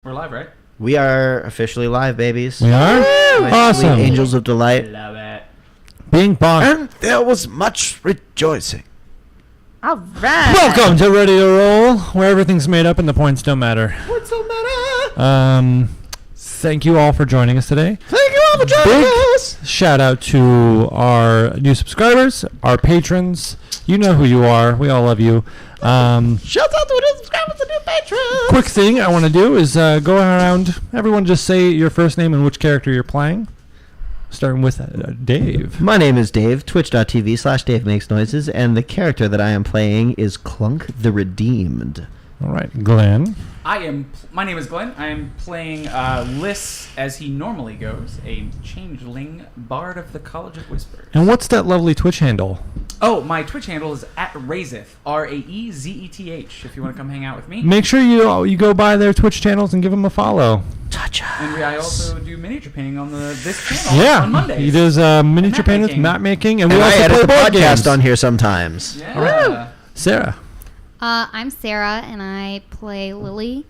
We're live, right? We are officially live, babies. We are? My Awesome. sweet angels of delight. Love it. Bing bong. And there was much rejoicing. All right. Welcome to Ready to Roll, where everything's made up and the points don't matter. What's the matter? Thank you all for joining us today. Thank you all for joining us. Shout out to our new subscribers, our patrons. You know who you are. We all love you. Shout out to the new subscribers, the new patrons. Quick thing I want to do is go around. Everyone just say your first name and which character you're playing. Starting with Dave. My name is Dave, twitch.tv/Dave Makes Noises, and the character that I am playing is Clunk the Redeemed. All right, Glenn. My name is Glenn. I am playing Liss, as he normally goes, a changeling bard of the College of Whispers. And what's that lovely Twitch handle? Oh, my Twitch handle is @Raezeth, Raezeth, if you want to come hang out with me. Make sure you go by their Twitch channels and give them a follow. And I also do miniature painting on this channel on Mondays. He does miniature painting, map making, and we And I also edit play the board podcast games. on here sometimes. Yeah. All right. Sarah. I'm Sarah, and I play Lily,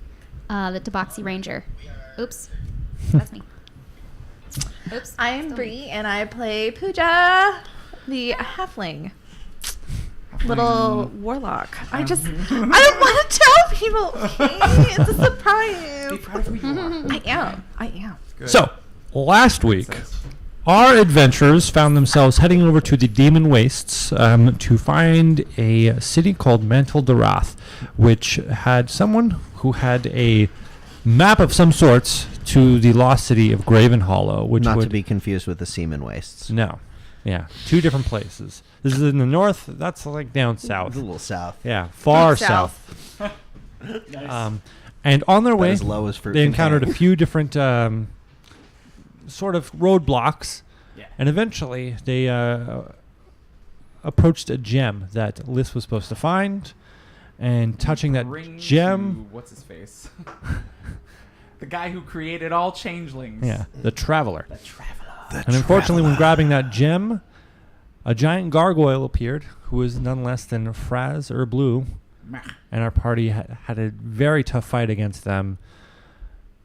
the Tabaxi Ranger. Oops. That's me. Oops. I am Bree, and I play Pooja, the halfling. Little warlock. I don't want to tell people. Okay? It's a Be surprise. proud of who you are. I am. Good. So, last week, our adventurers found themselves heading over to the Demon Wastes to find a city called Mantle Darath, which had someone who had a map of some sorts to the lost city of Gravenhollow, which Not would to be confused with the Seaman Wastes. no, yeah, two different places. This is in the north. That's like down south. It's a little south. Yeah, far South. south. Nice. And on their About way, as low as fruit they can encountered hang. a few different sort of roadblocks, Yeah. and eventually they approached a gem that Liss was supposed to find, and touching that Bring gem, to- what's his face? The guy who created all changelings. yeah, the Traveler. The Traveler. And unfortunately, when grabbing that gem, a giant gargoyle appeared, who was none less than Fraz Blue, and our party had a very tough fight against them.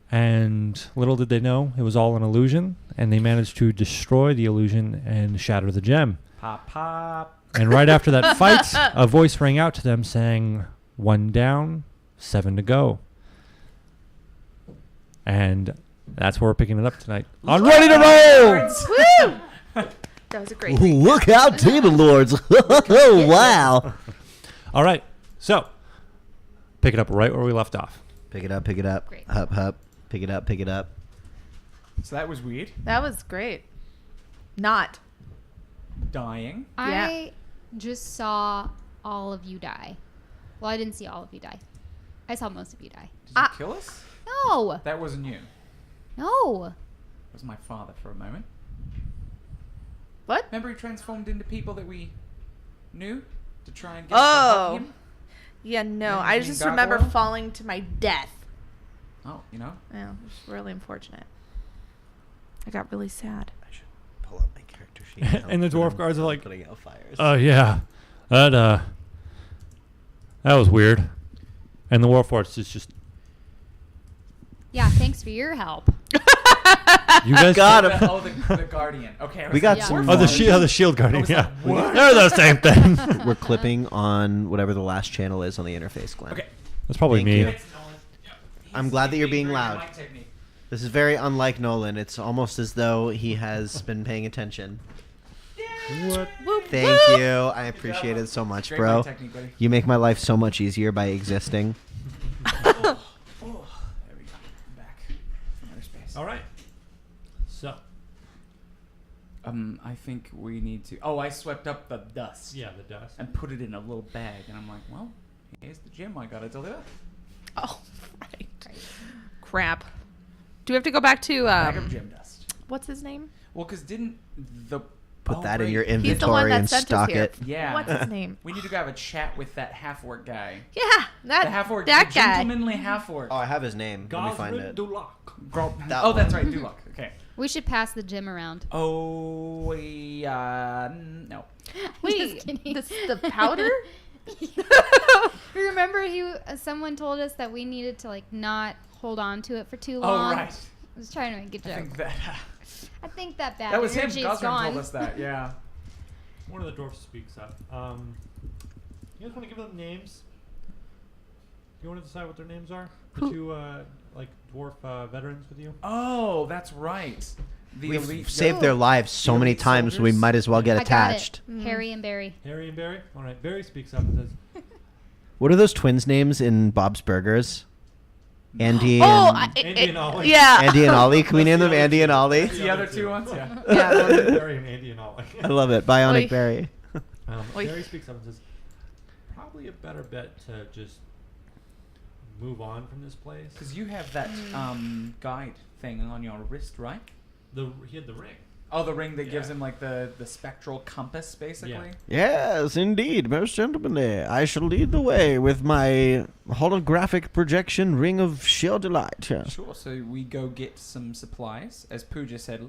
And little did they know, it was all an illusion, and they managed to destroy the illusion and shatter the gem. Pop, pop. And right after that fight, a voice rang out to them saying, 1 down, 7 to go. And that's where we're picking it up tonight. On Ready to Roll! Woo! That was a great thing. Look out, Demon Lords. Oh, wow. All right, so pick it up right where we left off. Pick it up, pick it up. Great. Hup, hup. Pick it up, pick it up. So that was weird. That was great. Not. Dying. I just saw all of you die. Well, I didn't see all of you die. I saw most of you die. Did you kill us? No. That wasn't you. No. It was my father for a moment. What? Remember he transformed into people that we knew to try and get Oh. him? Yeah, no. Yeah, I you just mean remember gargoyle? falling to my death. Oh, you know? Yeah, it was really unfortunate. I got really sad. I should pull up my character sheet. And the dwarf guards are like, putting out fires. oh yeah, that was weird. And the Warforged is just, Yeah, thanks for your help. you guys Got him. Oh, the Guardian. Okay. I was We got like, some. Oh, the shield guardian. was Yeah, like, what? they're the same thing. We're clipping on whatever the last channel is on the interface, Glenn. Okay. That's probably Thank me. you. I'm glad that you're being loud. This is very unlike Nolan. It's almost as though he has been paying attention. What? Thank you. I appreciate it so much, Great bro. mic technique, buddy. You make my life so much easier by existing. Oh, there we go. I'm back from outer space. All right. So. I think we need to. Oh, I swept up the dust. Yeah, the dust. And put it in a little bag, and I'm like, well, here's the gem I gotta deliver. Oh, right. Crap. Do we have to go back to Bag of gem dust. what's his name? Well, because didn't the Put that in right. your He's the one inventory that and sent us stock here. it. Yeah. What's his name? We need to go have a chat with that half-orc guy. Yeah, The that half-orc, that the guy. gentlemanly half-orc. Oh, I have his name. Let me find it. That Oh, that's one. right, Duloc. Okay. We should pass the gym around. Oh, no. Wait, Just kidding. the powder? Remember, someone told us that we needed to like not hold on to it for too Oh, long. right. I was trying to make a I joke. think that I think that bad that was him. energy is Gosram gone. told us that. Yeah. One of the dwarfs speaks up. You guys want to give them names? You want to decide what their names are? The two like dwarf veterans with you. Oh, that's right. The We've elite saved their lives so The many elite times we soldiers? might as well get I attached. got it. Harry and Barry. Harry and Barry. All right. Barry speaks up and says, What are those twins' names in Bob's Burgers? Andy Oh, and Andy and Ollie. yeah. Andy and Ollie. Can we name them Andy and Ollie? The other two ones, yeah. Yeah. Barry and Andy and Ollie. I love it. Bionic Oy. Barry. Oy. Barry speaks up and says, probably a better bet to just move on from this place. Because you have that guide thing on your wrist, right? He had the ring. Oh, the ring that gives Yeah. him like the spectral compass, basically. Yes, indeed, most gentlemanly. I shall lead the way with my holographic projection ring of sheer delight. Yes. Sure. So we go get some supplies, as Pooja said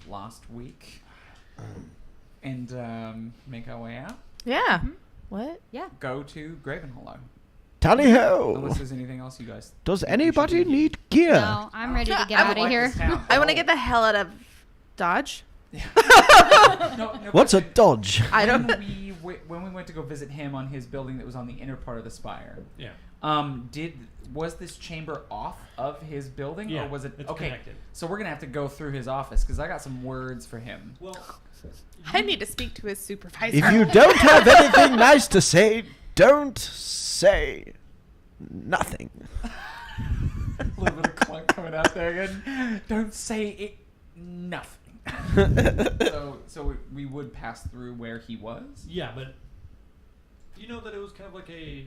last week, and make our way out. Yeah. What? Yeah. Go to Gravenhollow. Tally ho! Unless there's anything else you guys. Does think we should anybody do. need gear? No, I'm ready to get I out would of like here. this town. I want to get the hell out of Dodge. No, What's a question. dodge? I don't. When we went to go visit him on his building that was on the inner part of the spire, Yeah. was this chamber off of his building, Yeah, or was it it's okay? connected. So we're gonna have to go through his office because I got some words for him. Well, I need to speak to his supervisor. If you don't have anything nice to say, don't say nothing. A little bit of clunk coming out there again. Don't say it. Nothing. so we would pass through where he was. yeah, but you know that it was kind of like a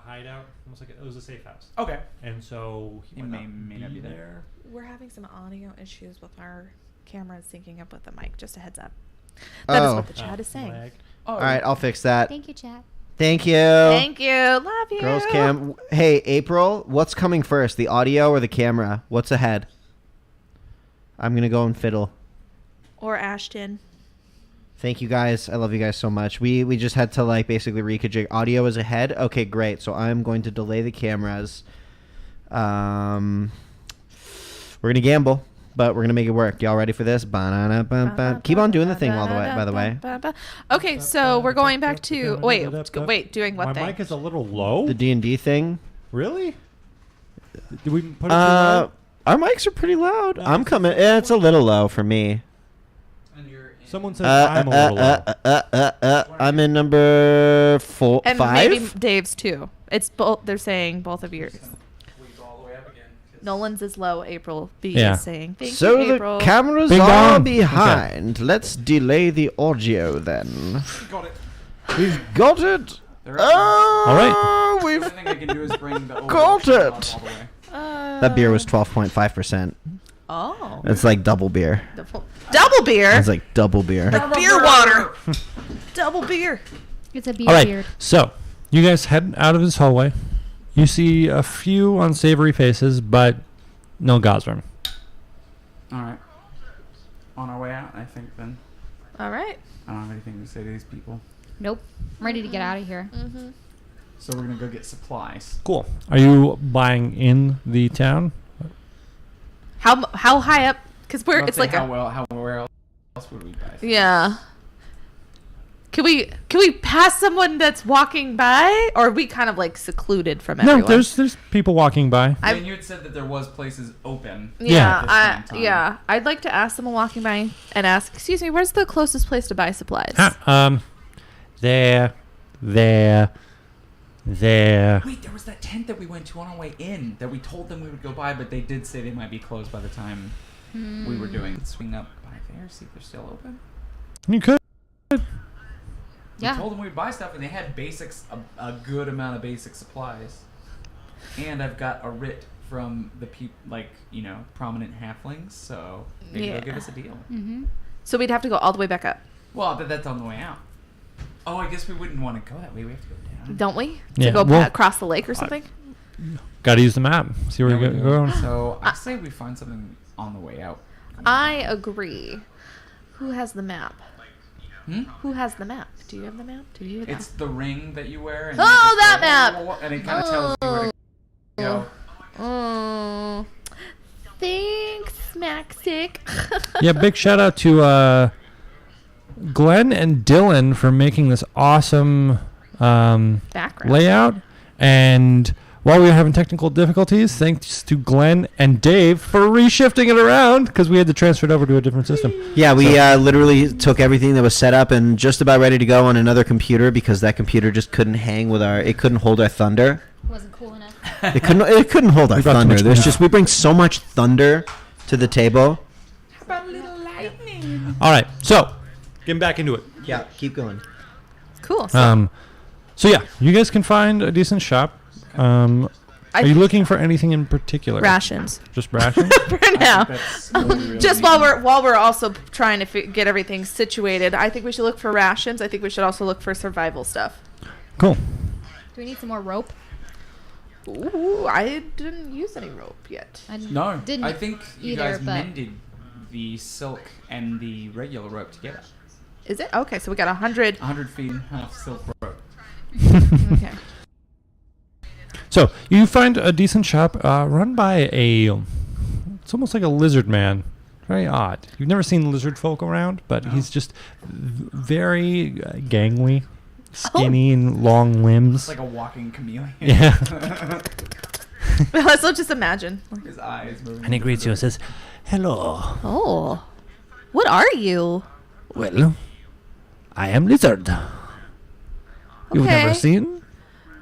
hideout, almost like it was a safe house. Okay. And so he It might may not not be be there. there. We're having some audio issues with our cameras syncing up with the mic. Just a heads up. That is Oh. what the chat is saying. Lag. Oh, All right, I'll fix that. Thank you, chat. Thank you. Thank you. Love you. Girls Cam. Hey, April, what's coming first, the audio or the camera? What's ahead? I'm going to go and fiddle. Or Ashton. Thank you guys. I love you guys so much. We just had to like basically reconfigure. Audio is ahead. Okay, great. So I'm going to delay the cameras. We're gonna gamble, but we're gonna make it work. Y'all ready for this? Ba-na-na-ba-ba. Keep on doing the thing all the way. By the way, Okay, so we're going back to wait. Doing what My thing? mic is a little low. the D&D thing. Really? Did we put it too low? Our mics are pretty loud. No, I'm it's- coming. It's a little low for me. And you're in. Someone says I'm a little low. I'm in number and 5. maybe Dave's too. It's both. They're saying both of yours. Just gonna squeeze all the way up again, 'cause- Nolan's is low. April B Yeah. is saying. Thank So you, the April. cameras Bing are bong. behind. Let's delay the audio then. Got it. We've got it. They're up. Oh, right. The we've only thing I can do is bring the Got overall it. up all the way. That beer was 12.5%. Oh. It's like double beer. Double beer. It's like double beer. Like beer water. Double beer. It's a All right. beard. So you guys head out of this hallway. You see a few unsavory faces, but no Gosram. All right. On our way out, I think then. All right. I don't have anything to say to these people. Nope. I'm ready to get out of here. Mm-hmm. So we're gonna go get supplies. Cool. Are you buying in the town? How high up? Because we're it's like how where else would we buy? yeah. Can we pass someone that's walking by, or are we kind of like secluded from everyone? No, there's people walking by. I mean, you had said that there was places open. Yeah. At this point in time. Yeah. I'd like to ask someone walking by and ask, "Excuse me, where's the closest place to buy supplies?" There. Wait, there was that tent that we went to on our way in that we told them we would go by, but they did say they might be closed by the time we were doing. Let's swing up by there, see if they're still open. You could. Yeah. We told them we'd buy stuff, and they had basics, a good amount of basic supplies. And I've got a writ from the prominent halflings, so maybe Yeah. they'll give us a deal. Mm-hmm. So we'd have to go all the way back up, Well, but that's on the way out. Oh, I guess we wouldn't want to go that way. We have to go down. don't we? Yeah, To go well- across the lake or something? Got to use the map. See where Yeah, you're we do. going. So I say we find something on the way out. I agree. Who has the map? Hmm? Who has the map? Do you have the map? Do you? It's the ring that you wear. And Oh, you just that go, map! "Oh," and it kind of tells you where to go. Oh, thanks, Maxic. Yeah, big shout out to Glenn and Dylan for making this awesome Background. layout. And while we were having technical difficulties, thanks to Glenn and Dave for reshifting it around because we had to transfer it over to a different system. Yeah, we literally took everything that was set up and just about ready to go on another computer because that computer just couldn't hang with it couldn't hold our thunder. Wasn't cool enough. It couldn't hold our We brought too thunder. much There's wind. just we bring so much thunder to the table. All right, so getting back into it. Yeah, keep going. Cool. So So yeah, you guys can find a decent shop. Are you looking for anything in particular? rations Just rations? for now. Really Just while we're also trying to get everything situated, I think we should look for rations. I think we should also look for survival stuff. Cool. Do we need some more rope? Ooh, I didn't use any rope yet. I No, didn't I think you either, guys but mended the silk and the regular rope together. Is it? Okay, so we got 100. 100 feet and half silk rope. Okay. So you find a decent shop run by it's almost like a lizard man. Very odd. You've never seen lizard folk around, but No. he's just very gangly, skinny, and long limbs. It's like a walking chameleon. Yeah. Let's just imagine. His eyes moving. And he greets you and says, "Hello. Oh, what are you? Well, I am Lizard. You've Okay. never seen?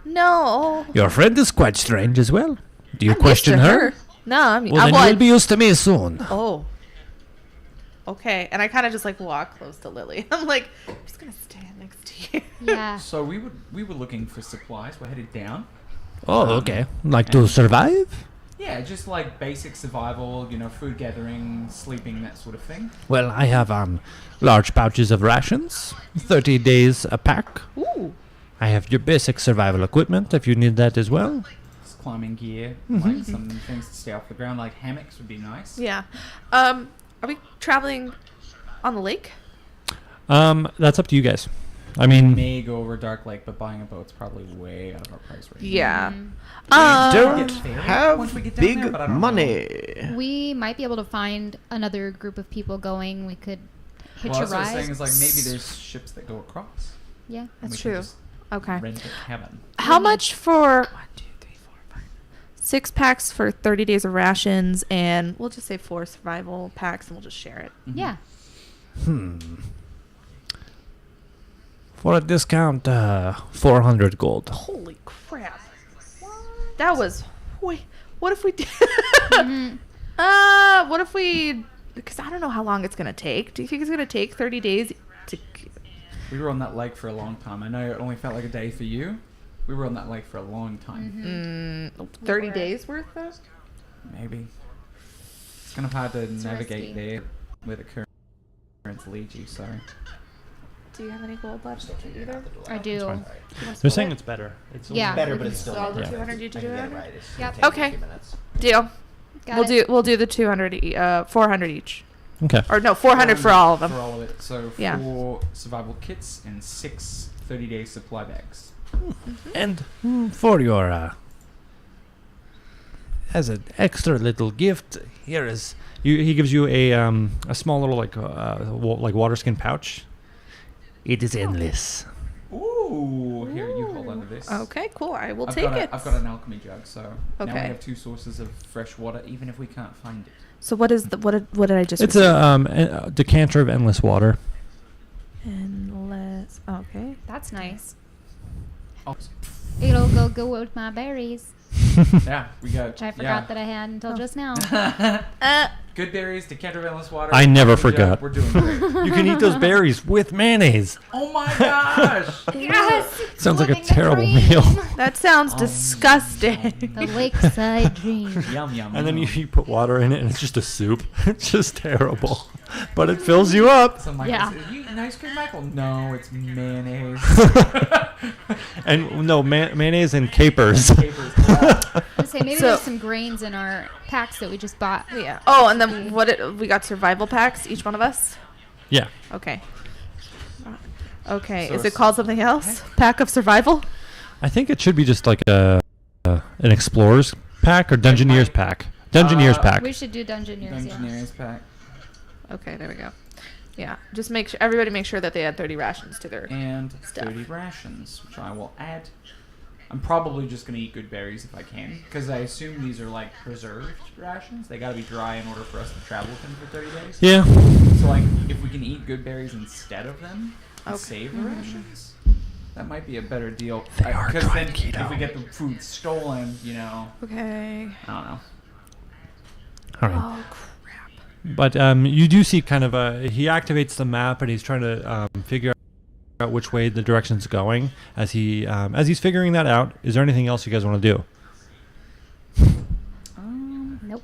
No. Your friend is quite strange as well. Do you I'm used question to her? No, I mean, Well, then you'll be used to me soon. Oh. Okay, and I kind of just like walk close to Lily. I'm like, I'm just gonna stand next to you. yeah. So we were looking for supplies. We're headed down. Oh, okay. Like to survive? Yeah, just like basic survival, food gathering, sleeping, that sort of thing. Well, I have large pouches of rations, 30 days a pack. Ooh. I have your basic survival equipment if you need that as well. Just climbing gear, Mm-hmm. like some things to stay off the ground, like hammocks would be nice. Yeah. Are we traveling on the lake? That's up to you guys. I We mean, may go over Dark Lake, but buying a boat's probably way out of our price range. Yeah. Don't Get there have once we get down there, big but I don't know. money. We might be able to find another group of people going. We could hitch Well, a that's what I was saying ride. is like maybe there's ships that go across. Yeah. and That's we can true. just Okay. Rent a cabin. How much for 6 packs for 30 days of rations, and we'll just say 4 survival packs, and we'll just share it. Mhm. Yeah. for a discount, 400 gold. Holy crap! That was. Wait, what if we did? What if we? Because I don't know how long it's gonna take. Do you think it's gonna take 30 days to? We were on that lake for a long time. I know it only felt like a day for you. We were on that lake for a long time. 30 were. days worth though? Maybe. It's kind of hard to It's navigate risky. there where the currents lead you, so. Do you have any gold left either? I do. fine. They're saying it's better. It's Yeah. Better, we but can it's still So I'll do Yeah. 200. You do it. Yep. Take Okay. a few minutes. Deal. Got it. We'll do the 200. 400 each. Okay. Or no, 400 for all of them. For all of it. So Yeah. 4 survival kits and 6 30-day supply bags. And for your as an extra little gift, here is he gives you a small little like water skin pouch. It is endless. Ooh, here, you hold on to this. Okay, cool. I will I've take got it. I've got an alchemy jug, so now we Okay. have 2 sources of fresh water, even if we can't find it. So what is the what did I just? It's receive? a decanter of endless water. Endless. Okay. That's nice. Oh, It'll go with my berries, yeah, we got. which I forgot that I had until just now. Good berries, decanter of endless water. I never alchemy jug, forgot. We're doing great. You can eat those berries with mayonnaise. Oh my gosh! Yes. Sounds like a living the terrible dream. meal. That sounds disgusting. The lakeside dream. Yum yum. And then yum. you put water in it, and it's just a soup. It's just terrible, but it fills you up. So Michael Yeah. says, "You eating ice cream, Michael?" No, it's mayonnaise. And no mayonnaise and capers. Capers. I say maybe So- there's some grains in our packs that we just bought. Yeah. Oh, and then we got survival packs, each one of us. Yeah. Okay. Okay. So Is it's- it called something else? Pack of survival? I think it should be just like an explorer's pack or Dungeoneers pack? Dungeoneers pack. We should do Dungeoneers. Dungeoneers pack. Okay, there we go. Yeah, just everybody make sure that they add 30 rations to their And stuff. 30 rations, which I will add. I'm probably just going to eat good berries if I can, because I assume these are like preserved rations. They got to be dry in order for us to travel with them for 30 days. Yeah. So like, if we can eat good berries instead of them and Okay. save the rations, that might be a better deal. They are Because then, going keto. if we get the food stolen, you know, Okay. I don't know. All right. Oh crap. But you do see kind of he activates the map and he's trying to figure out which way the direction's going. As he's figuring that out, is there anything else you guys want to do? Nope.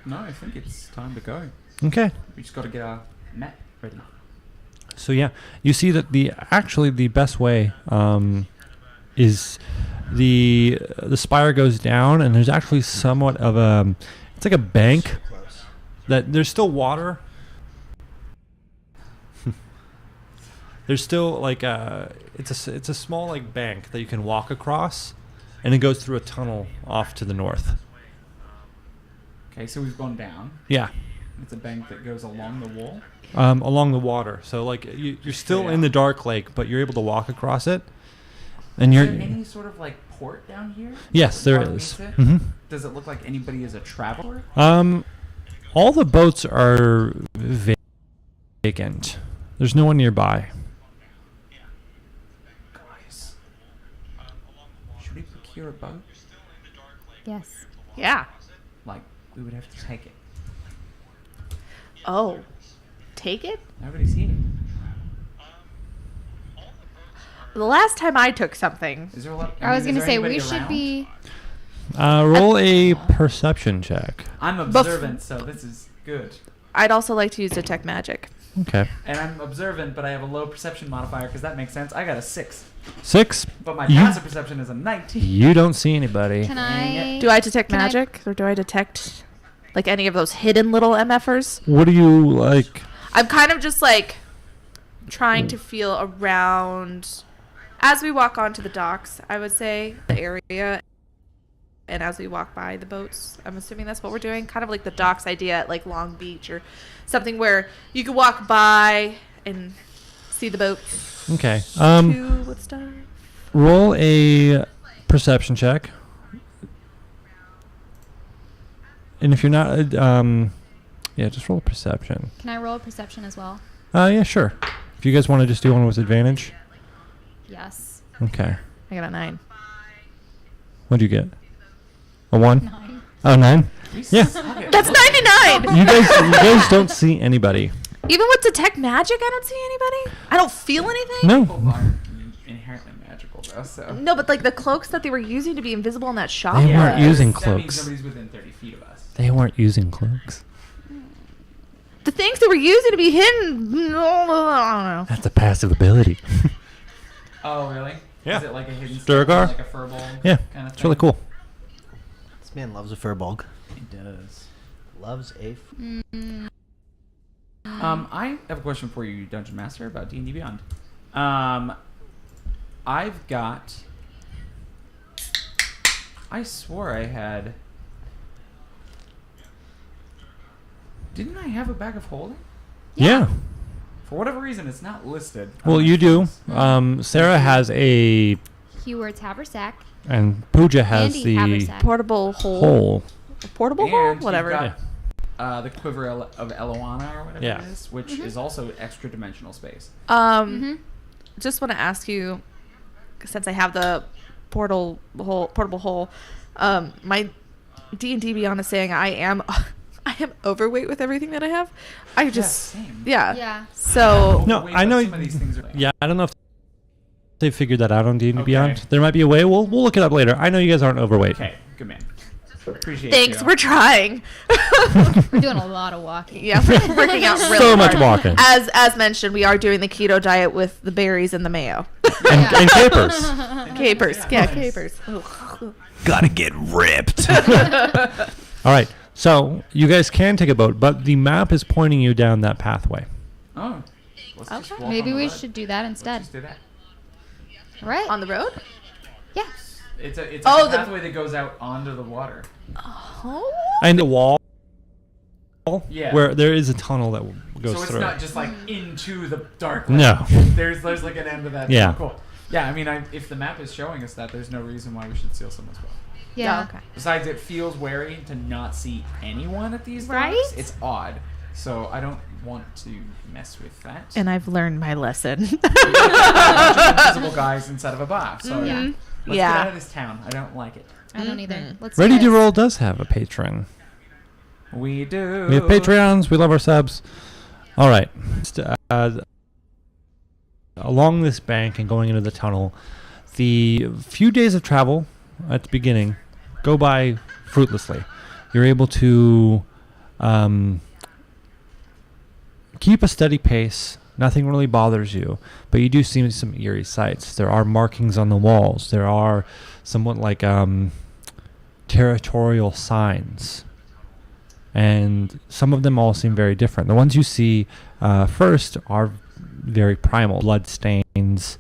No, I think it's time to go. Okay. We just got to get our map ready. So yeah, you see that the best way is the spire goes down and there's actually somewhat of it's like a bank that there's still water. There's still like it's a small like bank that you can walk across, and it goes through a tunnel off to the north. Okay, so we've gone down. Yeah. It's a bank that goes along the wall. Along the water. So like you're still Straight in the out. dark lake, but you're able to walk across it. And Is you're there any sort of like port down here? yes, there Water is. meets it? Hmm. Does it look like anybody is a traveler? All the boats are vacant. There's no one nearby. Guys, should we procure a boat? Yes. Yeah. Like, we would have to take it. Oh. Take it? Nobody's here. The last time I took something. Is there a lot? I was mean, gonna is there say anybody we should around? be. Roll a perception check. I'm observant, so this is good. I'd also like to use detect magic. Okay. And I'm observant, but I have a low perception modifier because that makes sense. I got a 6, 6. but my You- passive perception is a 19. You don't see anybody. Can Dang I? it. Do I detect Can I- magic, or do I detect like any of those hidden little MFers? What do you like? I'm kind of just like trying to feel around as we walk onto the docks, I would say, the area, and as we walk by the boats. I'm assuming that's what we're doing, kind of like the docks idea at like Long Beach or something where you could walk by and see the boats Okay. too with stuff. Roll a perception check. And if you're not, yeah, just roll a perception. Can I roll a perception as well? Yeah, sure. If you guys want to just do one with advantage. Yes. Okay. I got a 9. What'd you get? A 1? 9. Oh, 9? We Yeah. suck at That's looking. 99. You guys don't see anybody. Even with detect magic, I don't see anybody. I don't feel anything. No. People aren't inherently magical, though, so. No, but like the cloaks that they were using to be invisible in that shop. They weren't was- using That means cloaks. nobody's within 30 feet of us. They weren't using cloaks. The things they were using to be hidden. No, I don't know. That's a passive ability. Oh, really? Yeah. Is it like a hidden Durgar? like a furball Yeah, kind of it's really cool. This man loves a furbolg. He does. Loves a. I have a question for you, Dungeon Master, about D&D Beyond. I've got... I swore I had... Didn't I have a bag of holding? Yeah. For whatever reason, it's not listed. Well, you do. Sarah has a, Heward's haversack. and Pooja has Andy the haversack. Portable hole. hole. A portable hole? And Whatever. you've got the Quiver of Eloana, or whatever Yeah. it is, which is also extra dimensional space. Just want to ask you, since I have the portable hole, my D&D Beyond is saying I am overweight with everything that I have. I just same. yeah. Yeah. So No, Overweight, I know- but some of these things are Yeah, I don't know if they figured that out on D&D Okay. Beyond. There might be a way. We'll look it up later. I know you guys aren't overweight. Okay, good man. Appreciate thanks, you. we're trying. We're doing a lot of walking. Yeah, we're working out really So much hard. walking. As mentioned, we are doing the keto diet with the berries and the mayo. And capers. Capers, yeah, nice. capers. Gotta get ripped. All right. So you guys can take a boat, but the map is pointing you down that pathway. Oh. Let's just Okay. walk Maybe on the we road. should do that Let's instead. just do that. Right? On the road? Yeah. It's a Oh, the- pathway that goes out onto the water. Oh. And the wall, Yeah. where there is a tunnel that goes So it's through. not just like into the dark. No. There's like an end to that. Yeah. Cool. Yeah, I mean, if the map is showing us that, there's no reason why we should steal someone's boat. Yeah. Okay. Besides, it feels wary to not see anyone at these docks. Right? It's odd. So I don't want to mess with that. And I've learned my lesson. We've got a bunch of invisible guys inside of a bar. So Yeah. let's get Yeah. out of this town. I don't like it. I don't either. Let's Ready do to this. Roll does have a patron. We do. We have Patreons. We love our subs. All right. Just, along this bank and going into the tunnel, the few days of travel at the beginning go by fruitlessly. You're able to keep a steady pace. Nothing really bothers you, but you do see some eerie sights. There are markings on the walls. There are somewhat like territorial signs. And some of them all seem very different. The ones you see first are very primal, blood stains.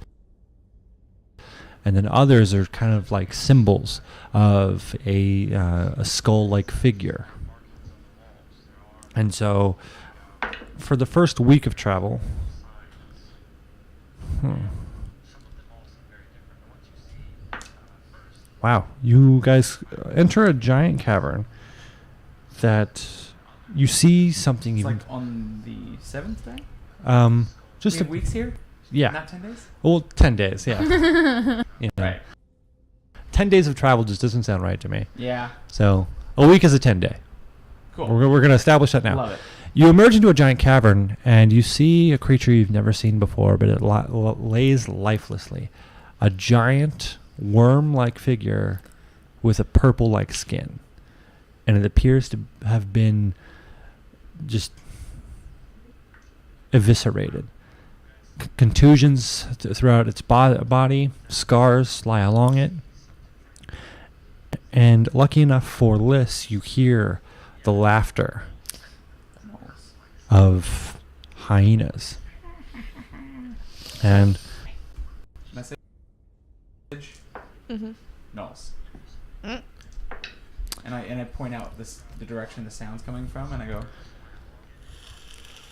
And then others are kind of like symbols of a skull-like figure. And so, for the first week of travel, wow, you guys enter a giant cavern that you see something It's even like on the 7th day? just We have weeks here? yeah, Not 10 days? well, 10 days, yeah. You know, Right. 10 days of travel just doesn't sound right to me. Yeah. So a week is a 10-day. Cool. We're going to establish that now. Love it. You emerge into a giant cavern, and you see a creature you've never seen before, but it lays lifelessly. A giant worm-like figure with a purple-like skin. And it appears to have been just eviscerated. Contusions throughout its body, scars lie along it. And lucky enough for Liz, you hear the laughter of hyenas. And Message. Mm-hmm. Knowles. Mm. And I point out the direction the sound's coming from, and I go.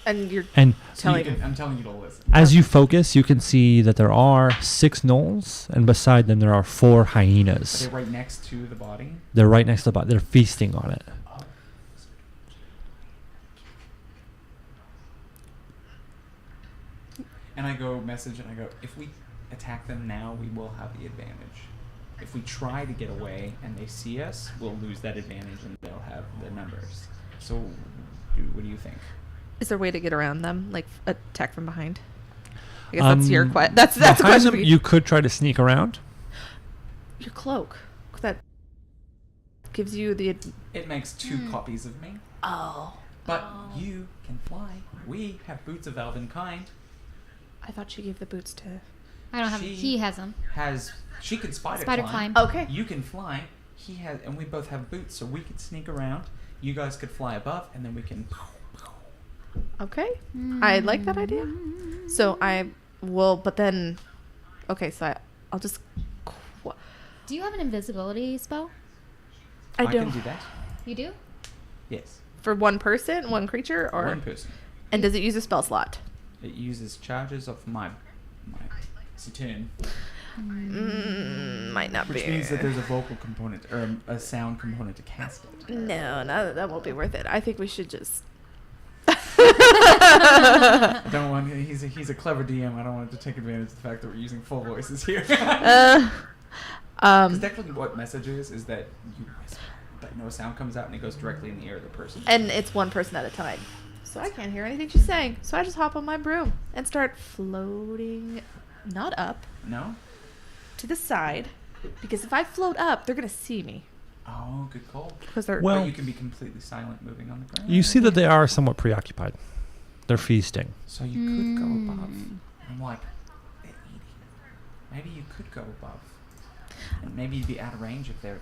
And you're and I'm telling you to listen. as you focus, you can see that there are 6 gnolls, and beside them there are 4 Are hyenas. they right next to the body? They're right next to the body. They're feasting on it. Oh. And I go message, and I go, if we attack them now, we will have the advantage. If we try to get away and they see us, we'll lose that advantage, and they'll have the numbers. So, what do you think? Is there a way to get around them, like attack from behind? I guess that's your question. That's a behind question them, for you. you could try to sneak around. Your cloak that gives you the. It makes 2 copies of me, Oh. but you can fly. We have boots of elven kind. I thought she gave the boots to. I don't have. She- He has them. She can spider Climb. Okay. You can fly. He has, and we both have boots, so we could sneak around. You guys could fly above, and then we can. Okay. I like that idea. So I will, but then. Okay, so I'll just. Do you have an invisibility spell? I can don't. do that. You do? Yes. For one person, one creature, or. One person. And does it use a spell slot? It uses charges of my turn, Might not which be. means that there's a vocal component or a sound component to cast it. No, that won't be worth it. I think we should just. I don't want. He's a clever DM. I don't want to take advantage of the fact that we're using full voices here. Because technically, what message is that you whisper, but no sound comes out and it goes directly in the ear of the person. And it's one person at a time. So I can't hear anything she's saying. So I just hop on my broom and start floating, not up, No. to the side. Because if I float up, they're going to see me. Oh, good call. Because they're. Well- But you can be completely silent, moving on the ground. You see that they are somewhat preoccupied. They're feasting. So you could go above. I'm like, they're eating. Maybe you could go above, and maybe you'd be out of range of their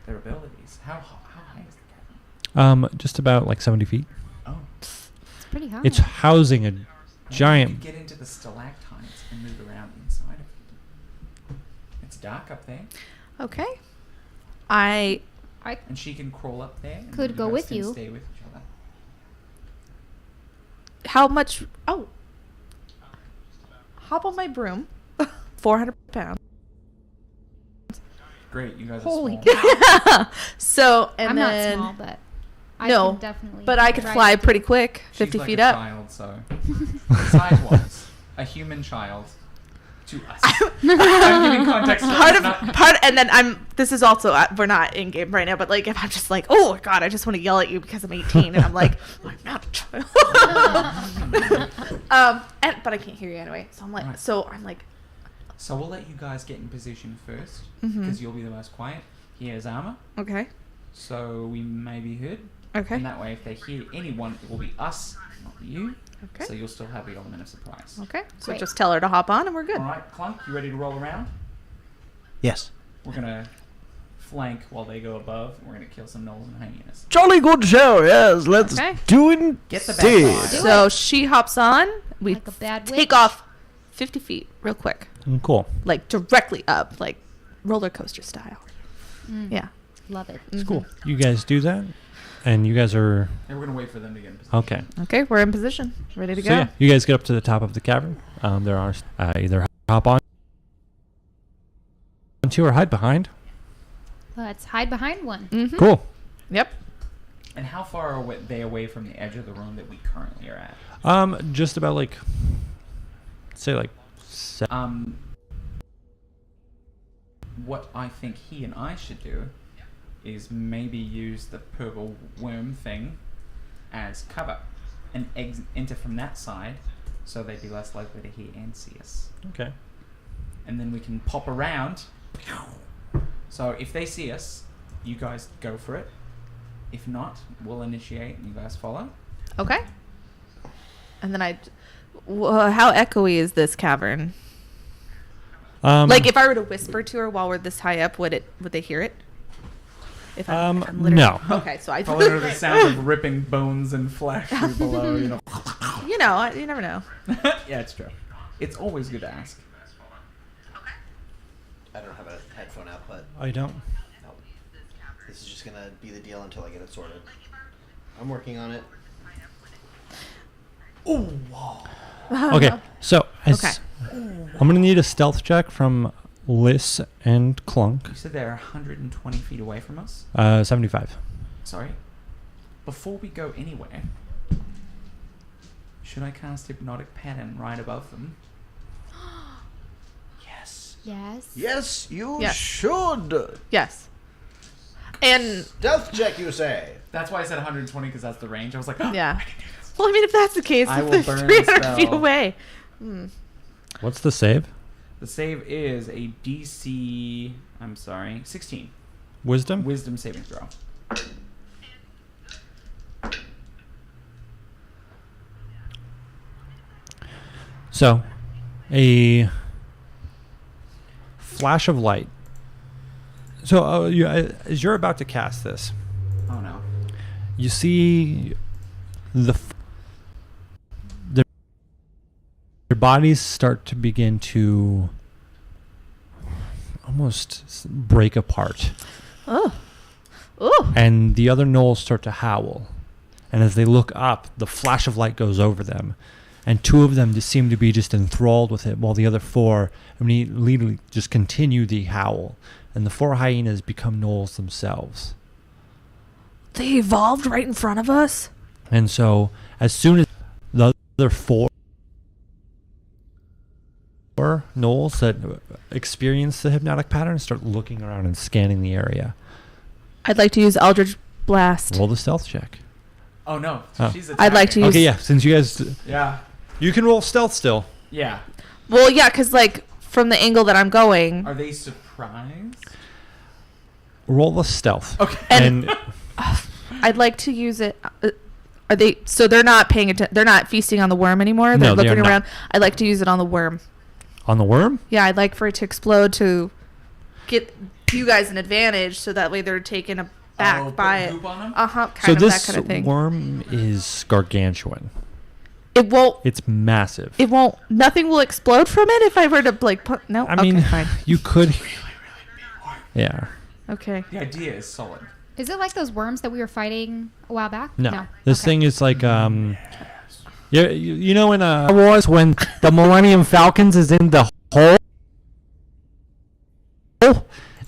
abilities. How high is the cavern? Just about like 70 feet. Oh, It's pretty high. It's housing a maybe You giant. could get into the stalactites and move around inside of it. It's dark up there. Okay. I And she can crawl up there. And Could then go guys with can you. Stay with each other. how much? Oh, hop on my broom. 400 pounds. Great, you guys Holy are small. So and I'm then not small, but I No, can definitely. but I could ride fly with you. pretty quick, She's 50 like feet a up. child, so size-wise, a human child to us. I'm giving context. And then this is also we're not in game right now, but like if I'm just like, oh god, I just want to yell at you because I'm 18, and I'm like, I'm not a child. But I can't hear you anyway, so I'm like, Right. So we'll let you guys get in position first, Mhm. because you'll be the most quiet. He has armor, Okay. so we may be heard. Okay. And that way, if they hear anyone, it will be us, not you. Okay. So you'll still have the element of surprise. Okay. So Great. just tell her to hop on, and we're good. All right, Clunk, you ready to roll around? Yes. We're gonna flank while they go above, and we're gonna kill some gnolls and hyenas. Jolly good show, yes. Let's Okay. do it. Get the bad vibe. Do So she hops on. We Like a bad take witch. off 50 feet real quick, Cool. like directly up, like roller coaster style. Mm, Yeah. Love it. It's cool. You guys do that, and you guys are And we're gonna wait for them to get in position. okay. Okay, we're in position, ready to So go. yeah, you guys get up to the top of the cavern. There are either hop on to or hide behind. Let's hide behind one. Mhm. Cool. Yep. And how far are they away from the edge of the room that we currently are at? Just about like, say like, What I think he and I should do is maybe use the purple worm thing as cover and enter from that side, so they'd be less likely to hear and see us. okay. And then we can pop around. So if they see us, you guys go for it. If not, we'll initiate and you guys follow. Okay. And then how echoey is this cavern? Like if I were to whisper to her while we're this high up, would they hear it? If I'm literally, no. Okay, so I Probably heard the sound of ripping bones and flesh through below, you know. you know, you never know. Yeah, it's true. It's always good to ask. I don't have a headphone output. I don't. No. This is just gonna be the deal until I get it sorted. I'm working on it. Okay, so Okay. I'm gonna need a stealth check from Liz and Clunk. You said they're 120 feet away from us? 75. Sorry. Before we go anywhere, should I cast Hypnotic Pattern right above them? Yes. Yes. Yes, you Yes. should. Yes. And Stealth check, you say? That's why I said 120, because that's the range. I was like, oh, yeah. I can do this. Well, I mean, if that's the case, I if will they're burn 300 feet spell. away. What's the save? The save is a DC, 16. Wisdom? Wisdom saving throw. So, a flash of light. So, as you're about to cast this, Oh no. you see their bodies start to begin to almost break apart, Oh. Oh. and the other gnolls start to howl. And as they look up, the flash of light goes over them, and two of them just seem to be just enthralled with it, while the other four immediately just continue the howl, and the four hyenas become gnolls themselves. They evolved right in front of us? And so, as soon as the other four gnolls that experience the hypnotic pattern start looking around and scanning the area, I'd like to use Eldritch Blast. roll the stealth check. Oh no. Oh. She's I'd like to attacking. use- Okay, yeah, since you guys... Yeah. You can roll stealth still. Yeah. Well, yeah, because, like, from the angle that I'm going. Are they surprised? Roll the stealth. Okay. And I'd like to use it. Are they? So they're not paying attention. They're not feasting on the worm anymore. They're No, they looking are not. around. I'd like to use it on the worm. on the worm? Yeah, I'd like for it to explode to get you guys an advantage, so that way they're taken aback put by it. goop on 'em? Kind So of this that kind of thing. worm is gargantuan. It won't. It's massive. It won't. Nothing will explode from it if I were to like put. No. I mean, okay, fine. you could... Yeah. Okay. The idea is solid. Is it like those worms that we were fighting a while back? No. This Okay. thing is like you know in Star Wars when the Millennium Falcons is in the hole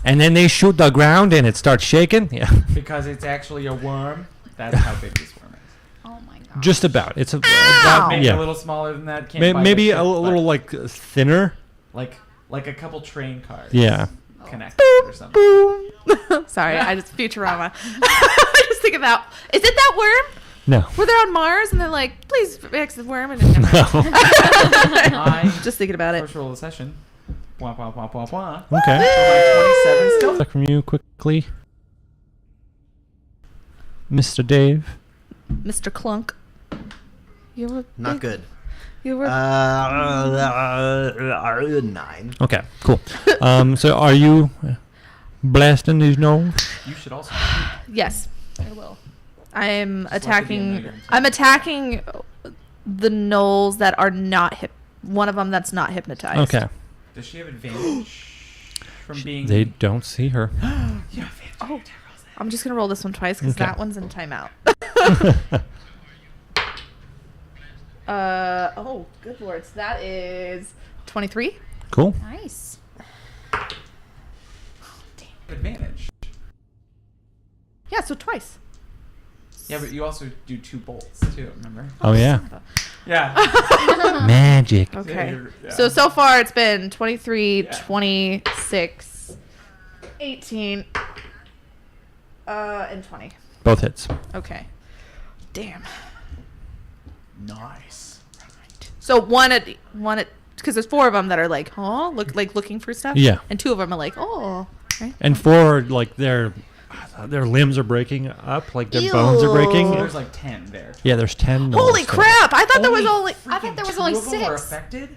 and then they shoot the ground and it starts shaking? Yeah. Because it's actually a worm. That's how big this worm is. Oh my god. Just about. It's Maybe yeah. a little smaller than that. Can't bite Maybe ship, a little but like thinner. like a couple train cars. Yeah. Connected or something. Sorry, I just Futurama. I just think about. Is it that worm? No. Where they're on Mars and they're like, please fix the worm, and then I just thinking about it. first roll of the session. Wah, wah, wah, wah, wah. Okay. So my 27 still. Back from you quickly, Mr. Dave. Mr. Clunk. You were Not big- good. You were. 9. Okay, cool. So are you blasting these gnomes? You should also. Yes. I will. I'm Just like the attacking. game, I'm attacking the gnolls that are not hip. One of them that's not hypnotized. Okay. Does she have advantage from being? They don't see her. You have advantage. Oh, I'm just gonna roll this one twice because Okay. that one's in timeout. Oh, good lords. That is 23. Cool. Nice. Advantage. Yeah, so twice. Yeah, but you also do 2 bolts too. Remember? Oh yeah. Yeah. Magic. Okay. Yeah. So far it's been 23, Yeah. 26, 18, and 20. Both hits. Okay. Damn. Nice. So one at because there's 4 of them that are like, huh, looking for stuff. Yeah. And 2 of them are like, oh. Right? And 4 like their limbs are breaking up, like their bones are breaking. So there's like 10 there. Yeah, there's 10. Holy gnolls total. crap! I thought there was only. I thought there was two only of them were 6. affected.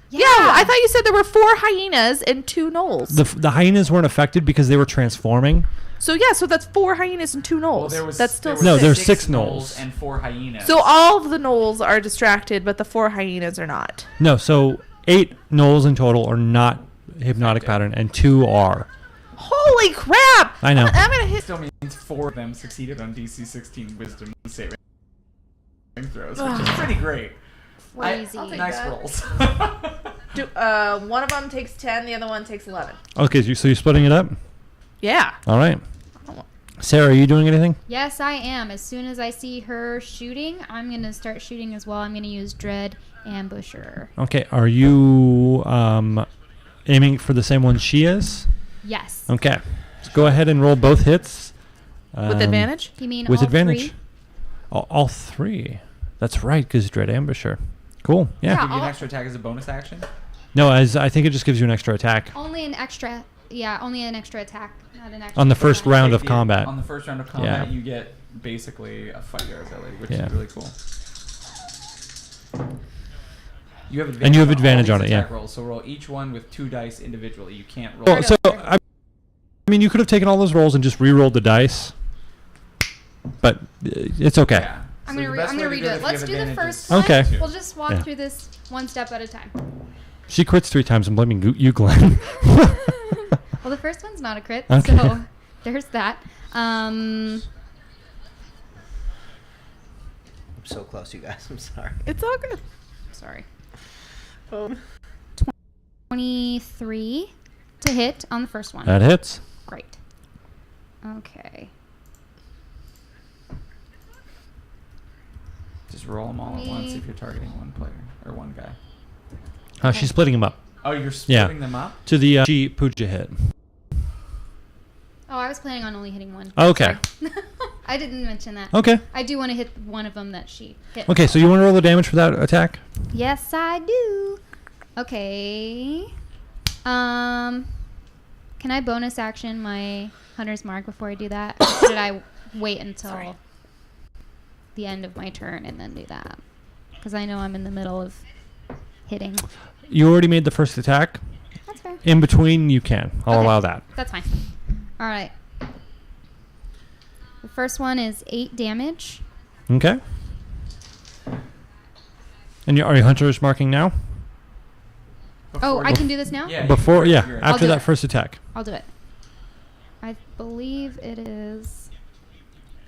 Yeah, I thought you said there were 4 hyenas and 2 gnolls. The hyenas weren't affected because they were transforming. So yeah, so that's 4 hyenas and 2 gnolls. Well, there was. That's still there No, was there's 6. 6 gnolls. and 4 hyenas. So all of the gnolls are distracted, but the 4 hyenas are not. No, so 8 gnolls in total are not hypnotic pattern, and 2 are. Holy crap! I know. I'm gonna hit. still means 4 of them succeeded on DC 16 Wisdom saving throws, which is pretty great. Crazy. I'll take Nice that. rolls. One of them takes 10, the other one takes 11. Okay, so you're splitting it up? Yeah. All right. Sarah, are you doing anything? Yes, I am. As soon as I see her shooting, I'm going to start shooting as well. I'm going to use Dread Ambusher. Okay, are you aiming for the same one she is? Yes. Okay. So go ahead and roll both hits. With advantage? You mean With all advantage. 3? All 3. That's right, because Dread Ambusher. Cool. Yeah. Yeah. Give you an I'll- extra attack as a bonus action. No, as I think it just gives you an extra attack Only an extra. Yeah, only an extra attack, not an extra. on the first attack. round of Yeah, combat. On the first round of combat, Yeah. you get basically a fighter ability, which Yeah. is really cool. You have advantage And you have all advantage these on it, yeah. attack rolls, so roll each one with 2 dice individually. You can't roll. Well, so I mean, you could have taken all those rolls and just re-rolled the dice, but it's okay. Yeah. I'm So gonna the best way to redo do it. if you Let's have do the advantage first is- one. Okay. We'll just walk Yeah. through this one step at a time. She quits 3 times. I'm blaming you, Glenn. Well, the first one's not a crit, Okay. so there's that. I'm so close, you guys. I'm sorry. It's all good. Sorry. Oh. 23 to hit on the first one. That hits. Great. Okay. Just roll them all at once Me. if you're targeting one player or one guy. She's splitting them up Oh, you're Yeah. splitting them up? to the she Pooja hit. Oh, I was planning on only hitting one. Okay. Sorry. I didn't mention that. Okay. I do want to hit one of them that she hit. Okay, so you want to roll the damage for that attack? Yes, I do. Okay. Can I bonus action my Hunter's Mark before I do that? Or should I wait until the end of my turn and then do that? Because I know I'm in the middle of hitting. You already made the first attack. That's fair. In between, you can. I'll Okay. allow that. That's fine. All right. The first one is 8 damage. Okay. And are you Hunter's marking now? Oh, Before I you- can do this now? Yeah. Before, yeah, you're- after do that it. first attack. I'll do it. I believe it is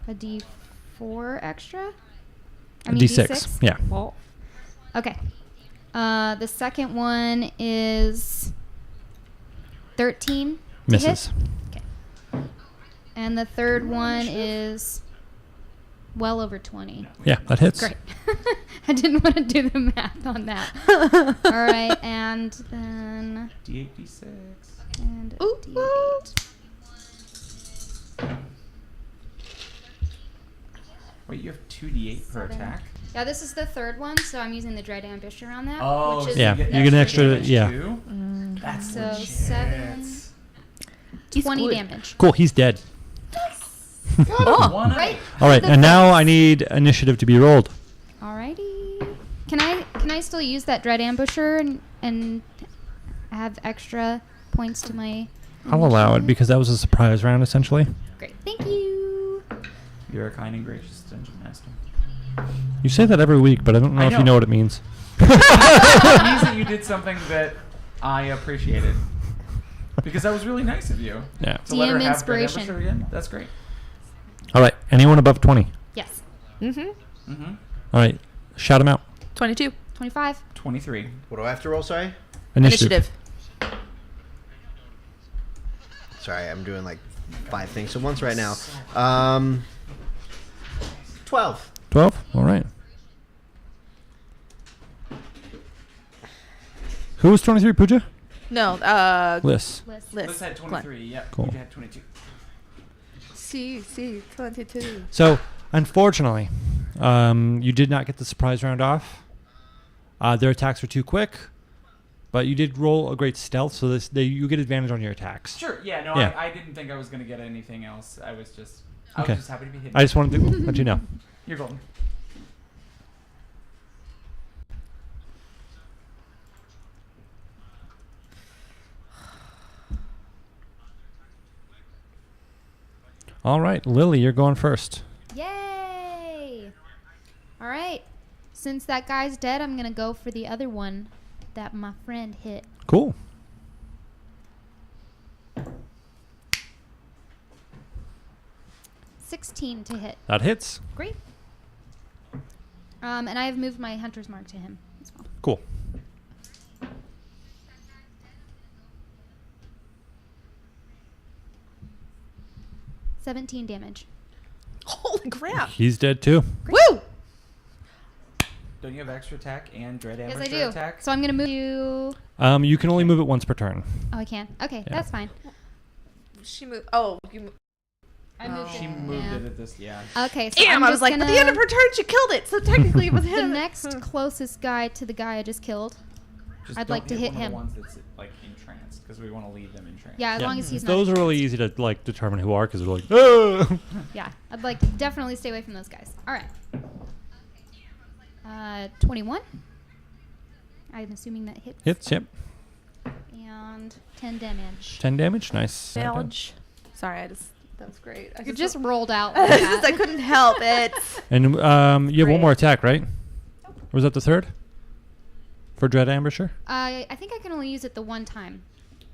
a D4 extra. D6. Yeah. Well, okay. The second one is 13. to Misses. hit. Okay. And the third one is well over 20. Yeah, that hits. Great. I didn't want to do the math on that. All right, and then D8, D6. and a Ooh, D8. Wait, you have 2d8 per 7. attack? Yeah, this is the third one, so I'm using the Dread Ambusher on that. Oh, which is Yeah, you get an extra- damage yeah. too? That's So legit. 7, He's 20 good. damage. Cool, he's dead. Oh, one Right. All right, and now I need initiative to be rolled. Alrighty. Can I still use that Dread Ambusher and have extra points to my? I'll allow it initiative? because that was a surprise round, essentially. Great. Thank you. You're a kind and gracious dungeon master. You say that every week, but I don't know I if you know. know what it means. It means that you did something that I appreciated. Because that was really nice of you. Yeah. To let her DM have inspiration. that again. That's great. All right, anyone above 20? Yes. Mm-hmm. Mm-hmm. All right, shout them out. 22. 25. 23. What do I have to roll? Sorry. Initiative. Sorry, I'm doing like 5 things at once right now. 12. 12? All right. Who was 23, Pooja? No, Liz. Liz. Liz. Liz had 23. Yep. Cool. You had 22. C 22. So, unfortunately, you did not get the surprise round off. Their attacks were too quick, but you did roll a great stealth, so you get advantage on your attacks. Sure. Yeah. No, Yeah. I didn't think I was going to get anything else. I was just Okay. happy to be hidden. I just wanted to let you know. You're golden. All right, Lily, you're going first. Yay! All right. Since that guy's dead, I'm gonna go for the other one that my friend hit. Cool. $16 to hit. That hits. Great. And I have moved my hunter's mark to him as well. Cool. $17 damage. Holy crap. He's dead too. Woo! Don't you have extra attack and dread Yes, amateur I do. attack? So I'm gonna move you. You can only move it once per turn. Oh, I can. Okay, Yeah. that's fine. She moved. Oh, you. I moved She it. moved Yeah. it at this. Yeah. Okay, so Damn, I'm I just was like, gonna, at the end of her turn, she killed it. So technically, it was the him. next closest guy to the guy I just killed. Just I'd don't like to hit one of him. the ones that's like entranced because we want to leave them entranced. Yeah, as Yeah. long as he's Those not. are really easy to like determine who are because they're like, oh. Yeah, I'd like definitely stay away from those guys. All right. 21. I'm assuming that hits. Hits. Yep. And 10 damage. 10 damage. Nice. Damage. Sorry, that was great. You just rolled out. I Like that. couldn't help it. And you have one Great. more attack, right? Or was that the third? For Dread Ambusher? I think I can only use it the one time.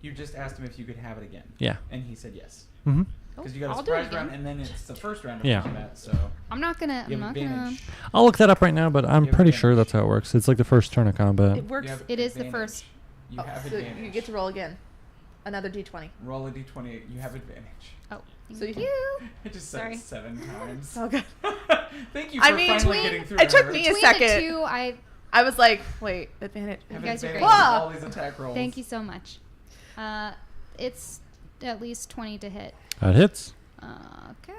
You just asked him if you could have it again. Yeah. And he said yes. Mm-hmm. Because you got a I'll do it surprise round, again. and then it's the first round of Yeah. combat, so I'm not gonna. you I'm have not gonna. advantage. I'll look that up right now, but I'm You have pretty sure advantage. that's how it works. It's like the first turn of combat. It works. You have It is the advantage. first. You have So advantage. you get to roll again. Another d20. Roll a d20. You have advantage. Oh, thank So you you. I just said Sorry. it 7 times. Okay. Thank you for I mean, finally between- getting through it to took her. me a Between second. the two, I was like, wait, advantage. Have You guys are advantage great. on all these attack rolls. Thank you so much. It's at least 20 to hit. That hits. Okay.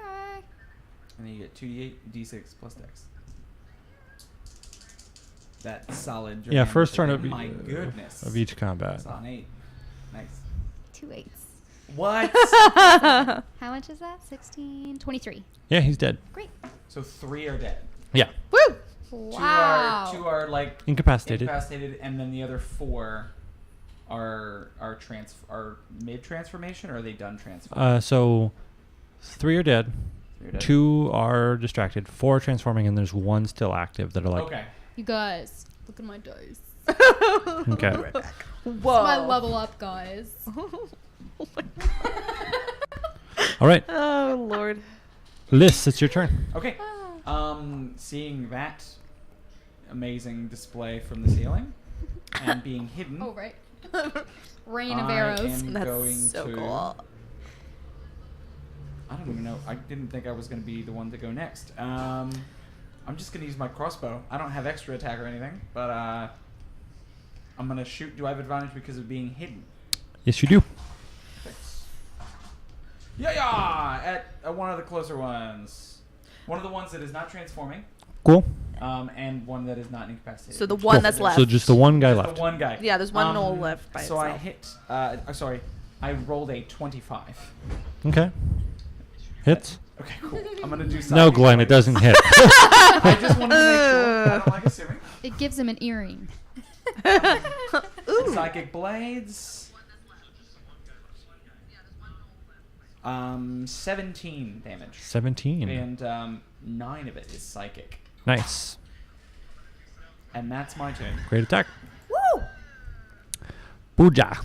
And then you get 2d8, d6 plus dex. That solid. Yeah, first turn of of, my goodness. of each combat. That's on 8. Nice. 2 8s. What? How much is that? 16, 23. Yeah, he's dead. Great. So 3 are dead. Yeah. Woo! Wow. Two are like Incapacitated. incapacitated, and then the other 4 are mid transformation, or are they done transforming? So 3 are dead. 3 are dead? 2 are distracted. 4 are transforming, and there's 1 still active that are like. Okay. You guys, look at my dice. Okay. Whoa. My level up, guys. All right, Oh Lord. Liz, it's your turn. Okay. Seeing that amazing display from the ceiling and being hidden, Oh, right. Rain of I arrows. am That's going so to. cool. I don't even know. I didn't think I was going to be the one to go next. I'm just going to use my crossbow. I don't have extra attack or anything, but I'm going to shoot. Do I have advantage because of being hidden? Yes, you do. Yeah! At one of the closer ones. One of the ones that is not transforming, Cool. and one that is not incapacitated. So the one Cool. that's left. So just the one guy Just left. the one guy. Yeah, there's one knoll left by So I itself. hit. Sorry, I rolled a 25. Okay. Hits. Okay, cool. I'm gonna do something. No, Glenn, it doesn't hit. I just wanted to make sure. I don't like assuming. It gives him an earring. Ooh. Psychic blades. 17 damage. 17. And 9 of it is psychic. Nice. And that's my turn. Great attack. Woo! Booja.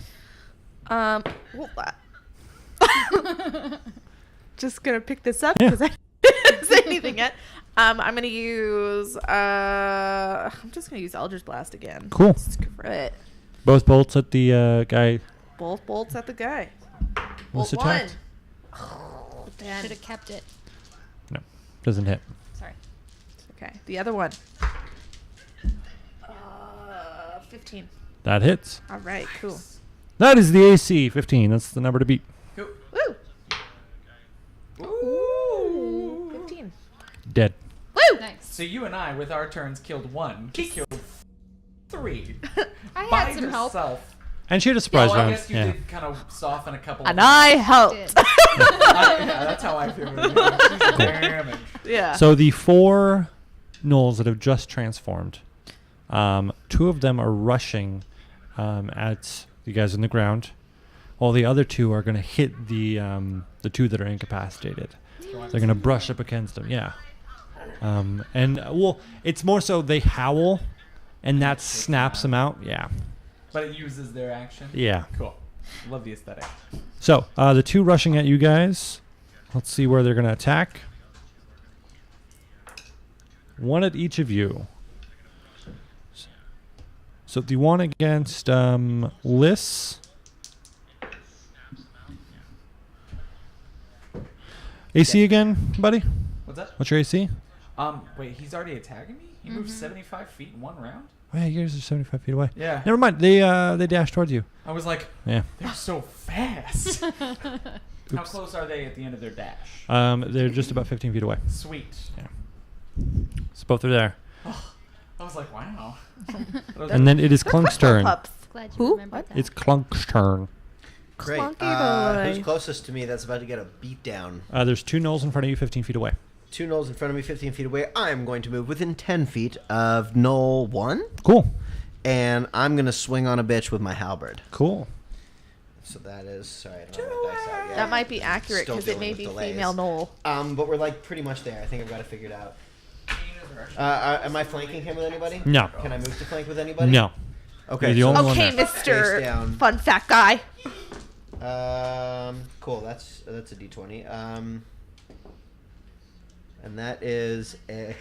Just gonna pick this up Yeah. because I didn't say anything yet. I'm gonna use. I'm just gonna use Eldritch Blast again. Cool. Screw it. Both bolts at the guy. Both bolts at the guy. Was Bolt one. attacked. Should have kept it. No, doesn't hit. Sorry. Okay. The other one. 15. That hits. All right. Cool. That is the AC 15. That's the number to beat. Cool. Woo! Ooh. 15. Dead. Woo! Nice. So you and I, with our turns, killed 1. He killed 3. I by had some help. herself. And she had a surprise Well, I round. guess you Yeah. did kind of soften a couple. And of I Did. helped. yeah, that's how I feel. She's damaged. Yeah. So the 4 gnolls that have just transformed, 2 of them are rushing at the guys on the ground, while the other 2 are going to hit the 2 that are incapacitated. They're going to brush up against them. Yeah. Well, it's more so they howl, and that snaps them out. Yeah. But it uses their action. Yeah. Cool. Love the aesthetic. So the 2 rushing at you guys. Let's see where they're going to attack. 1 at each of you. So the one against Liss. AC again, buddy? What's that? What's your AC? Wait, he's already attacking me? He moved 75 feet in 1 round? Oh, yeah, yours are 75 feet away. Yeah. Never mind. They dash towards you. I was like, Yeah. they're so fast. How close are they at the end of their dash? They're just about 15 feet away. Sweet. So both are there. I was like, wow. And then it is Clunk's turn. Pups. Glad you Who? remembered that. It's Clunk's turn. Great. Clunky Who's boy. closest to me that's about to get a beat down? There's 2 gnolls in front of you 15 feet away. 2 gnolls in front of me, 15 feet away. I'm going to move within 10 feet of knoll 1, Cool. and I'm going to swing on a bitch with my halberd. Cool. So that is... Sorry, I don't have my dice out yet. That might be accurate Still because it dealing may with be delays. female knoll. But we're like pretty much there. I think I've got it figured out. Am I flanking him with anybody? No. Can I move to flank with anybody? No. Okay. You're the only one Okay, there. Mr. Face down. Fun Fat Guy. Cool. That's a d20. And that is a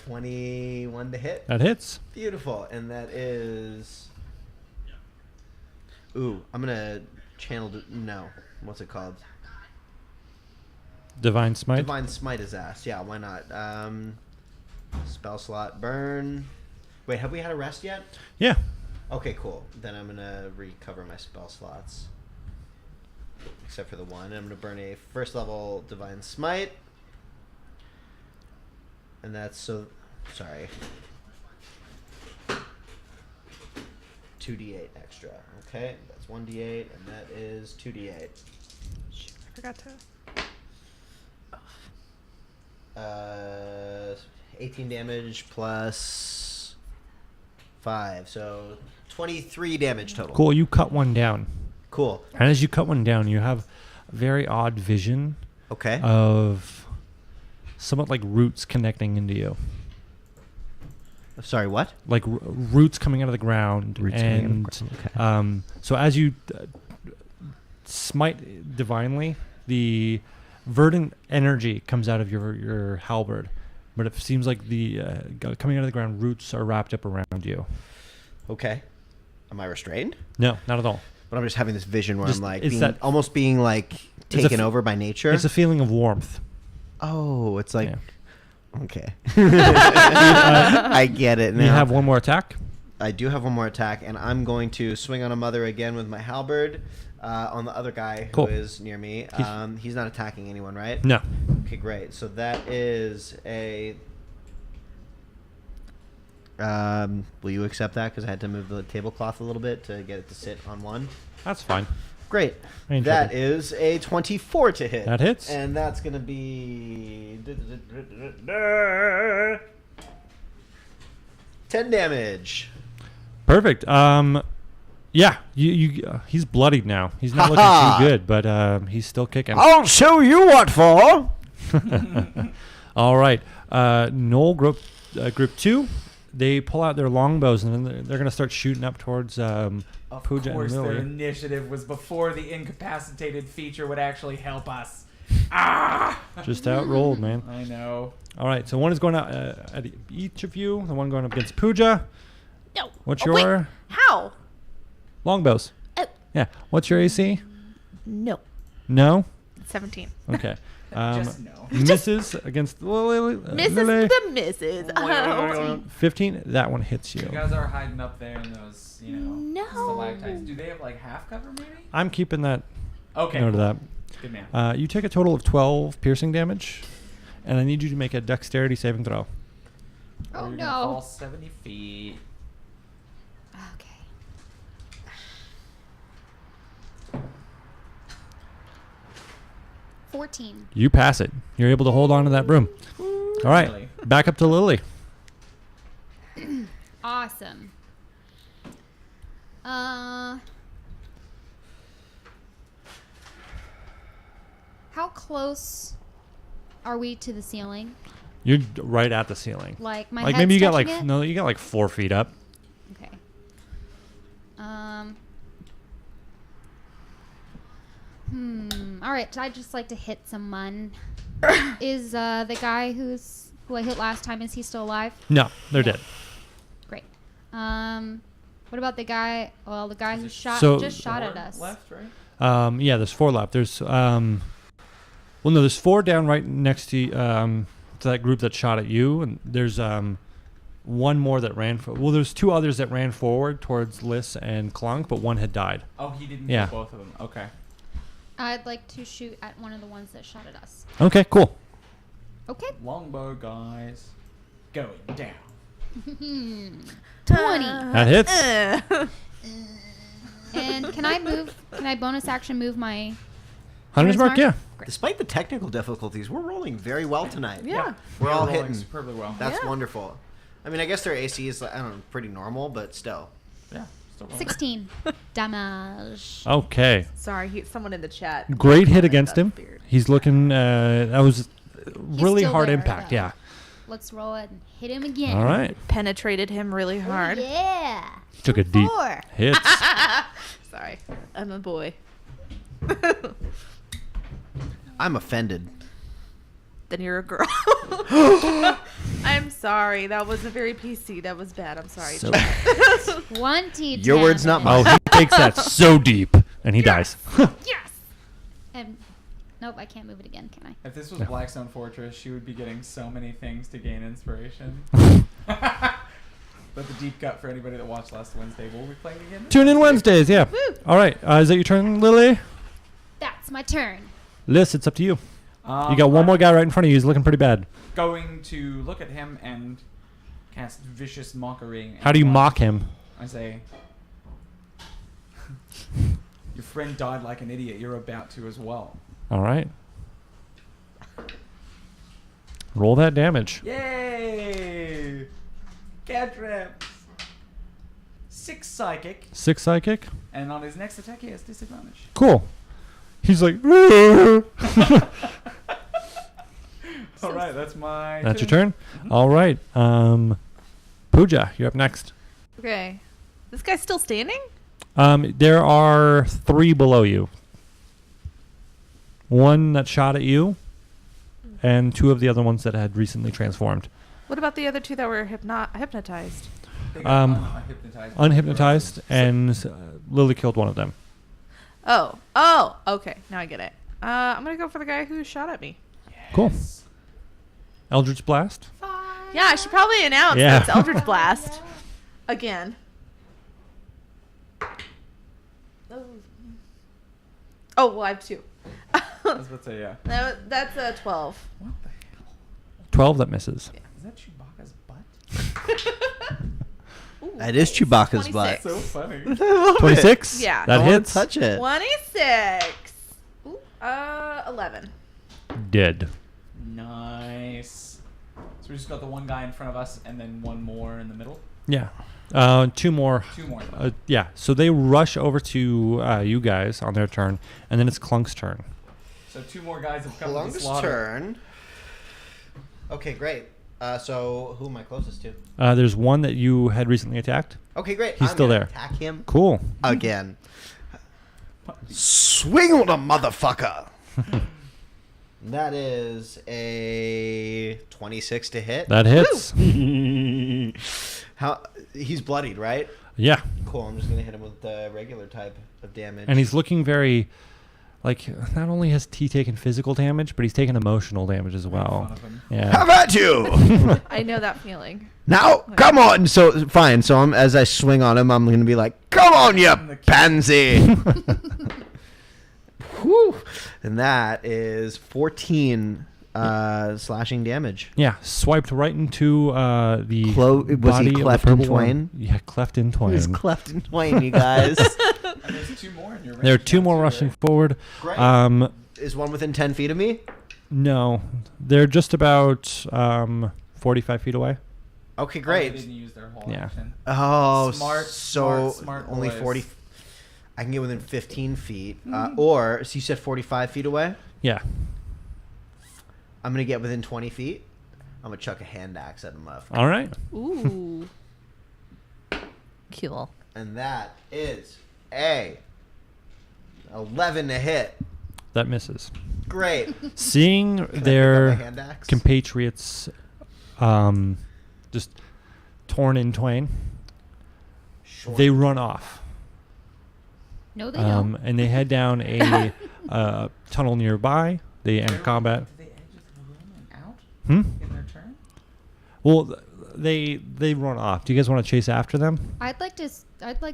21 to hit. That hits. Beautiful. And that is... Ooh, I'm gonna channel... No. What's it called? Divine Smite. Divine Smite his ass. Yeah, why not? Spell slot burn. Wait, have we had a rest yet? Yeah. Okay, cool. Then I'm gonna recover my spell slots. Except for the one. I'm gonna burn a first level Divine Smite. And that's so... Sorry. 2d8 extra. Okay, that's 1d8, and that is 2d8. I forgot to. 18 damage plus 5, so 23 damage total. Cool. You cut one down. Cool. And as you cut one down, you have a very odd vision Okay. of somewhat like roots connecting into you. Sorry, what? Like roots coming out of the ground. Roots coming out of the and ground, okay. so as you smite divinely. The verdant energy comes out of your halberd, but it seems like the coming out of the ground roots are wrapped up around you. Okay. Am I restrained? No, not at all. But I'm just having this vision where Just- I'm like it's that- almost being like It's a taken f- over by nature. It's a feeling of warmth. Oh, it's like Yeah. okay. I get it now. You have one more attack. I do have one more attack, and I'm going to swing on a mother again with my halberd on the other guy who Cool. is near me. He's not attacking anyone, right? No. Okay, great. So that is a. Will you accept that? Because I had to move the tablecloth a little bit to get it to sit on one. That's fine. Great. Ain't That trouble. is a 24 to hit. That hits. And that's going to be 10 damage. Perfect. Yeah, he's bloodied now. He's not looking Ha-ha. too good, but he's still kicking. I'll show you what for. All right. Knoll group 2, they pull out their longbows, and then they're going to start shooting up towards Of Pooja and course, their Lily. initiative was before the incapacitated feature would actually help us. Ah! Just outrolled, man. I know. All right, so one is going out at each of you. The one going up against Pooja. No. What's Oh, wait. your How? longbows? Oh. Yeah. What's your AC? No. No. 17. Okay. Just no. Misses against Lily. Mrs. Lily. the Misses. Oh. 15. That one hits you. You guys are hiding up there in those, No. stalactites. Do they have like half cover maybe? I'm keeping that Okay. note of that. Good man. You take a total of 12 piercing damage, and I need you to make a dexterity saving throw. Or Oh you're gonna fall no. 70 feet. Okay. $14. You pass it. You're able to hold on to that broom. All right, Really? back up to Lily. Awesome. How close are we to the ceiling? You're right at the ceiling. Like my Like head's maybe you got touching like it? no, you got like 4 feet up. Okay. All right. I'd just like to hit some mun. Is the guy who I hit last time? Is he still alive? No, they're Yeah. dead. Great. What about the guy? Well, the guy who shot So- just shot at Four us. Left, right? Yeah, there's 4 left. There's well, no, there's 4 down right next to that group that shot at you, and there's one more that ran. Well, there's 2 others that ran forward towards Liz and Clunk, but one had died. Oh, he didn't Yeah. kill both of them. Okay. I'd like to shoot at one of the ones that shot at us. Okay, cool. Okay. Longbow guys, going down. 20. That hits. And can I bonus action move my Hunter's mark, yeah. Despite the technical difficulties, we're rolling very well tonight. Yeah. We're all rolling hitting. superbly well. That's Yeah. wonderful. I mean, I guess their AC is, I don't know, pretty normal, but still. Yeah. Still rolling. 16 damage? Okay. Sorry, someone in the chat. Great hit commented against that's him. weird. He's looking. That was really still hard there, impact. though. Yeah. Let's roll it and hit him again. All right. Penetrated him really hard. Yeah. Took a deep 4. hit. Sorry, I'm a boy. I'm offended. Then you're a girl. I'm sorry. That was a very PC. That was bad. I'm sorry. So- 20 Your words, not damage. Oh, he takes that so deep, and he dies. Yes. And nope, I can't move it again, can I? If this was No. Blackstone Fortress, she would be getting so many things to gain inspiration. But the deep cut for anybody that watched last Wednesday, will we play again? Tune in Wednesdays, yeah. Woo. All right. Is that your turn, Lily? That's my turn. Liz, it's up to you. You got one I'm more guy right in front of you. He's looking pretty bad. Going to look at him and cast vicious mockery. How do you mock him? I say, your friend died like an idiot. You're about to as well. All right. Roll that damage. Yay! Cantrips. 6 psychic, 6 psychic. and on his next attack he has disadvantage. Cool. He's like. All right, that's my. That's your turn. All right. Pooja, you're up next. Okay. This guy's still standing? There are 3 below you. one that shot at you, and 2 of the other ones that had recently transformed. What about the other 2 that were hypnotized? They got unhypnotized. Unhypnotized, and Lily killed one of them. Oh, okay. Now I get it. I'm gonna go for the guy who shot at me. Cool. Eldritch Blast. Yeah, I should probably announce Yeah. that it's Eldritch Blast again. Oh, well, I have 2. I was about to say, yeah. That's a 12. What the hell? 12 that misses. Is that Chewbacca's butt? Ooh, That is Chewbacca's 26. butt. So funny. 26? Yeah. That I wanna hits. touch it. 26. Ooh, 11. Dead. Nice. So we just got the one guy in front of us and then one more in the middle. Yeah. 2 more. 2 more. Yeah. So they rush over to you guys on their turn, and then it's Clunk's turn. So 2 more guys have come to the Longest slaughter. turn. Okay, great. So who am I closest to? There's one that you had recently attacked. Okay, great. He's I'm still gonna there. Attack him Cool. again. Swing on a motherfucker. That is a 26 to hit. That hits. How he's bloodied, right? Yeah. Cool. I'm just gonna hit him with the regular type of damage. And he's looking very, like, not only has he taken physical damage, but he's taken emotional damage as well. Fun of him. Yeah. How about you? I know that feeling. Now, come on. So fine. So as I swing on him, I'm gonna be like, "Come on, you pansy!" Whew. And that is 14 slashing damage. Yeah. Swiped right into the Was he body of the cleft in purple worm. twain? Yeah, cleft in twain. He's cleft in twain, you guys. And there's 2 more in your range. There are 2 now, more too, rushing right? forward. Great. Is one within 10 feet of me? No, they're just about 45 feet away. Oh, Okay, they great. didn't use their whole Yeah. action. Oh, Smart only boys. 40. I can get within 15 feet. Or, so you said 45 feet away? Yeah. I'm going to get within 20 feet. I'm going to chuck a hand axe at him. All right. Ooh. Cool. And that is a 11 to hit. That misses. Great. Seeing Can I pick up their my hand axe? compatriots just torn in twain, Sure. they run off. No, they don't. And they head down a tunnel nearby. They end combat. Did they just run out Hmm? in their turn? Well, they run off. Do you guys want to chase after them? I'd like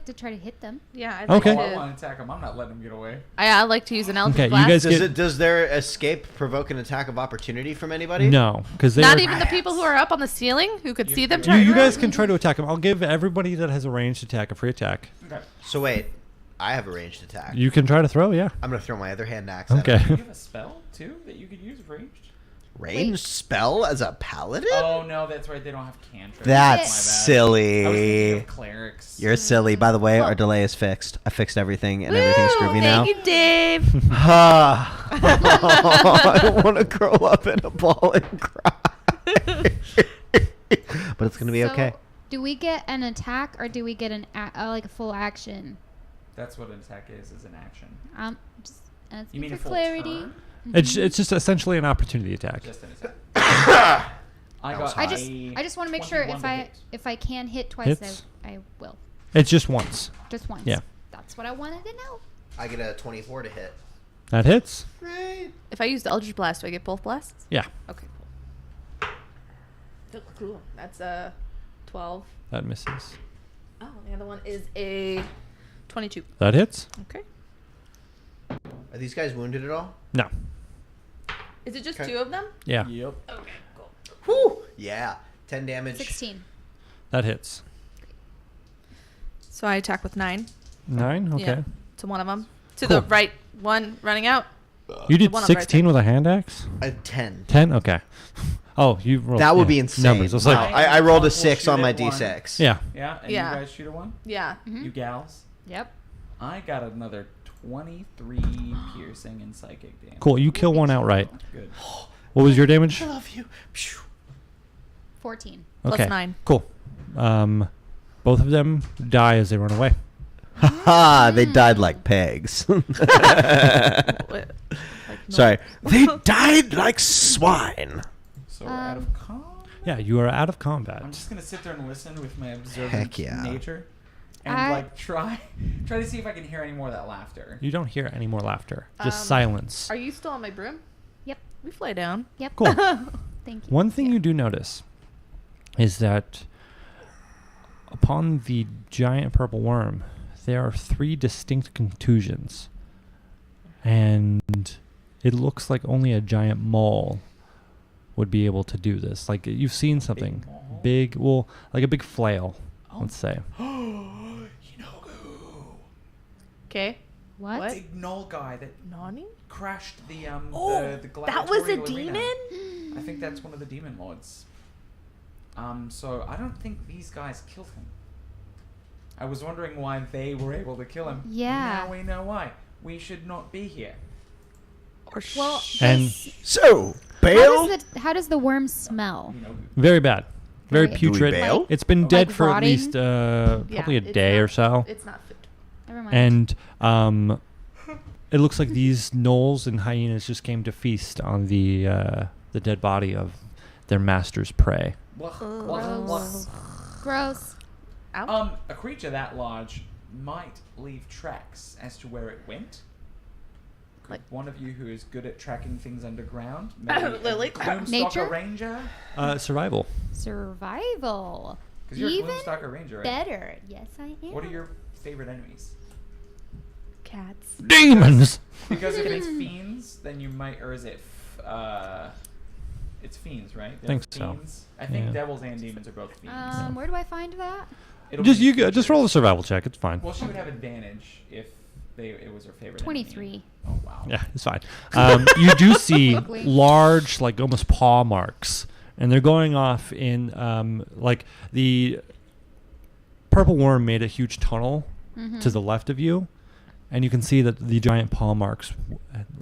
to try to hit them. Yeah. I'd Okay. Like I to, want to attack them. I'm not letting them get away. I'd like to use an Eldritch Okay, you Blast. guys Does their escape provoke an attack of opportunity from anybody? No, because they Not were- even the people who are up on the ceiling who could see them You, turn you guys around? can try to attack them. I'll give everybody that has a ranged attack a free attack. Okay. So wait, I have a ranged attack. You can try to throw, yeah. I'm going to throw my other hand axe at Okay. him. Do you have a spell, too, that you could use ranged? Ranged spell as a paladin? Oh, no, that's right. They don't have cantrips. That's My bad. I was silly. thinking of clerics. You're silly. By the way, our delay is fixed. I fixed everything, and everything's Woo, groovy now. Thank you, Dave. I don't want to curl up in a ball and cry. But it's going to be So, okay. Do we get an attack or do we get like a full action? That's what an attack is an action. Just asking You mean for a full clarity. turn? It's just essentially an opportunity attack. Just an attack. I got I just want to make sure 21 to hit. if I can hit twice, Hits? I will. It's just once. Just once. Yeah. That's what I wanted to know. I get a 24 to hit. That hits? Great. If I use the Eldritch Blast, do I get both blasts? Yeah. Okay, cool. That's a 12. That misses. Oh, the other one is a 22. That hits? Okay. Are these guys wounded at all? No. Is it just Okay. 2 of them? Yeah. Yep. Okay, cool. Whew. Yeah. 10 damage. 16. That hits. So I attack with 9. 9? Okay. Yeah, to one of them. To Cool. the right one running out. You did one on the right 16 with a hand axe? 10. 10? Okay. Oh, you rolled. That would yeah, be insane. Numbers. I was Wow. like, I rolled a We'll 6 shoot on my at one. d6. yeah. Yeah, and Yeah. you guys shoot at one? Yeah. You gals? Yep. I got another 23 piercing and psychic damage. Cool. You kill one outright. Good. What was your damage? I love you. 14. Okay. Plus 9. Cool. Both of them die as they run away. Haha, they died like pegs. Like Sorry. They died like swine. So we're out of calm. Yeah, you are out of combat. I'm just gonna sit there and listen with my observant Heck yeah. nature, and like try to see if I can hear any more of that laughter. You don't hear any more laughter. Just silence. Are you still on my broom? Yep. We fly down. Yep. Cool. Thank you. One thing you do notice is that upon the giant purple worm, there are 3 distinct contusions. And it looks like only a giant mole would be able to do this. Like, you've seen something big, well, like a big flail, let's say. Okay. What? Big null guy that Nani? crashed the That was a gladiatorial arena. demon? I think that's one of the demon lords. So I don't think these guys killed him. I was wondering why they were able to kill him. Yeah. Now we know why. We should not be here. Or Well, And So, bail? how does the worm smell? You know, very bad. Very Very- Do we putrid. bail? It's been Like dead for rotting? at least probably a it's day not- or so. It's not food. Never mind. And it looks like these gnolls and hyenas just came to feast on the dead body of their master's prey. Gross. Ow. a creature that large might leave tracks as to where it went. Could Like- one of you who is good at tracking things underground, Lily. Gloomstalker Nature? Ranger, Survival. Survival. because you're a Even Gloomstalker Ranger, right? better. Yes, I am. What are your favorite enemies? Cats. Demons! Because if it's fiends, then you might, or is it? It's fiends, right? They're Think so. fiends. I think Yeah. devils and demons are both fiends. Where do I find that? It'll Just be just roll a survival check. It's fine. Well, she would have advantage if it was her favorite. 23. Enemy. Oh wow. Yeah, it's fine. You do see Ugly. large, like almost paw marks, and they're going off in like the purple worm made a huge tunnel to the left of you, and you can see that the giant paw marks,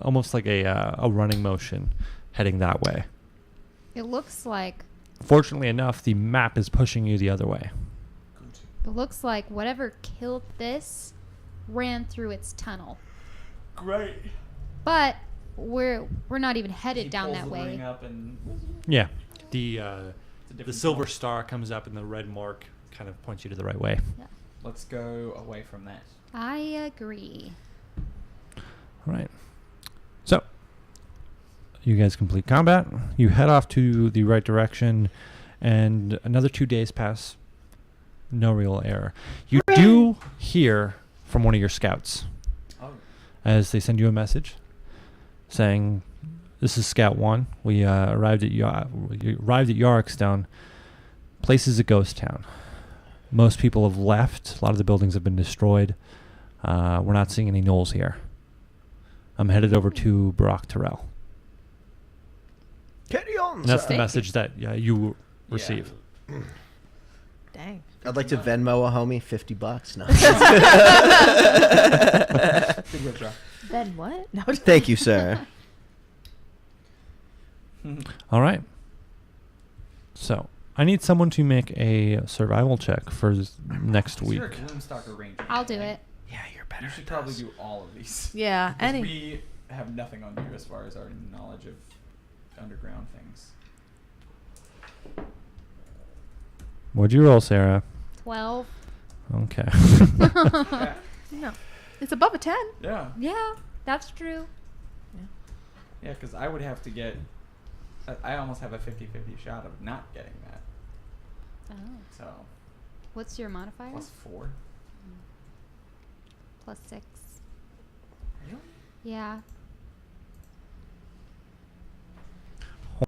almost like a running motion, heading that way. It looks like Fortunately enough, the map is pushing you the other way. whatever killed this ran through its tunnel. Great. But we're not even headed He down pulls that the way. ring up and Yeah, the different silver color. star comes up, and the red mark kind of points you to the right way. let's go away from that. I agree. All right. So, you guys complete combat. You head off to the right direction, and another 2 days pass. No real error. You do hear from one of your scouts Oh, as they send you a message saying, "This is Scout 1. We arrived at Yorickstone. Place is a ghost town. Most people have left. A lot of the buildings have been destroyed. We're not seeing any gnolls here. I'm headed over to Barak Terrell." Carry on, And that's sir. the message that you receive. Dang. I'd like to Venmo a homie $50. No. good withdraw. Then what? No. Thank you, sir. All right. So, I need someone to make a survival check for next week. You're a Gloomstalker Ranger. I'll do it. Yeah, you're better. You should probably do all of these. Yeah. Because we have nothing on you as far as our knowledge of underground things. What'd you roll, Sarah? 12. Okay. Yeah. No. It's above a 10. Yeah. Yeah, that's true. Yeah, because I would have to get. I almost have a 50-50 shot of not getting that. Oh. So What's your modifier? +4. +6. Really? Yeah.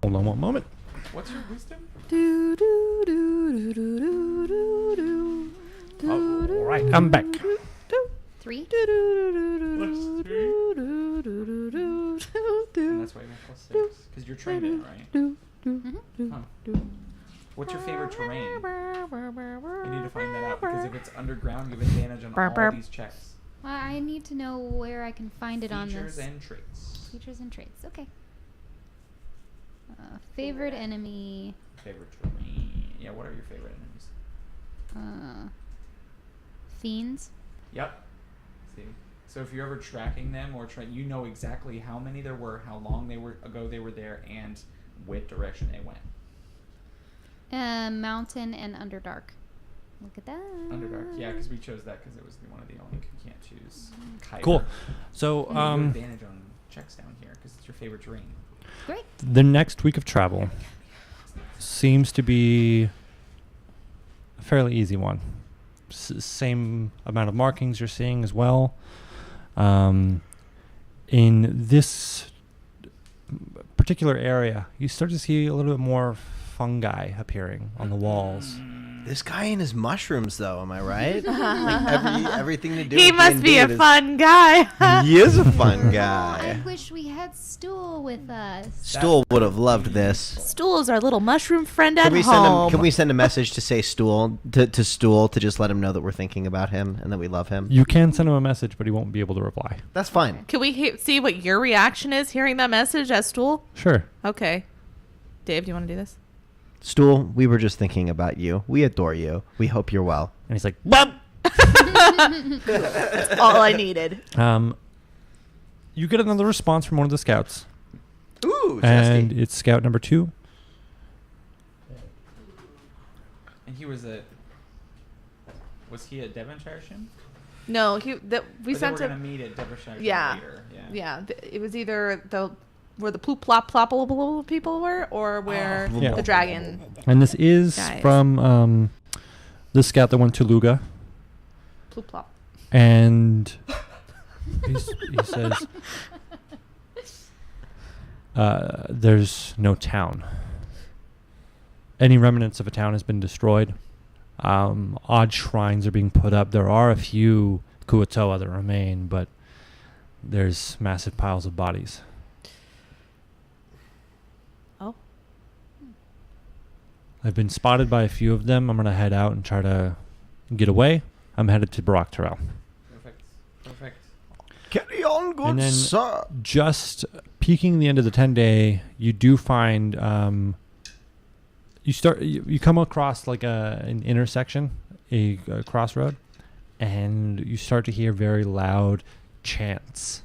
Hold on one moment. What's your wisdom? Do, do, do, do, do, do, do, do, All right, I'm back. 3. And that's why you have +6. Because you're trained in it, right? Mm-hmm. Huh. What's your favorite terrain? You need to find that out because if it's underground, you have advantage on all these checks. Well, I need to know where I can find it on Features this. and traits. Features and traits. Okay. Favorite enemy. Favorite terrain. Yeah, what are your favorite enemies? Fiends. Yep. See, So if you're ever tracking them or you know exactly how many there were, how long they were there, and what direction they went. Mountain and Underdark. Look at that. Underdark, yeah, because we chose that because it was one of the only you can't choose. Kyber. Cool. So You have advantage on checks down here because it's your favorite terrain. Great. the next week of travel seems to be a fairly easy one. Same amount of markings you're seeing as well. In this particular area, you start to see a little bit more fungi appearing on the walls. This guy and his mushrooms, though, am I right? Like everything to do. He with must be D&D a fun guy. He is a fun I guy. wish we had Stool with us. Stool would have loved this. Stool is our little mushroom friend at Can we send him? home. Can we send a message to say Stool to Stool to just let him know that we're thinking about him and that we love him? You can send him a message, but he won't be able to reply. That's fine. Can we see what your reaction is hearing that message as Stool? Sure. Okay. Dave, do you want to do this? Stool, we were just thinking about you. We adore you. We hope you're well. And he's like, "Bum." That's all I needed. You get another response from one of the scouts. Ooh, And it's scout number 2. And he was he a Devonshire? No, we Or they sent were gonna him. meet at Devonshire Yeah. later. Yeah. Yeah, it was either where the ploop plop plop people were, or where Yeah. the dragon. And this is Guys. from the scout that went to Luga. Ploop plop. And he says, there's no town. Any remnants of a town has been destroyed. Odd shrines are being put up. There are a few Kuatoa that remain, but there's massive piles of bodies. Oh. I've been spotted by a few of them. I'm going to head out and try to get away. I'm headed to Barak Terrell. Perfect. Carry on, good And then sir. just peeking the end of the 10-day, you do find you come across like an intersection, a crossroad, and you start to hear very loud chants.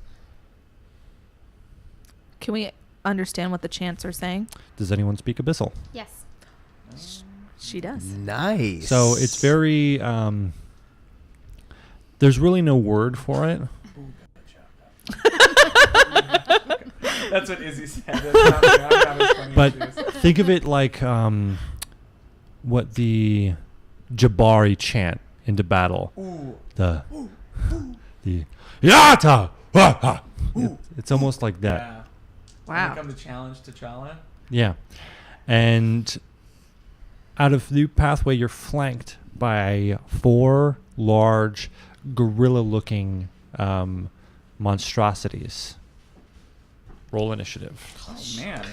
Can we understand what the chants are saying? Does anyone speak Abyssal? Yes. She does. Nice. So it's very there's really no word for it. That's what Izzy said. That's not as funny But as she was. think of it like what the Jabari chant into battle. Ooh. The Yata! It's almost like that. Yeah. Wow. Become the challenge to T'Challa. Yeah. And out of the pathway, you're flanked by 4 large gorilla-looking monstrosities. Roll initiative. Oh man.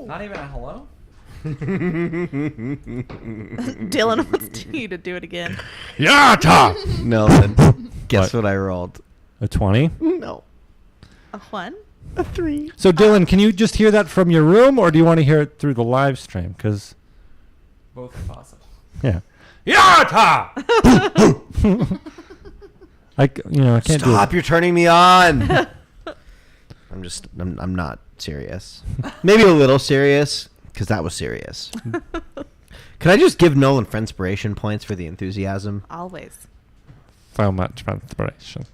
Not even a hello? Dylan wants you to do it again. Yata! Nelson, guess What? what I rolled? A 20. No, A 1? a 3. So, Dylan, can you just hear that from your room, or do you want to hear it through the live stream? Because, Both are possible. yeah. Yata! I can't do Stop! it. You're turning me on. I'm not serious. Maybe a little serious, because that was serious. Can I just give Nolan for inspiration points for the enthusiasm? Always. So much inspiration.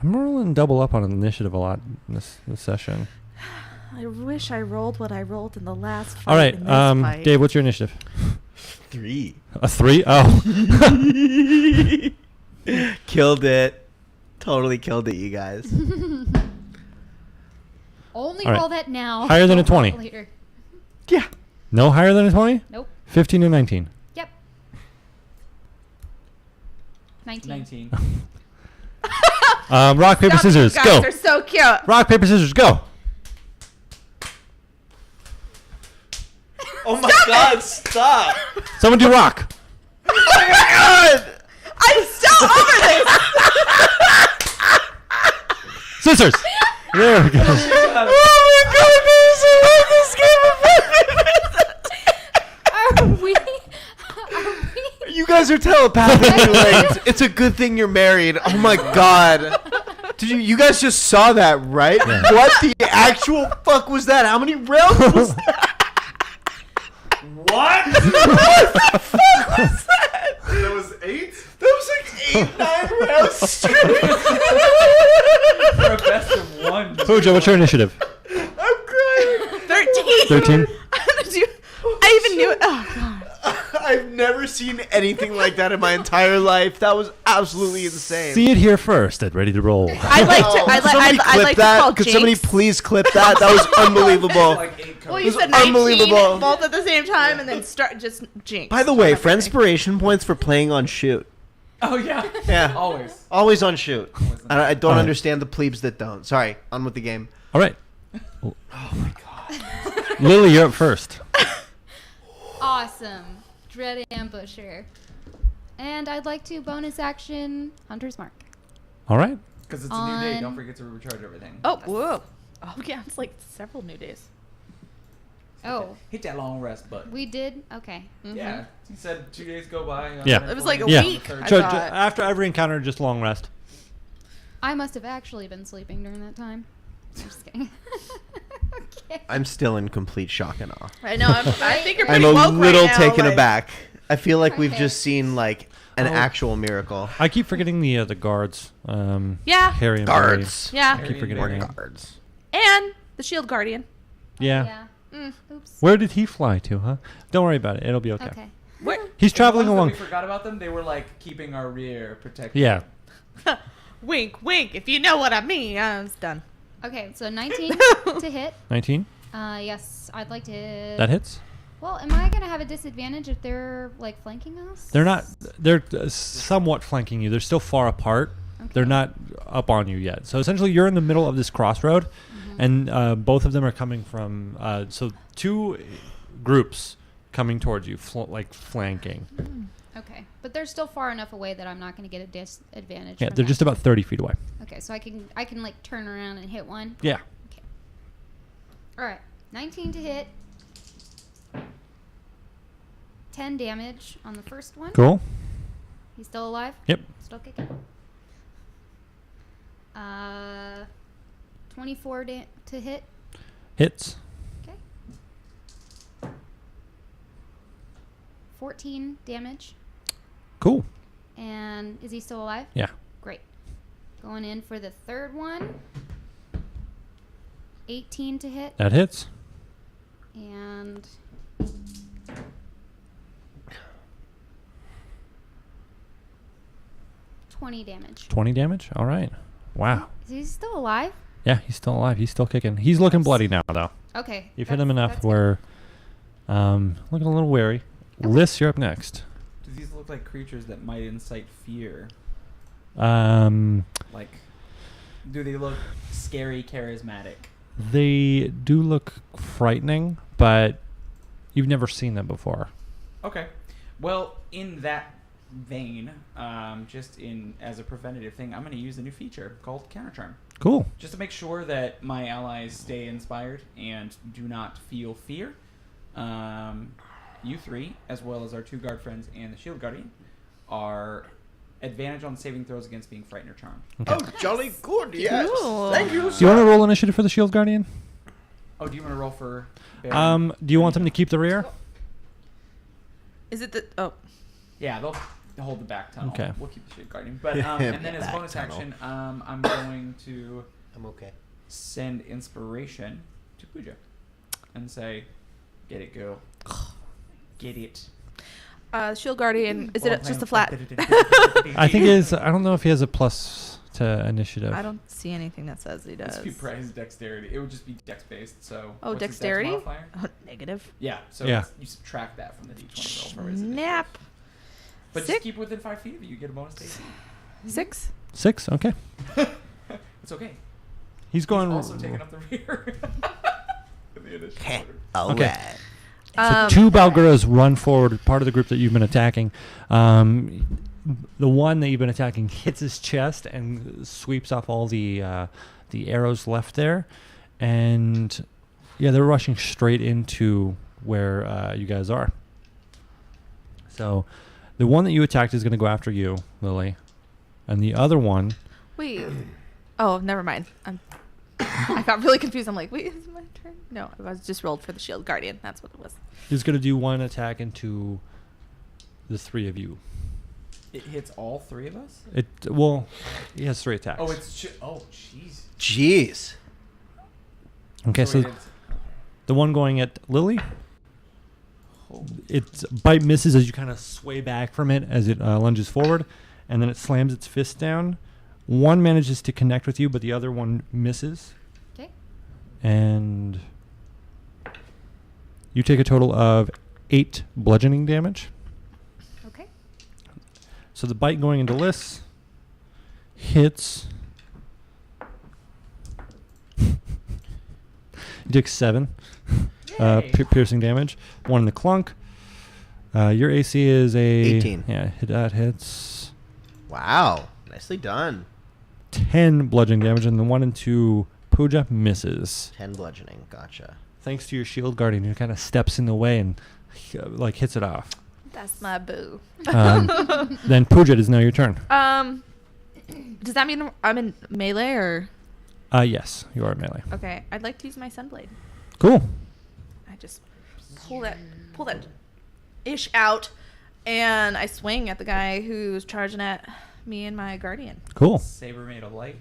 I'm rolling double up on initiative a lot in this session. I wish I rolled what I rolled in the last fight. All right, in this fight. Dave, what's your initiative? 3. A 3? Oh. Killed it. Totally killed it, you guys. Only All right. roll that now. Higher than a Don't roll 20. Later. Yeah. No higher than a 20? Nope. 15 and 19. Yep. 19. 19. Rock, paper, Stop, scissors, you go. guys are so cute. Rock, paper, scissors, go. Oh my God! Stop! Someone do rock. Oh my God! I'm still over this. Scissors. There we go. Are we? You guys guys are telepathically linked. It's a good thing you're married. Oh my god. Did you guys just saw that, right? Yeah. What the actual fuck was that? How many rounds was that? What? What the fuck was that? That was 8? That was like 8-9 rounds straight. For a best of one. Pooja, what's your initiative? I'm crying. 13. 13? I even knew it. Oh, God. I've never seen anything like that in my entire life. That was absolutely insane. See it here first at Ready to Roll. I'd like to. I'd like to call Could Jinx. somebody please clip that? That was unbelievable. Like 8 Well, codes. you It was said 19, unbelievable. both at the same time, and then start just Jinx. By the way, friendspiration points for playing on shoot. Oh yeah. Yeah. Always. Always on shoot. I don't Alright. understand the plebes that don't. Sorry, on with the game. All right. Oh my god. Lily, you're up first. Awesome. Dread Ambusher. And I'd like to bonus action Hunter's Mark. All right. Because it's a new day. On- Don't forget to recharge everything. Oh, whoa. Oh, yeah, it's like several new days. Oh, Hit that long rest button. we did? Okay. Yeah. He said 2 days go by. Yeah. It was like a Yeah. week. I So, thought. after every encounter, just long rest. I must have actually been sleeping during that time. I'm just kidding. Okay. I'm still in complete shock and awe. I know. I think you're I'm pretty a woke little right now, taken like- aback. I feel like we've Okay. just seen like an Oh. actual miracle. I keep forgetting the guards. Yeah. Harry and Barry. Guards. Yeah. I keep forgetting More that. guards. And the Shield Guardian. Yeah. Mm. Oops. Where did he fly to, huh? Don't worry about it. It'll be okay. Okay. Where? He's traveling The ones along. that we forgot about them. They were like keeping our rear protected. Yeah. Wink, wink. If you know what I mean. I was done. Okay, so 19 to hit. 19. Yes, I'd like to. That hits. Well, am I gonna have a disadvantage if they're like flanking us? They're not. They're somewhat flanking you. They're still far apart. Okay. They're not up on you yet. So essentially, you're in the middle of this crossroad, and both of them are coming from. So 2 groups coming towards you, like flanking. Okay, but they're still far enough away that I'm not gonna get a disadvantage. Yeah, from they're that. just about 30 feet away. Okay, so I can like turn around and hit one. Yeah. All right, 19 to hit. 10 damage on the first one. Cool. He's still alive? Yep. Still kicking. 24 to hit. Hits. Okay. 14 damage. Cool. And is he still alive? Yeah. Great. Going in for the third one. 18 to hit. That hits. And 20 damage. 20 damage. All right. Wow. Is he still alive? Yeah, he's still alive. He's still kicking. He's looking bloody now, though. Okay. You've hit him enough that's where, looking a little wary. Okay. Liz, you're up next. Do these look like creatures that might incite fear? Like, do they look scary, charismatic? They do look frightening, but you've never seen them before. Okay. Well, in that vein, just in as a preventative thing, I'm going to use a new feature called Counter Charm, Cool. just to make sure that my allies stay inspired and do not feel fear. You 3, as well as our 2 guard friends and the Shield Guardian, are advantage on saving throws against being frightened or charmed. Okay. Oh, jolly good, yes. Cool. Thank you, Do you want to roll initiative for the Shield Guardian? Oh, do you want to roll for? Baron? Do you want them to keep the rear? Is it the. Oh. Yeah, they'll hold the back tunnel. Okay. We'll keep the Shield Guardian, but and then as Back bonus tunnel. action, I'm going to I'm okay. send inspiration to Pooja and say, "Get it, girl. Get it." Shield Guardian. Is it just a flat? I think it is. I don't know if he has a plus to initiative. I don't see anything that says he does. It's be prize dexterity. It would just be dex based. So. Oh, what's his dex dexterity? modifier? Oh, negative. Yeah. So Yeah. you subtract that from the d20 roll for his initiative. Snap. But Sick. just keep within 5 feet of you. You get a bonus to AC. 6. 6. Okay. It's okay. He's going. He's also taking up the rear. In the initiative Okay. order. All Okay. right. So 2 Balguras run forward, part of the group that you've been attacking. The one that you've been attacking hits his chest and sweeps off all the arrows left there. And yeah, they're rushing straight into where you guys are. So The one that you attacked is going to go after you, Lily. And the other one... Wait. Oh, never mind. I got really confused. I'm like, wait, is it my turn? No, I was just rolled for the shield guardian. That's what it was. is going to do one attack into the three of you. It hits all three of us? Well, he has 3 attacks. Oh, it's... oh, jeez. Jeez. Okay, so it hits- the one going at Lily, oh. its bite misses as you kind of sway back from it as it lunges forward, and then it slams its fist down. One manages to connect with you, but the other one misses. Okay. And you take a total of 8 bludgeoning damage. Okay. So the bite going into Liss hits. You took 7 Yay. piercing damage. 1 in the clunk. Your AC is a 18. Yeah, that hits. Wow. Nicely done. 10 bludgeoning damage, and the 1 into Pooja misses. 10 bludgeoning. Gotcha. Thanks to your shield guardian, who kind of steps in the way and like hits it off. That's my boo. Then Pooja, it is now your turn. Does that mean I'm in melee or? Yes, you are melee. Okay, I'd like to use my sunblade. Cool. I just pull that ish out, and I swing at the guy who's charging at me and my guardian. Cool. Saber made of light.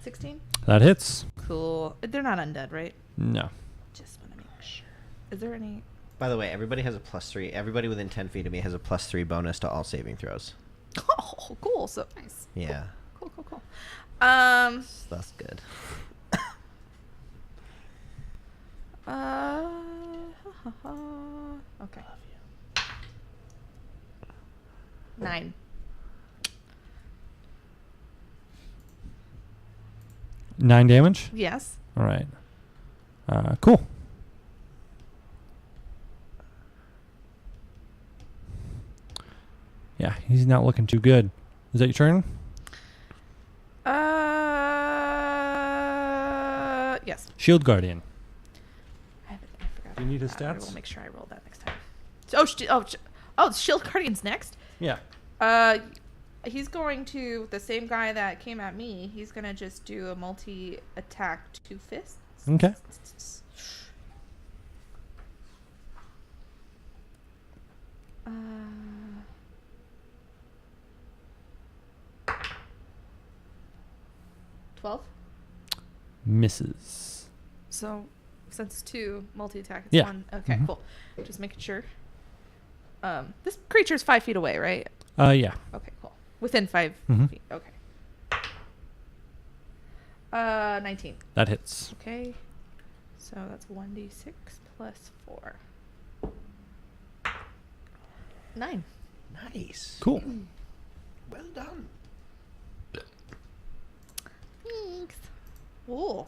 16. That hits. Cool. They're not undead, right? No. Just want to make sure. Is there any? By the way, everybody has a +3. Everybody within 10 feet of me has a +3 bonus to all saving throws. Oh, cool. So Nice. Yeah. cool. So that's good. Okay. 9. 9 damage. Yes. All right. Cool. Yeah, he's not looking too good. Is that your turn? Yes. Shield Guardian. I forgot. Do you need his about that. I stats? will make sure I roll that next time. The Shield Guardian's next. Yeah. He's going to the same guy that came at me. He's gonna just do a multi-attack 2 fists. Okay. Uh, 12. Misses. So, since it's 2 multi-attack, it's Yeah. 1. Okay, Mhm. cool. Just making sure. This creature's 5 feet away, right? Yeah. Okay, cool. Within 5 Mhm. feet. Okay. 19. That hits. Okay. So that's 1d6 plus 4. 9. Nice. Cool. Well done. Thanks. Ooh.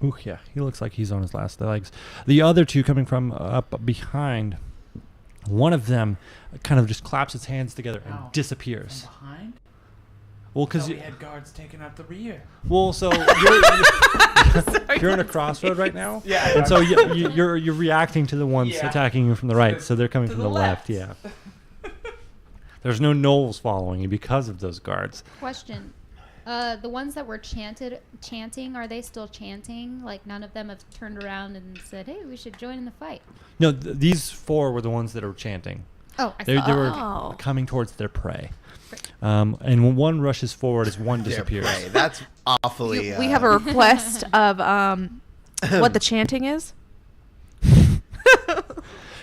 Ooh, yeah. He looks like he's on his last legs. The other two coming from up behind, one of them kind of just claps its hands together and Ow. disappears. From behind? Well, Because because we had guards taking up the rear. well, so you're in a crossroad right now. Yeah. And so you're reacting to the ones Yeah. attacking you from the right, so they're coming To from the the left. Yeah. There's no gnolls following you because of those guards. Question. The ones that were chanting, are they still chanting? Like none of them have turned around and said, "Hey, we should join in the fight." No, these 4 were the ones that are chanting. Oh, I They see. were Oh. coming towards their prey. And when one rushes forward, as one Their disappears. prey. That's awfully. We have a request of what the chanting is.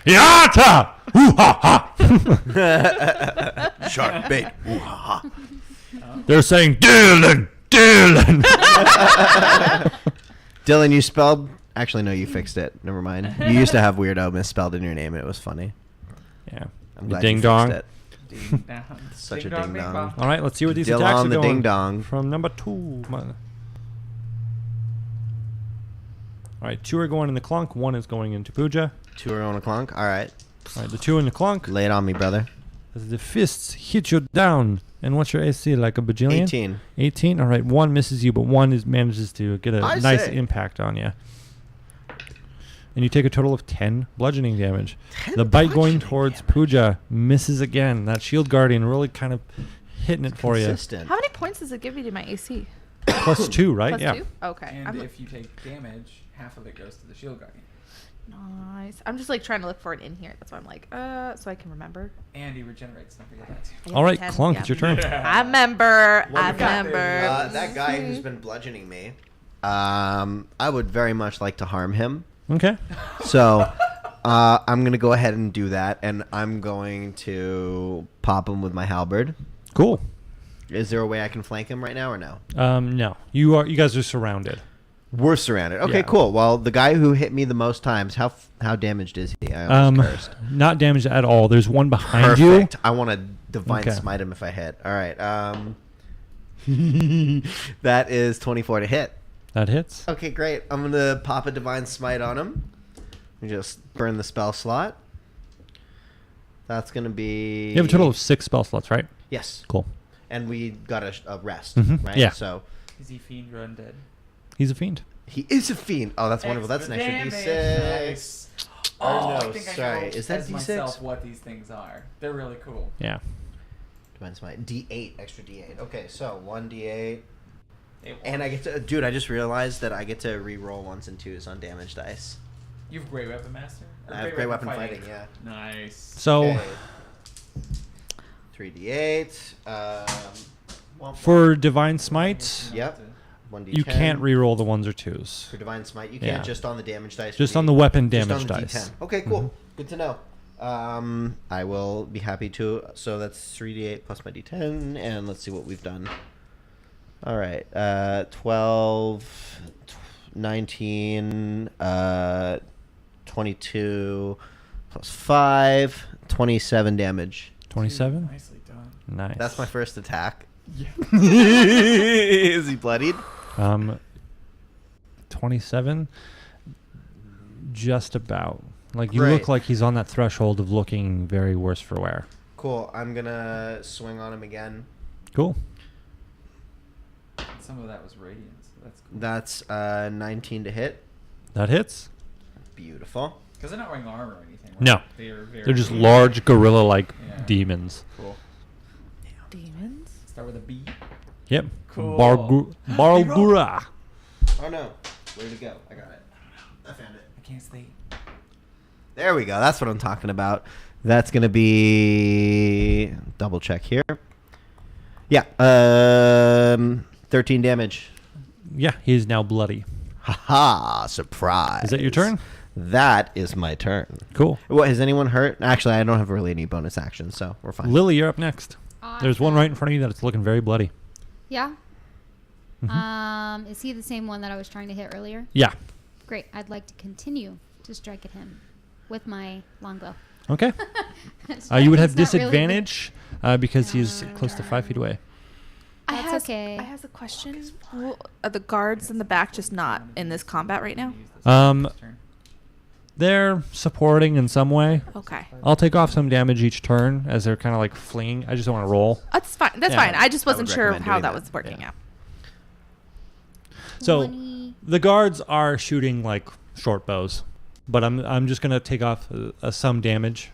Yata! Ooh, ha, ha. shark bait. Ooh, ha, ha. They're saying Dylan, Dylan. Dylan, you spelled. Actually, no, you fixed it. Never mind. You used to have weirdo misspelled in your name, and it was funny. Yeah. I'm You glad ding you dong. fixed it. Ding dong. Such a Ding ding bing dong. bong. All right, let's see where these Dylan attacks are the going. ding dong. From number 2. All right, 2 are going in the clunk. 1 is going into Pooja. 2 are on a clunk. All right. All right, the 2 in the clunk. Lay it on me, brother. As the fists hit you down. And what's your AC? Like a bajillion? 18. 18. All right, 1 misses you, but 1 manages to get a I nice say. impact on you. and you take a total of 10 bludgeoning damage. 10 The bite going bludgeoning towards damage. Pooja misses again. That shield guardian really kind of hitting it for you. Consistent. How many points does it give me to my AC? +2, right? Plus yeah. 2? Okay. And I'm if you take damage, half of it goes to the shield guardian. nice. I'm just like trying to look for it in here. That's why I'm like, so I can remember. And he regenerates. Don't forget that too. I got All right, 10, Clunk, yeah. it's your turn. I remember. Well, I we got remember. that guy who's been bludgeoning me. I would very much like to harm him. Okay. So I'm going to go ahead and do that, and I'm going to pop him with my halberd. Cool. Is there a way I can flank him right now or no? No. You guys are surrounded. We're surrounded. Okay, Yeah. cool. Well, the guy who hit me the most times, how damaged is he? I almost cursed. Not damaged at all. There's one behind Perfect. I want to divine Okay. smite him if I hit. All right. That is 24 to hit. you. That hits. Okay, great. I'm going to pop a divine smite on him. And just burn the spell slot. That's going to be... You have a total of 6 spell slots, right? Yes. Cool. And we got a rest, Mhm. right? Yeah. So Is he fiend or undead? He's a fiend. he is a fiend. Oh, that's wonderful. That's an extra D6. Nice. Oh, Oh, no, I think sorry. I know Is that as D6? myself what these things are. They're really cool. Yeah. Divine smite. D8. Extra D8. Okay, so 1D8. It And I get to... Dude, I just realized that I get to re-roll 1s and 2s on damage dice. You have Great Weapon Master? Or I have Great Weapon Fighting, yeah. Nice. So Okay. 3D8. for Divine Smite, Yep. 1D10. you can't re-roll the 1s or 2s. For Divine Smite, you Yeah. can't just on the damage dice. Just for on the weapon just damage on the dice. D10. Okay, cool. Mhm. Good to know. I will be happy to. So that's 3D8 plus my D10, and let's see what we've done. All right. 12, 19, 22 plus 5, 27 damage. 27. Nicely done. Nice. That's my first attack. Yeah. Is he bloodied? 27. Just about. Like you Great. look like he's on that threshold of looking very worse for wear. Cool. I'm going to swing on him again. Cool. Some of that was radiance. That's cool. That's 19 to hit. That hits. Beautiful. Because they're not wearing armor or anything. Right? No. They're They're just large gorilla-like Yeah. demons. Cool. Demons? Start with a B. Yep. Cool. Bargura. Oh no. Where'd it go? I got it. I found it. I can't stay. There we go. That's what I'm talking about. That's going to be... Double check here. Yeah. 13 damage. Yeah, he's now bloody. Haha. Surprise. Is that your turn? That is my turn. Cool. What, has anyone hurt? Actually, I don't have really any bonus actions, so we're fine. Lily, you're up next. There's one Awesome. right in front of you that's looking very bloody. Yeah. Mhm. Is he the same one that I was trying to hit earlier? Yeah. Great. I'd like to continue to strike at him with my longbow. Okay. So You would have he's not really- disadvantage because he's close to 5 feet away. That's okay. I have a question. Well, are the guards in the back just not in this combat right now? They're supporting in some way. Okay. I'll take off some damage each turn as they're kind of like fleeing. I just don't want to roll. That's fine. That's Yeah. fine. I just I would wasn't sure recommend how doing that that. was working Yeah. out. So 20 the guards are shooting like short bows, but I'm just gonna take off some damage,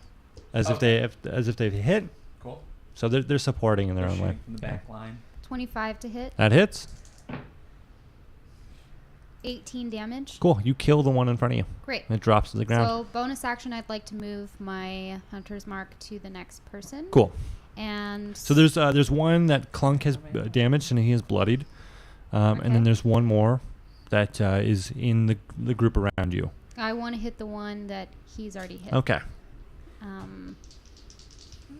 as if they've hit. Cool. So they're supporting in their They're own way. shooting from the back line. 25 to hit. That hits. 18 damage. Cool. You kill the one in front of you. Great. It drops to the ground. So bonus action, I'd like to move my hunter's mark to the next person. Cool. And So there's one that Clunk has damaged and he is bloodied, and then Okay. there's one more that is in the group around you. I want to hit the one that he's already hit. Okay.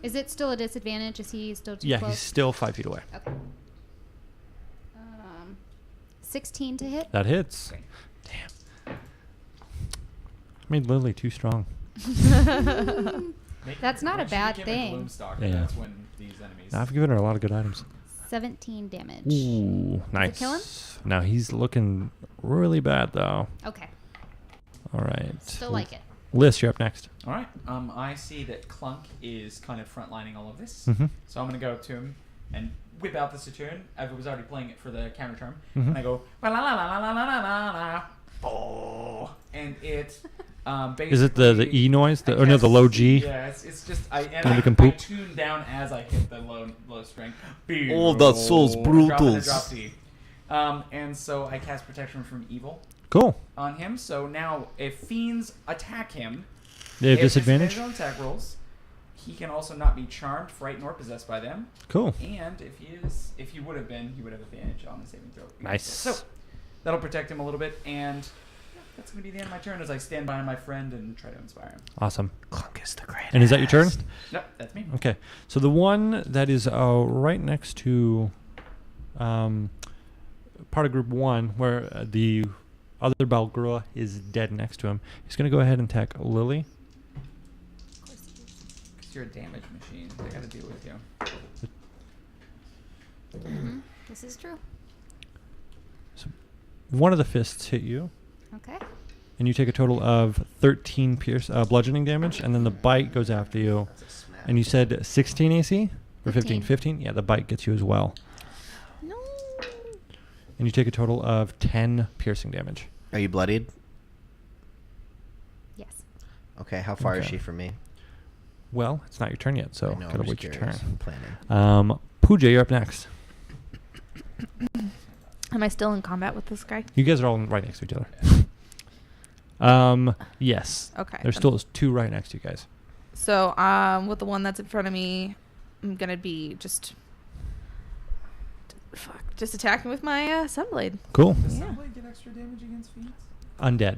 Is it still a disadvantage? Is he still too Yeah, close? he's still 5 feet away. Okay. 16 to hit. That hits. Damn. Made Lily too strong. That's not a bad thing. Gloomstalker, Yeah. That's when these enemies. I've given her a lot of good items. 17 damage. Ooh, nice. kill him? Now he's looking really bad though. Okay. All right. Still like it. Liz, you're up next. All right. I see that Clunk is kind of frontlining all of this. Mhm. So I'm going to go up to him and whip out the Saturn. I was already playing it for the counter term. Mhm. And I go, la la la la la la la la la. Oh. And it Is it the E noise? I Or no, the guess- low G? Yeah, it's just I Make 'em I poop? tune down as I hit the low string. Oh, that's so Drop in the brutal. drop D. And so I cast protection from evil Cool. on him. So now if fiends attack him, They have if disadvantage? on attack rolls, he can also not be charmed, frightened, or possessed by them. Cool. And if he would have been, he would have advantage on the saving throw. Nice. So that'll protect him a little bit, and yeah, that's gonna be the end of my turn as I stand by my friend and try to inspire him. Awesome. Clunk is the greatest. And is that your turn? Nope, that's me. Okay. So the one that is right next to part of group 1, where the other Balgrua is dead next to him, he's going to go ahead and attack Lily. Because you're a damage machine, they gotta deal with you. This is true. One of the fists hit you, Okay. and you take a total of 13 bludgeoning damage, and then the bite goes after you. That's a smack. And you said 16 AC? Or 15? 15. 15? Yeah, the bite gets you as well. No. And you take a total of 10 piercing damage. Are you bloodied? Yes. Okay, how far is Okay. she from me? Well, it's not your turn yet, so I know, gotta I'm wait just your curious. turn. I'm planning. Pooja, you're up next. Am I still in combat with this guy? You guys are all right next to each other. Yes. Okay. There's still 2 right next to you guys. So, with the one that's in front of me, I'm gonna be just attacking with my sunblade. Cool. Does Yeah. Sunblade get extra damage against fiends? Undead.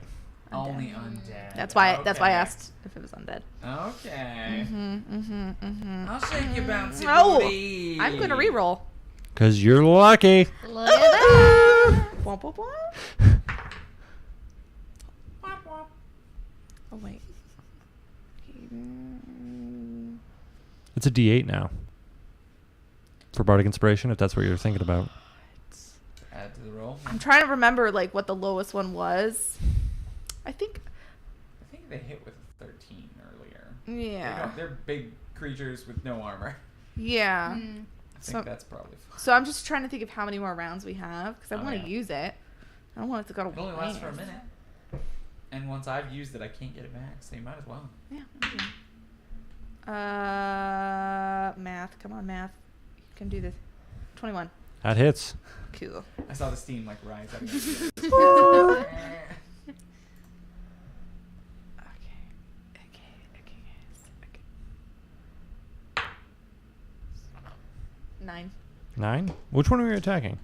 Only undead. That's why. That's why I Okay. asked if it was undead. Okay. Mm-hmm. I'll shake your bouncy Oh, booty. I'm gonna reroll. Because you're lucky. Look at that. Womp, womp, womp. Womp womp. Oh wait. It's a D8 now. For Bardic Inspiration, if that's what you're thinking about. Add to the roll. I'm trying to remember like what the lowest one was. I think. I think they hit with 13 earlier. Yeah. They're big creatures with no armor. Yeah. I think So- that's probably fine. So I'm just trying to think of how many more rounds we have because I Oh, want to yeah. use it. I don't want it to go to It only lasts for a waste. minute. And once I've used it, I can't get it back, so you might as well. Yeah. Math. Come on, math. You can do this. 21. That hits. Cool. I saw the steam like rise up. Okay, guys. Okay. 9. 9? Which one are you attacking?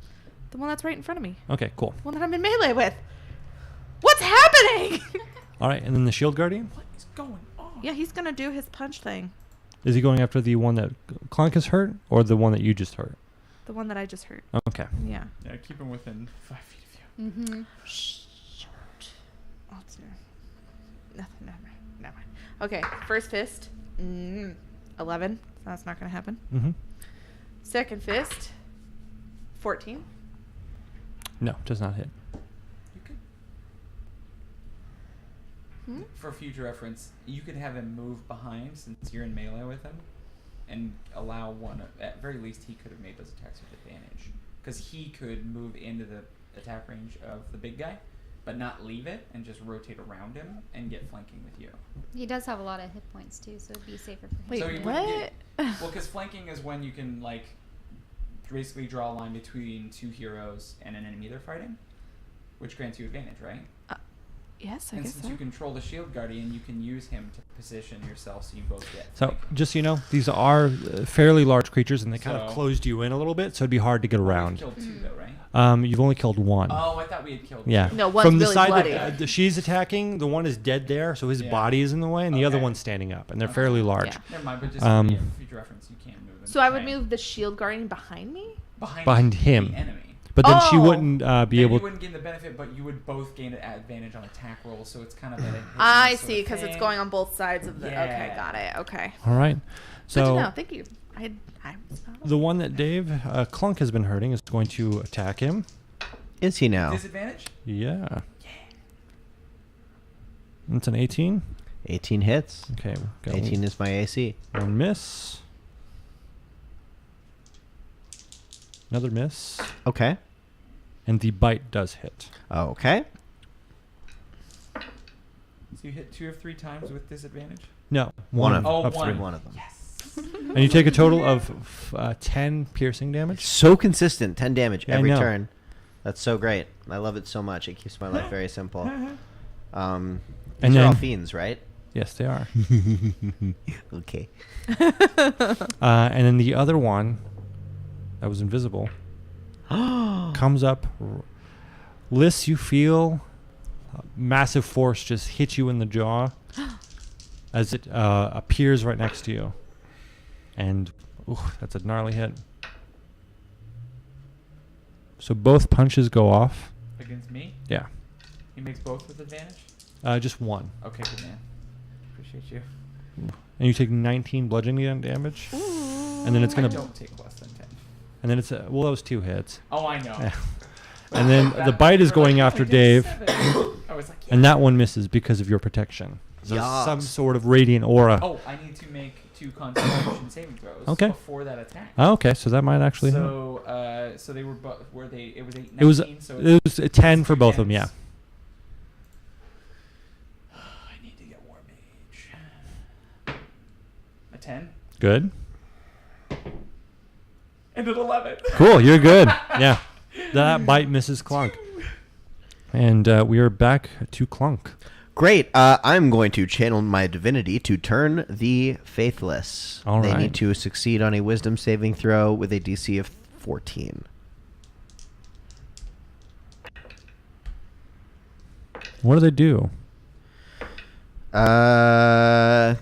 The one that's right in front of me. Okay, cool. The one that I'm in melee with. What's happening? All right, and then the Shield Guardian? What is going on? Yeah, he's gonna do his punch thing. Is he going after the one that Clunk has hurt, or the one that you just hurt? The one that I just hurt. Okay. Yeah. Yeah, keep him within 5 feet of you. Mm-hmm. Oh, it's nothing. Never mind. Okay, first fist. 11. That's not gonna happen. Mm-hmm. Second fist. 14. No, does not hit. You could, Hmm? for future reference, you could have him move behind since you're in melee with him, and allow one. At very least, he could have made those attacks with advantage, because he could move into the attack range of the big guy, but not leave it and just rotate around him and get flanking with you. He does have a lot of hit points too, so it'd be safer for him. Wait, So you what? wouldn't get- Well, because flanking is when you can like basically draw a line between 2 heroes and an enemy they're fighting, which grants you advantage, right? Yes, I And guess since so. you control the shield guardian, you can use him to position yourself so you both get. So, flank. just so you know, these are fairly large creatures, and they kind of So- closed you in a little bit, so it'd be hard to get Oh, we've around. killed 2 though, right? You've only killed 1. Oh, I thought we had killed. Yeah. 2. No, one's From the really side bloody. that she's attacking, the one is dead there, so his Yeah. body is in the way, and the other Okay. one's standing up, and they're Okay. fairly large. Yeah. Never mind, but just Um, for future reference, you can move him. So I would Right. move the shield guardian behind me? Behind him. the enemy. But then she Oh! wouldn't be Then able. you wouldn't gain the benefit, but you would both gain an advantage on attack rolls, so it's kind of a hit and I miss sort see, of because it's thing. going on both sides of the. Okay, Yeah. got it. Okay. All right. Good to So know. Thank you. I the one that Dave Clunk has been hurting is going to attack him. Is he now? Disadvantage? Yeah. It's an 18. 18 hits. Okay. Got 18 is my AC. one miss. Another miss. Okay. And the bite does hit. Okay. So you hit 2 of 3 times with disadvantage? No, One one of- of one. three. One of them. Yes. And you take a total of 10 piercing damage. So consistent, 10 damage Yeah, I every know. turn. That's so great. I love it so much. It keeps my life very simple. And These are all then- fiends, right? Yes, they are. Okay. And then the other one that was invisible comes up. Liz, you feel a massive force just hit you in the jaw as it appears right next to you. And that's a gnarly hit. So both punches go off. Against me? Yeah. He makes both with advantage? Just one. Okay, good man. Appreciate you. And you take 19 bludgeoning damage. And then it's I going to... don't take less than 10. And then it's... well, that was 2 hits. Oh, I know. Yeah. And then the bite is We're going like, after I did Dave. 7. I was like, yeah. And that one misses because of your protection. So Yas. some sort of radiant aura. Oh, I need to make 2 Constitution saving throws Okay. before that attack. Oh, okay, so that might actually help. So they were both. Were they? It was 8, 19. It was so it was a 10 for two both of them, yeah. 10s. I need to get War Mage. A 10 Good. and an 11. Cool, you're good. Yeah. That bite misses Clunk. And we are back to Clunk. Great. I'm going to channel my divinity to turn the faithless. All They right. need to succeed on a wisdom saving throw with a DC of 14. What do they do? On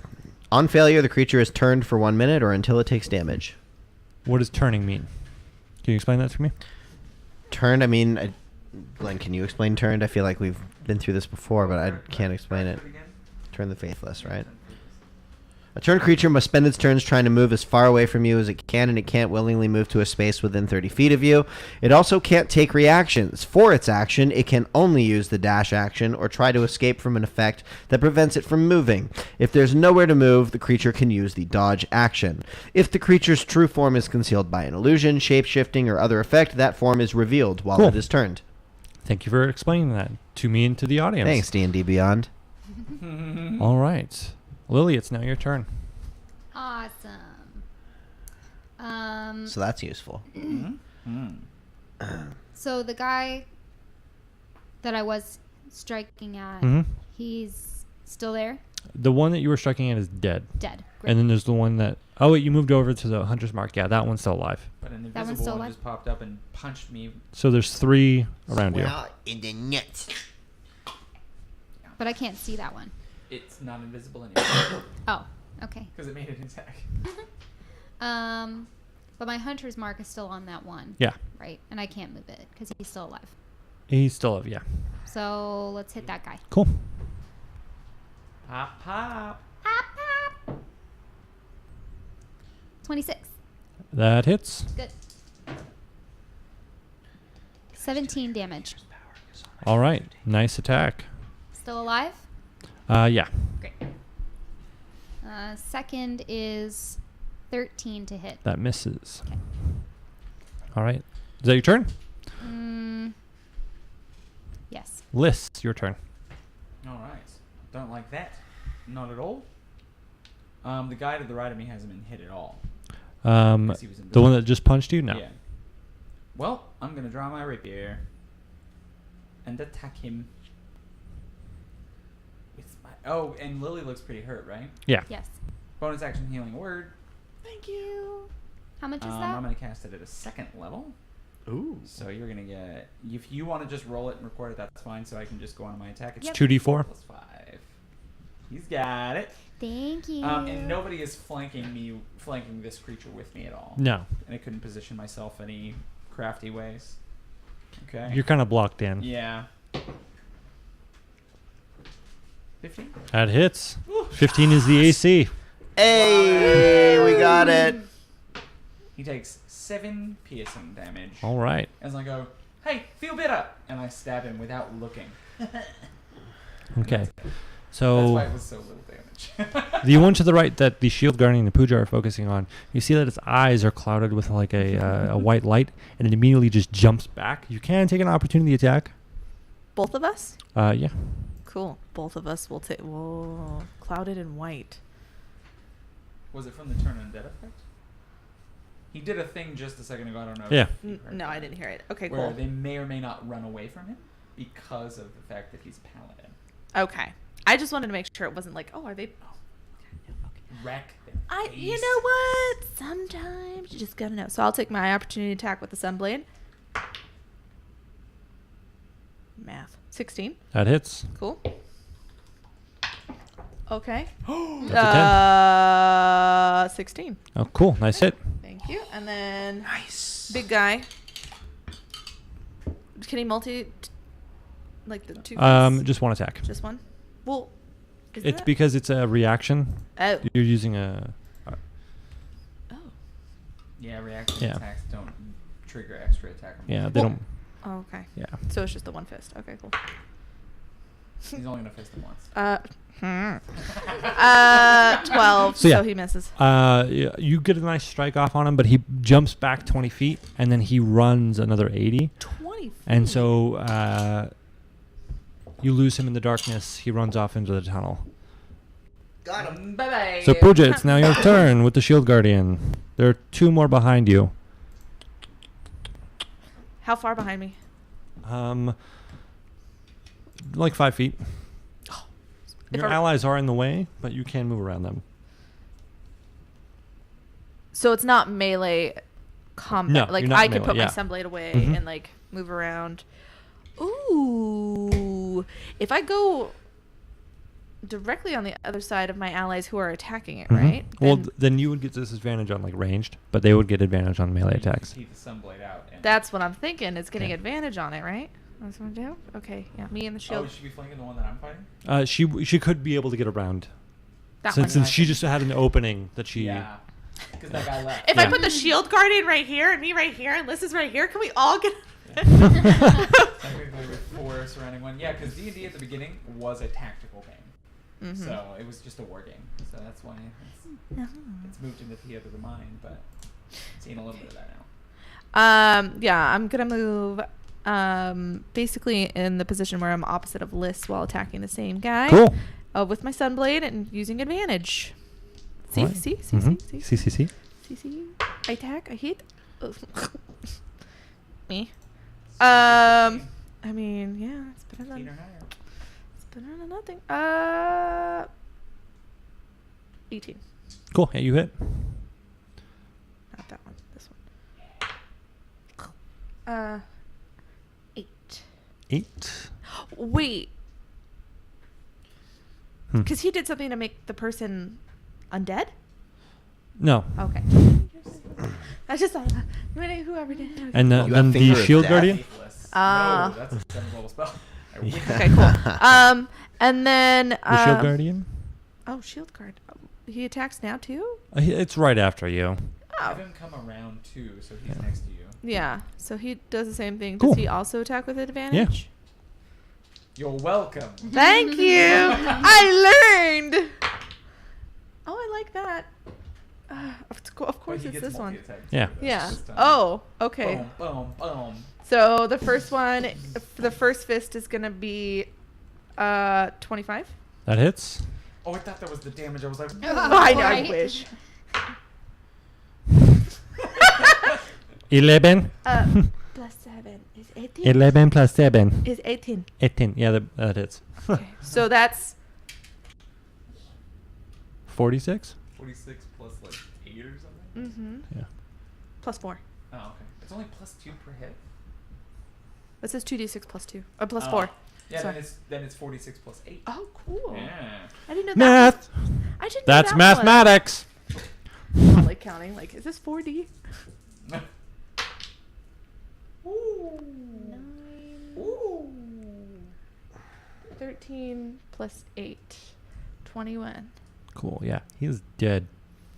failure, the creature is turned for 1 minute or until it takes damage. What does turning mean? Can you explain that to me? Turned, I mean, Glenn, can you explain turned? I feel like we've been through this before, but I can't explain it. Turn the faithless, right? A turned creature must spend its turns trying to move as far away from you as it can, and it can't willingly move to a space within 30 feet of you. It also can't take reactions. For its action, it can only use the dash action or try to escape from an effect that prevents it from moving. If there's nowhere to move, the creature can use the dodge action. If the creature's true form is concealed by an illusion, shape-shifting, or other effect, that form is revealed while Cool. it is turned. Thank you for explaining that to me and to the audience. Thanks, D&D Beyond. All right. Lily, it's now your turn. Awesome. So that's useful. So the guy that I was striking at, Mhm. he's still there? The one that you were striking at is dead. Dead. Great. And then there's the one that... Oh, wait, you moved over to the Hunter's Mark. Yeah, that one's still alive. But an That one's invisible still one alive? just popped up and punched me. So there's 3 around you. in the net. But I can't see that one. It's not invisible anymore Oh, okay. because it made an attack. But my hunter's mark is still on that one. Yeah. Right? And I can't move it because he's still alive. He's still alive, yeah. So let's hit that guy. Cool. Pop, pop. Pop, pop. 26. That hits. Good. 17 damage. All right. Nice attack. Still alive? Yeah. Great. Second is 13 to hit. That misses. Okay. All right. Is that your turn? Yes. Liz, your turn. All right. Don't like that. Not at all. The guy to the right of me hasn't been hit at all. He was The one invisible. that just punched you? No. Yeah. Well, I'm gonna draw my rapier and attack him with my. Oh, and Lily looks pretty hurt, right? Yeah. Yes. Bonus action healing word. Thank you. How much is I'm that? gonna cast it at a 2nd level. Ooh. So you're gonna get. If you want to just roll it and record it, that's fine. So I can just go on to my attack. It's Yep. 2d4. plus 5. He's got it. Thank you. And nobody is flanking this creature with me at all. No. And I couldn't position myself any crafty ways. Okay. You're kind of blocked in. Yeah. 15? That hits. 15 is the AC. Hey, we got it. He takes 7 piercing damage. All right. As I go, hey, feel better! And I stab him without looking. Okay. That's So why it was so little damage. the one to the right that the shield guarding the puja are focusing on, you see that its eyes are clouded with like a white light, and it immediately just jumps back. You can take an opportunity attack. Both of us? Yeah. Cool. Both of us will take. Whoa. Clouded in white. Was it from the turn undead effect? He did a thing just a second ago. I don't know. Yeah. if you heard No, that. I didn't hear it. Okay, Where cool. they may or may not run away from him because of the fact that he's a paladin. Okay. I just wanted to make sure it wasn't like, oh, are they? Wreck their You face. know what? Sometimes you just gotta know. So I'll take my opportunity attack with the Sunblade. Math. 16. That hits. Cool. Okay. That's a 16. Oh, cool. Nice hit. Thank you. And then Nice. big guy. Can he like the two? Just one attack. Just one. Well, is It's that? because it's a reaction. Oh. You're using a. Oh. Yeah, reaction Yeah. attacks don't trigger extra attack. Yeah, they don't. Oh, okay. Yeah. So it's just the one fist. Okay, cool. He's only gonna fist him once. 12. So, yeah. So he misses. You get a nice strike off on him, but he jumps back 20 feet and then he runs another 80. 20 feet. And so you lose him in the darkness. He runs off into the tunnel. Got him. Bye bye. So Pooja, it's now your turn with the Shield Guardian. There are 2 more behind you. How far behind me? Like 5 feet. If Your I- allies are in the way, but you can move around them. So it's not melee combat. No, Like you're not I could melee, put yeah. my Sunblade away Mhm. and like move around. Ooh. If I go directly on the other side of my allies who are attacking it, Mhm. right? Well, Then then you would get disadvantage on like ranged, but they would get advantage on melee attacks. Keep the Sunblade out. And that's what I'm thinking is getting Yeah. advantage on it, right? That's what I'm doing? Okay, yeah. Me and the Oh, shield. we should be flanking the one that I'm fighting. She could be able to get around That since one. she just had an opening that she. Yeah. Because that guy left. If I Yeah. put the shield guardian right here and me right here and Liz is right here, can we all get... Technically with 4 surrounding one. Yeah, because D&D at the beginning was a tactical game. Mhm. So it was just a war game. So that's why it's moved into theater of the mind, but seeing a little bit of that now. Yeah, I'm gonna move basically in the position where I'm opposite of Liz while attacking the same guy. Cool. With my Sunblade and using advantage. See, Alright. see. See. I attack, I hit. Me. I mean, yeah, it's better 18 or than higher. nothing. 18. Cool. Yeah, you hit. Not that one. This one. 8. 8. Wait. Hmm. Because he did something to make the person undead? No. Okay. I just thought whoever did. Okay. And You have then the Finger of Shield Death. Guardian. Faithless. Ah. No, that's a 7th level spell. I wish- Okay, cool. And then The Shield Guardian. Oh, shield guard. Oh, he attacks now too? It's right after you. Have Oh. him come around too, so he's Yeah. next to you. Yeah. So he does the same thing. Cool. Does he also attack with advantage? You're welcome. Thank you. I learned. Oh, I like that. Of But course, he it's gets this one. multi-attack too, Yeah. though, Yeah. this time. Oh, okay. Boom, boom, boom. So the first one, the first fist is gonna be 25. That hits. Oh, I thought that was the damage. I was like, I know. I Right. wish. 11. Plus 7 is 18. 11 plus 7. Is 18. 18. Yeah, that hits. Okay. So that's 46. 46 plus like 8 or something? Yeah. plus 4. Oh, okay. It's only plus 2 per hit. It says 2d6 plus 2. Or plus Oh. 4. Yeah, Sorry. then it's 46 plus 8. Oh, cool. Yeah. I didn't know that. Math. I didn't That's know that mathematics. One. Not like counting. Like, is this 4D? Ooh. 13 plus 8. 21. Cool. Yeah, he's dead.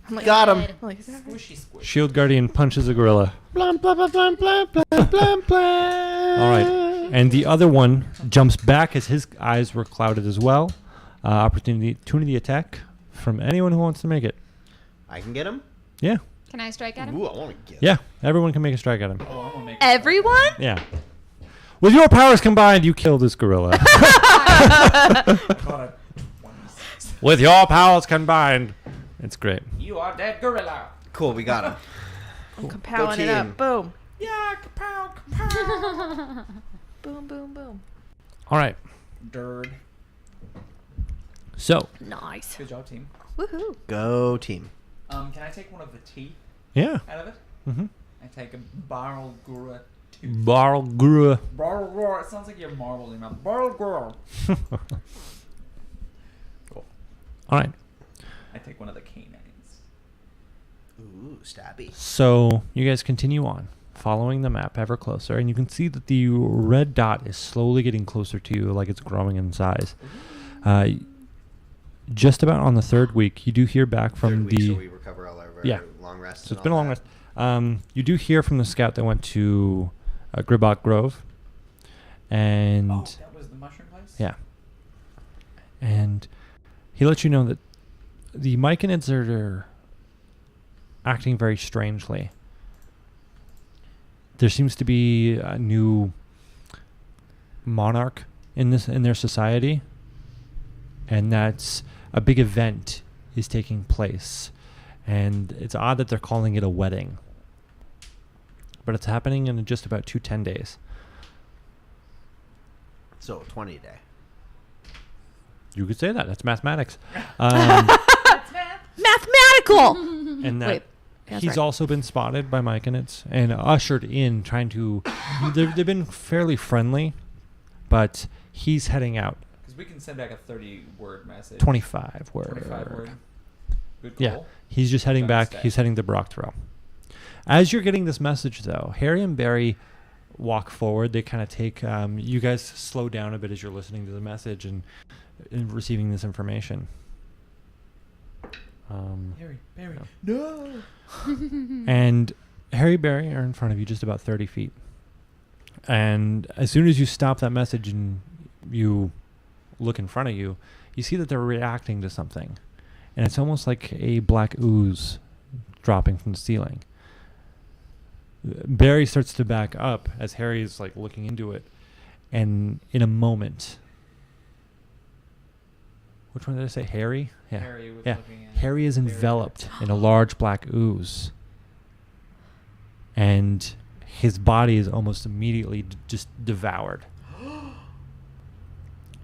I'm like, Got him. I'm like, is that right? Squishy squish. Shield Guardian punches a gorilla. Blum, blum, blum, blum, blum, blum, blum, blum. All right. And the other one jumps back as his eyes were clouded as well. Opportunity attack from anyone who wants to make it. I can get him? Yeah. Can I strike at him? Ooh, I want to get Yeah. Everyone can make a strike at him. Oh, I'm gonna make Everyone? Yeah. With your powers combined, you kill this gorilla. Got a 26. With your powers combined. It's great. You are dead gorilla. Cool, we got him. I'm compowering it team. up. Boom. Yeah, kapow, kapow. Boom, boom, boom. All right. Dird. So, Nice. Good job, team. Woohoo. Go team. Can I take one of the teeth yeah. out of it? Mm-hmm. I take a barrel gura tooth. Barl-gura. Barrel gura. It sounds like you have marbles in your mouth. Barrel gura. Cool. All right. I take one of the canines. Ooh, stabby. So you guys continue on, following the map ever closer, and you can see that the red dot is slowly getting closer to you, like it's growing in size. Just about on the third week, you do hear back from Third week, the... so we recover all our long rest. So it's been a long rest. You do hear from the scout that went to Gribot Grove, and... Oh, that was the mushroom place? Yeah. And he lets you know that the Myconids are acting very strangely. There seems to be a new monarch in their society, and that's a big event is taking place. And it's odd that they're calling it a wedding, but it's happening in just about 10 days. So 20 a day. You could say that. That's mathematics. Mathematical. And that Wait, that's he's right. also been spotted by Myconids and ushered in, trying to... they've been fairly friendly, but he's heading out. Because we can send back a 30-word message. 25 word. 25 word. Good call. Yeah, he's just heading Gotta back. stay. He's heading to Brockthrow. As you're getting this message, though, Harry and Barry walk forward. They kind of take... you guys slow down a bit as you're listening to the message and receiving this information. Barry. No! And Harry Barry are in front of you just about 30 feet. And as soon as you stop that message and you look in front of you, you see that they're reacting to something. And it's almost like a black ooze dropping from the ceiling. Barry starts to back up as Harry is like looking into it. And in a moment... Which one did I say? Harry? Yeah. Harry was Yeah. looking at Harry is Barry. enveloped in a large black ooze. And his body is almost immediately just devoured.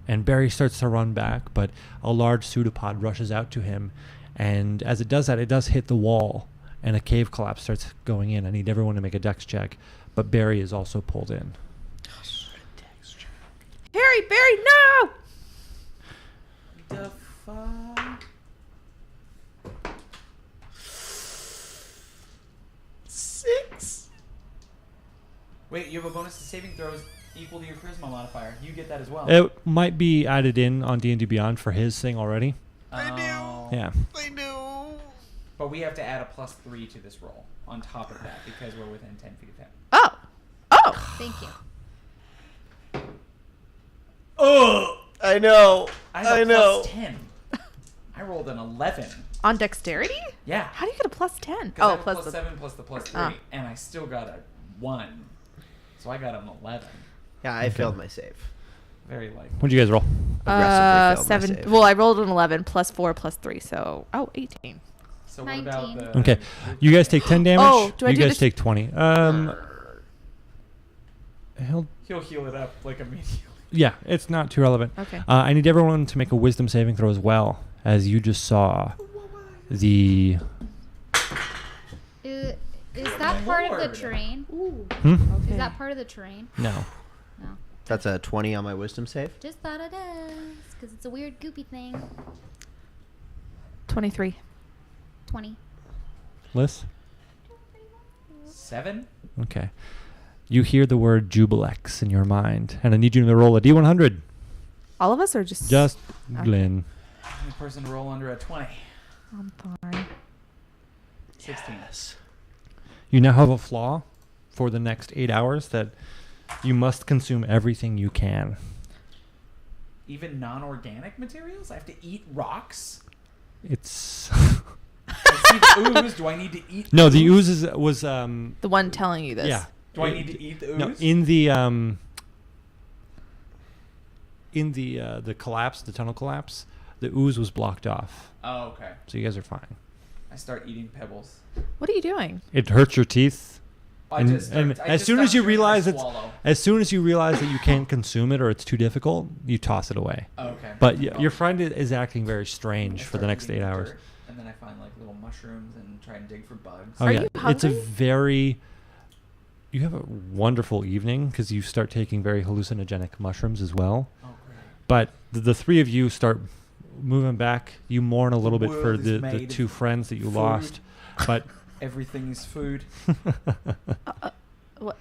And Barry starts to run back, but a large pseudopod rushes out to him. And as it does that, it does hit the wall. And a cave collapse starts going in. I need everyone to make a dex check. But Barry is also pulled in. Harry, Barry, no! The fuck? 6. Wait, you have a bonus to saving throws equal to your charisma modifier. You get that as well. It might be added in on D&D Beyond for his thing already. Yeah. I do. But we have to add a +3 to this roll on top of that because we're within 10 feet of him. Oh. Oh. Thank you. Oh, I know. I have a +10. I rolled an 11. On dexterity? Yeah. How do you get a +10? 'Cause I Oh, have a plus the... +7 plus the +3, Oh. and I still got a 1. So I got an 11. Yeah, I failed my save. Very likely. What'd you guys roll? Aggressively failed my 7. save. Well, I rolled an 11 +4 +3, so 18. So what about 19. the... Okay. You guys take 10 damage. Oh, do I you do guys this- take 20. He'll heal it up like immediately. Yeah, it's not too relevant. Okay. I need everyone to make a wisdom saving throw as well, as you just saw the... Is that part of the Lord. terrain? Hmm? Is that part of the terrain? No. No. That's a 20 on my wisdom save. Just thought it is, because it's a weird goopy thing. 23. 20. Liz? 7? Okay. You hear the word Jubilex in your mind, and I need you to roll a D100. All of us are just... Just Okay. Glenn. Only person to roll under a 20. I'm fine. 16. You now have a flaw for the next 8 hours that you must consume everything you can. Even non-organic materials? I have to eat rocks? It's... I see the ooze. Do I need to eat No, the ooze was... The one telling you this. Yeah. Do I need to eat the ooze? No, in the in the collapse, the tunnel collapse, the ooze was blocked off. Oh, okay. So you guys are fine. I start eating pebbles. What are you doing? It hurts your teeth. I And, just start- and I as just soon as start you chewing, I realize swallow. as soon as you realize that you can't consume it or it's too difficult, you toss it away. Oh, okay. But Oh. your friend is acting very I strange for start the next eating 8 the hours. dirt, and then I find like little mushrooms and try and dig for bugs. Oh Are yeah, you it's a hungry? very. You have a wonderful evening because you start taking very hallucinogenic mushrooms as well. Oh, great. But the three of you start moving back. You mourn a little bit for world is the made two of friends that you food. lost. But Everything is food.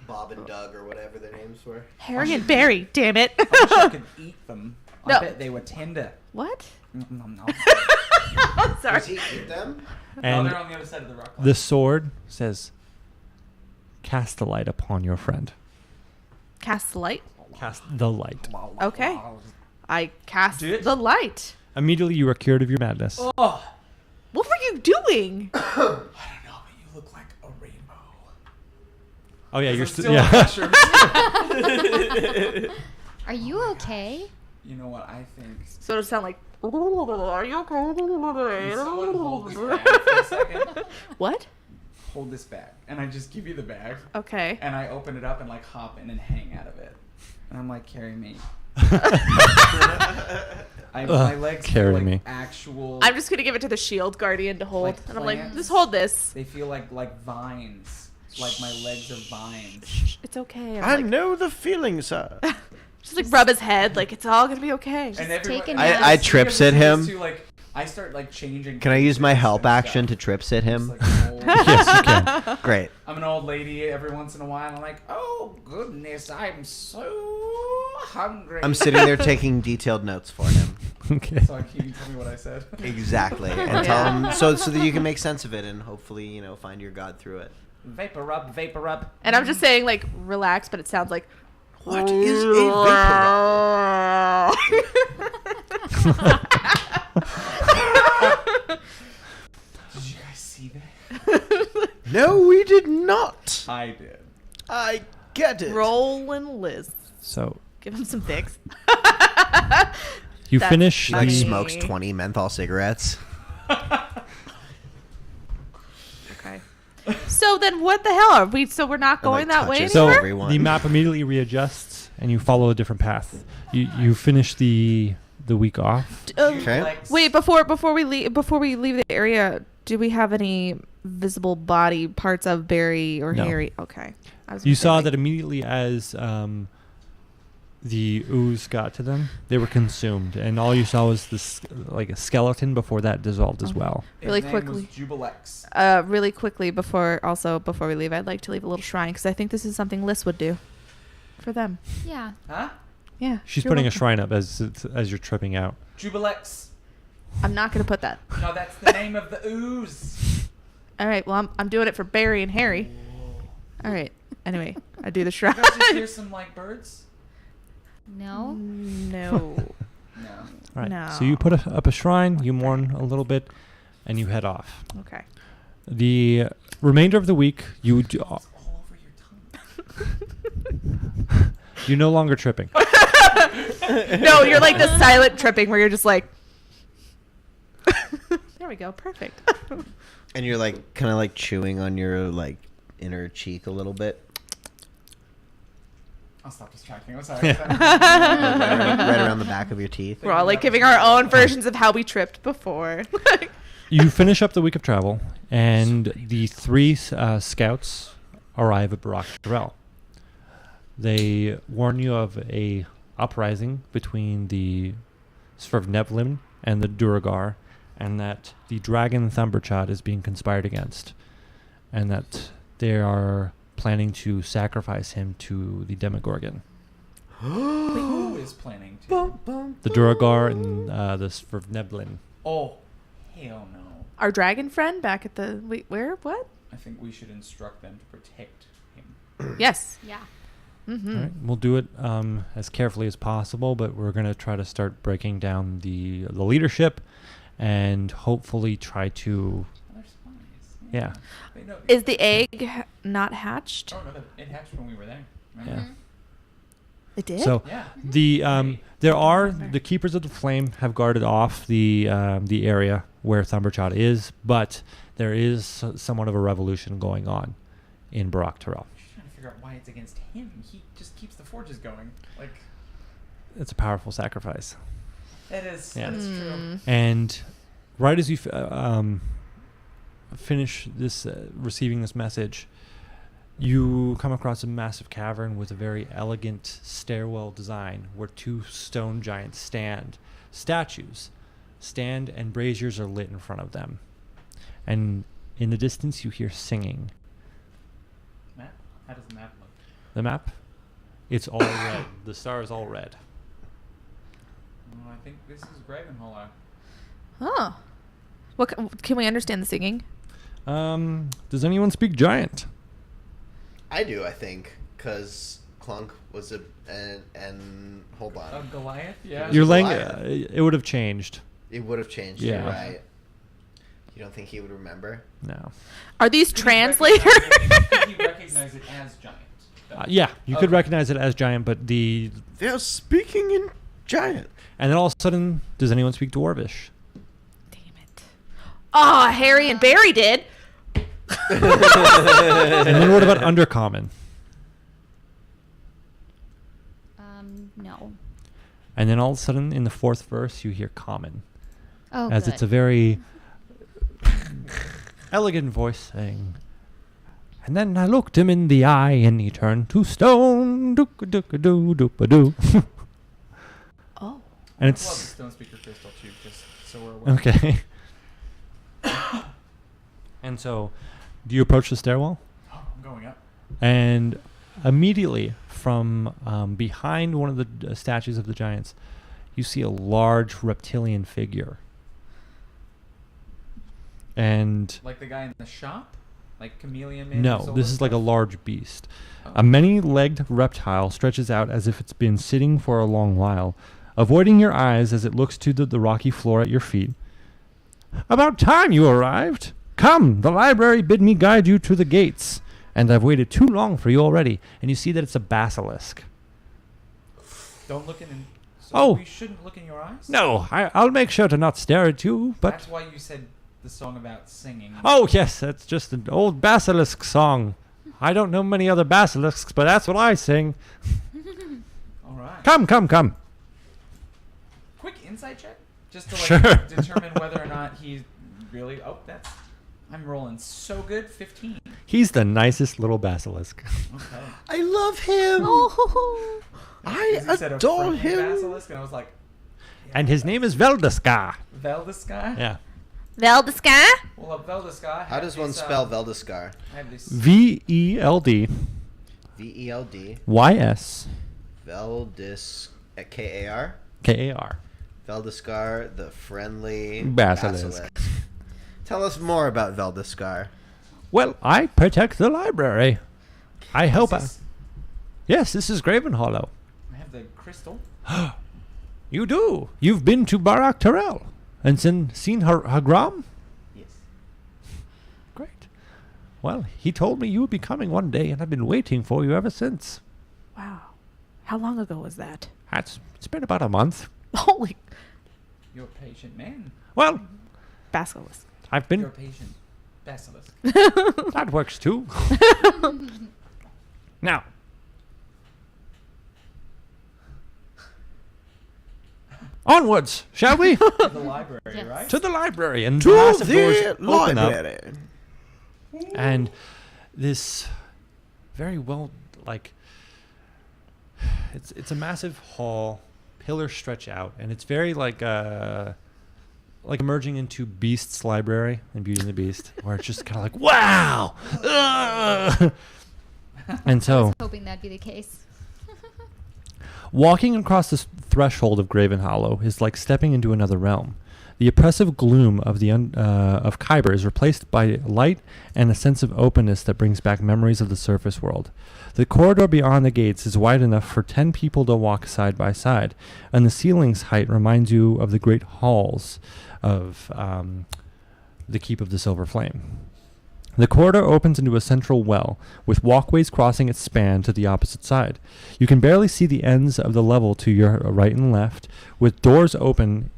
Bob and Doug or whatever their names were. Harry and Barry, damn it. I wish I could eat them. I No. bet they were tender. What? Nom, nom, nom. I'm sorry. Does he eat them? No, and they're on the other side of the rock. the sword says, "Cast the light upon your friend. Cast the light. Cast the light." Okay. I cast Do it. the light. Immediately, you are cured of your madness. Oh, What were you doing? I don't know, but you look like a rainbow. Oh yeah, you're I'm still still yeah. mushrooms. Are you okay? You know what I think? So it'll sound like. Are you Can someone hold this bag for a second? What? Hold this bag, and I just give you the bag, Okay. and I open it up and like hop in and hang out of it, and I'm like, carry me. My legs carry feel like me. actual. I'm just gonna give it to the shield guardian to hold, Like and I'm like, plants? just hold this. They feel like vines. Like my legs are vines. Shh, it's okay. I I'm like, know the feeling, sir. just like rub his head, like it's all gonna be okay. And everyone, take a and nap. I it's trips because at him. these two, like, I start like changing. Can I use my poses help and action to stuff. trip sit him? Just, like, old- Yes, you can. Great. I'm an old lady every once in a while. I'm like, oh goodness, I'm so hungry. I'm sitting there taking detailed notes for him. Okay. So can you tell me what I said? Exactly. And tell him so that you can make sense of it and hopefully, find your God through it. Vapor rub, vapor rub. And I'm just saying, like, relax, but it sounds like. What is a vapor? Did you guys see that? No, we did not. I did. I get it. Rolling Liz. So Give him some dicks. you That's finish She like the smokes 20 menthol cigarettes. Okay. So then what the hell are we? So we're not And, like, going that way touches so anymore? everyone. the map immediately readjusts and you follow a different path. You finish the week off. Okay. Wait, before we leave the area, do we have any visible body parts of Barry or No. Harry? Okay. I was You gonna say, saw like- that immediately as the ooze got to them, they were consumed, and all you saw was this like a skeleton before that dissolved as well. Really His name quickly. was Jubilex. Really quickly before we leave, I'd like to leave a little shrine because I think this is something Liz would do for them. Yeah. Huh? Yeah. She's you're putting a welcome. shrine up as you're tripping out. Jubilex. I'm not gonna put that. No, that's the name of the ooze. All right. Well, I'm doing it for Barry and Harry. All right. Anyway, I do the shrine. You guys just hear some like birds? No. No. No. All right. No. So you put up a shrine, you mourn a little bit, and you head off. Okay. The remainder of the week, you do, It's all over your tongue. you're no longer tripping. No, you're like the silent tripping where you're just like. There we go. Perfect. And you're like kind of like chewing on your like inner cheek a little bit. I'll stop distracting. I'm sorry. Right around the back of your teeth. We're all like giving our own versions of how we tripped before. You finish up the week of travel, and the three scouts arrive at Barak Jarrell. They warn you of a uprising between the Sverdnevlin and the Duragar, and that the dragon Thumberchad is being conspired against, and that they are planning to sacrifice him to the Demogorgon. Who is planning to? The Duragar and the Sverdnevlin. Oh, hell no. Our dragon friend back at the where? What? I think we should instruct them to protect him. Yes. Yeah. Mm-hmm. All right, we'll do it as carefully as possible, but we're going to try to start breaking down the leadership and hopefully try to... They're spies. Yeah. They know. Is the egg not hatched? Oh no, it hatched when we were there. Yeah. Remember? It did? So Yeah. the keepers of the flame have guarded off the area where Thumberchod is, but there is somewhat of a revolution going on in Barak Terrell. I'm just trying to figure out why it's against him. He just keeps the forges going. Like, It's a powerful sacrifice. it is. Yeah. That is true. And right as you finish this, receiving this message, you come across a massive cavern with a very elegant stairwell design where two stone giants statues stand, and braziers are lit in front of them. And in the distance, you hear singing. Map? How does the map look? The map? It's all red. The star is all red. Oh, I think this is Gravenhollow. Huh. Can we understand the singing? Does anyone speak giant? I do, I think, because Clunk was and hold on. Oh, Goliath? Yeah. Your Goliath. language, it would have changed. It would have changed, Yeah. you're right. You don't think he would remember? No. Are these translators? Could you recognize it as giant? Yeah, you could Okay. recognize it as giant, but They're speaking in giant. and then all of a sudden, does anyone speak Dwarvish? Damn it. Oh, Harry and Barry did. And then what about Undercommon? No. And then all of a sudden, in the fourth verse, you hear Common, Oh, as good. it's a very elegant voice saying. And then I looked him in the eye, and he turned to stone. Dook-a-dook-a-doo-doop-a-doo. Oh. And Well, the it's stone speaker crystal too, just so we're aware. okay. And so, do you approach the stairwell? Oh, I'm going up. And immediately from behind one of the statues of the giants, you see a large reptilian figure. And Like the guy in the shop? Like Chameleon Man? no, who sold this us is like a stuff? large beast. Oh. A many-legged reptile stretches out as if it's been sitting for a long while, avoiding your eyes as it looks to the rocky floor at your feet. About time you arrived. Come, the library bid me guide you to the gates, and I've waited too long for you already. And you see that it's a basilisk. Don't look in. So Oh. we shouldn't look in your eyes? No, I'll make sure to not stare at you, but... That's why you said the song about singing. Oh, yes, that's just an old basilisk song. I don't know many other basilisks, but that's what I sing. Alright. Come, come, come. Quick insight check? Just to like Sure. determine whether or not he's really. Oh, that's. I'm rolling so good. 15. He's the nicest little basilisk. Okay. I love him. Oh. I 'Cause he said a adore friendly him. Basilisk, and I was like, And his name is Veldaska. Veldaska? Yeah. Veldaska? Well, a Veldaska. How does one spell Veldaskar? I have this. Veldys. Veldys. Veldis Kar. Kar. Veldaskar, the friendly Basilisk. Tell us more about Veldaskar. Well, I protect the library. I hope I... This is- Yes, this is Gravenhollow. I have the crystal. You do. You've been to Barak Terrell and seen Hagram? Yes. Great. Well, he told me you would be coming one day, and I've been waiting for you ever since. Wow. How long ago was that? It's been about a month. Holy You're a patient man. Well, basilisk. I've You're a been... patient basilisk. That works too. Now, onwards, shall we? To the library, Yes. right? To the library, and To the massive doors the open up, library. and this very well, like, it's a massive hall, pillars stretch out, and it's very like emerging into Beast's library in Beauty and the Beast, where it's just kind of like, wow, ugh. And so Hoping that'd be the case. walking across this threshold of Gravenhollow is like stepping into another realm. The oppressive gloom of of Kyber is replaced by light and a sense of openness that brings back memories of the surface world. The corridor beyond the gates is wide enough for 10 people to walk side by side, and the ceiling's height reminds you of the great halls of the Keep of the Silver Flame. The corridor opens into a central well, with walkways crossing its span to the opposite side. You can barely see the ends of the level to your right and left, with doors opening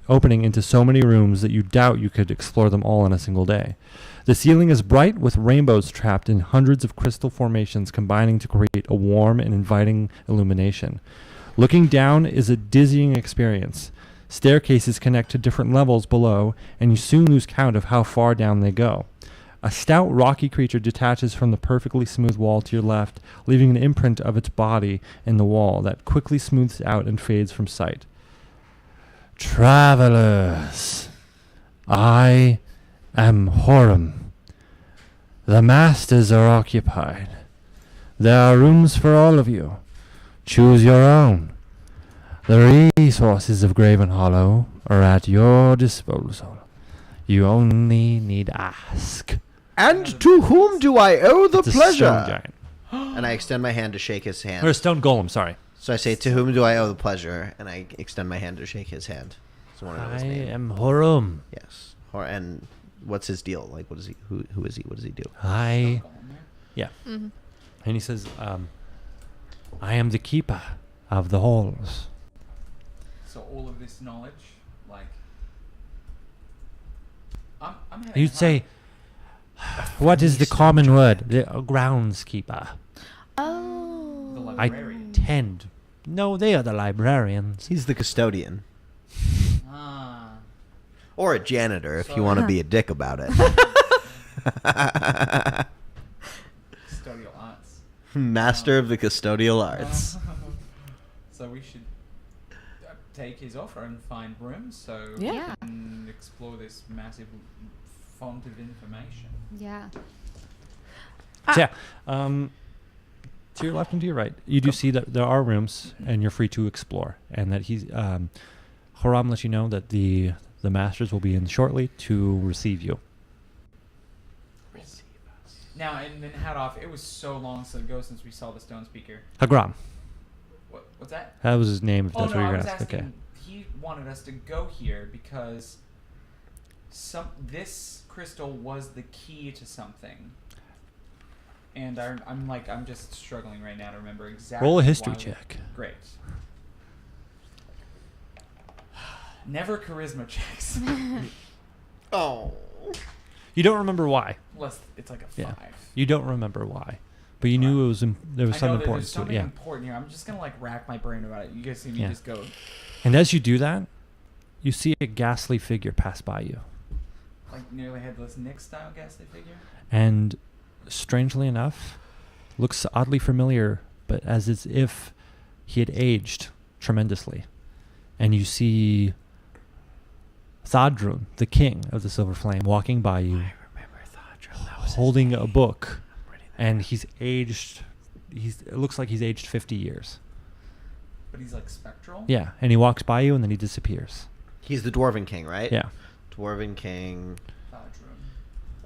into so many rooms that you doubt you could explore them all in a single day. The ceiling is bright, with rainbows trapped in hundreds of crystal formations combining to create a warm and inviting illumination. Looking down is a dizzying experience. Staircases connect to different levels below, and you soon lose count of how far down they go. A stout, rocky creature detaches from the perfectly smooth wall to your left, leaving an imprint of its body in the wall that quickly smooths out and fades from sight. Travelers, I am Horum. The masters are occupied. There are rooms for all of you. Choose your own. The resources of Gravenhollow are at your disposal. You only need ask. And to whom do I owe the It's a stone pleasure? giant. And I extend my hand to shake his hand. Or a stone golem, sorry. So I say, to whom do I owe the pleasure? And I extend my hand to shake his hand. So I want to know his I name. am Horum. Yes. And what's his deal? Like, what is he? Who is he? What does he do? I... Yeah. Mhm. And he says, I am the keeper of the halls. So all of this knowledge, like, I'm having You'd a say, what is the common word? The groundskeeper. the Oh. I librarian. tend... No, they are the librarians. He's the custodian. Ah. Or a janitor, if So- you want to be a dick about it. Custodial arts. Master of the custodial arts. So we should take his offer and find rooms so Yeah. we can explore this massive font of information. Yeah. So, yeah. To your left and to your right, you do see that there are rooms, and you're free to explore. And that he's... Horam lets you know that the masters will be in shortly to receive you. Now, and then hat off, it was so long ago since we saw the stone speaker. Hagram. What's that? That was his name, if Oh that's no, what I you're was going to ask. asking. Okay. He wanted us to go here because this crystal was the key to something, and I'm just struggling right now to remember exactly. Roll a history why check. Great. Never charisma checks. Oh. You don't remember why. It's like a 5. Yeah. You don't remember why. But you knew it was there was I some know that importance there's to it. something Yeah. important here. I'm just gonna like rack my brain about it. You guys see me Yeah. just go. And as you do that, you see a ghastly figure pass by you. Like nearly headless Nick style ghastly figure. And strangely enough, looks oddly familiar, but as if he had aged tremendously. And you see Thadrun, the king of the Silver Flame, walking by you, holding a book, and he's aged. It looks like he's aged 50 years. But he's like spectral. Yeah, and he walks by you, and then he disappears. He's the Dwarven King, right? Yeah. Dwarven King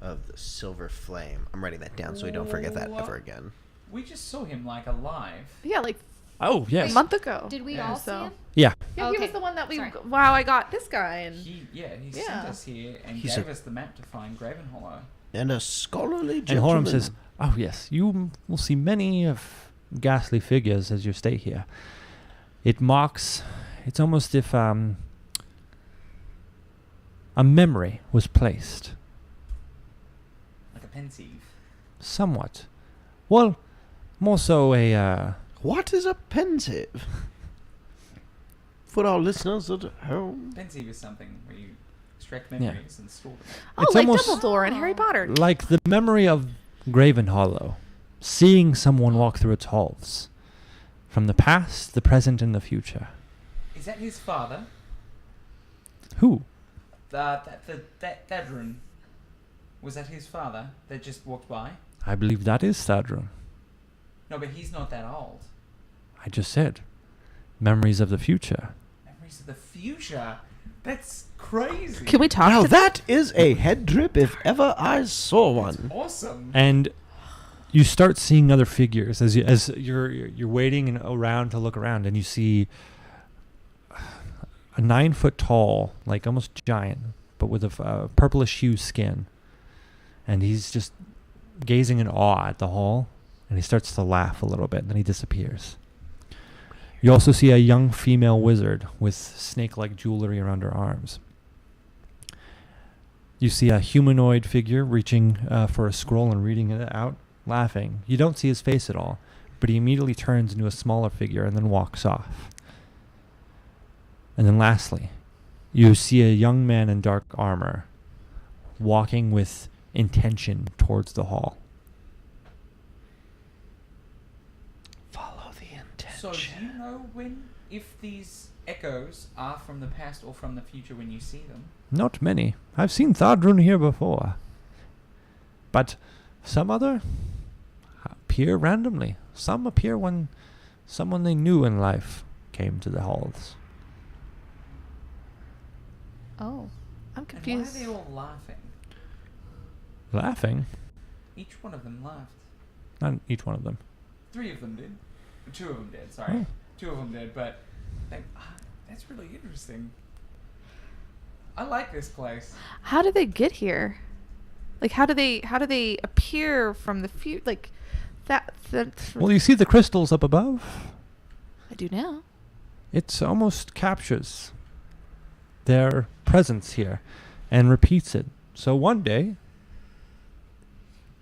of the Silver Flame. I'm writing that down so we don't forget that ever again. We just saw him like alive. Yeah, like Oh, yes. a month ago. Did we Yeah. all see So- him? Yeah. Yeah, he Okay. was the one that we. Sorry. Wow, I got this guy and. He sent Yeah. us here and He's gave a- us the map to find Gravenhollow. And a scholarly And gentleman. Horam says, "Oh yes, you will see many of ghastly figures as you stay here. It marks. It's almost if a memory was placed, Like a pensieve. somewhat. Well, more so a What is a pensieve? For our listeners at home. Pensieve is something where you extract Yeah. memories and store them. Oh, It's like almost- Dumbledore and Harry Potter. like the memory of Gravenhollow, seeing someone walk through its halls, from the past, the present, and the future. Is that his father? Who? That Thadrun. Was that his father that just walked by? I believe that is Thadrun. No, but he's not that old. I just said, memories of the future. Memories of the future. That's crazy. Can we talk Now to that is a head trip if ever I saw one. Awesome. And you start seeing other figures as you're waiting and around to look around, and you see a 9 foot tall, like almost giant, but with a purplish hue skin, and he's just gazing in awe at the hall, and he starts to laugh a little bit, and then he disappears. You also see a young female wizard with snake-like jewelry around her arms. You see a humanoid figure reaching for a scroll and reading it out, laughing. You don't see his face at all, but he immediately turns into a smaller figure and then walks off. And then lastly, you see a young man in dark armor walking with intention towards the hall. Follow the intention. So do you know if these echoes are from the past or from the future when you see them? Not many. I've seen Thardrun here before. But some other appear randomly. Some appear when someone they knew in life came to the halls. Oh. I'm And why confused. are they all laughing? Laughing? Each one of them laughed. Not each one of them. 3 of them did. 2 of them did, sorry. Oh. 2 of them did, but that's really interesting. I like this place. How did they get here? Like, how do they appear from the future? Like, that's Well, you see the crystals up above? I do now. It almost captures their presence here and repeats it. So one day,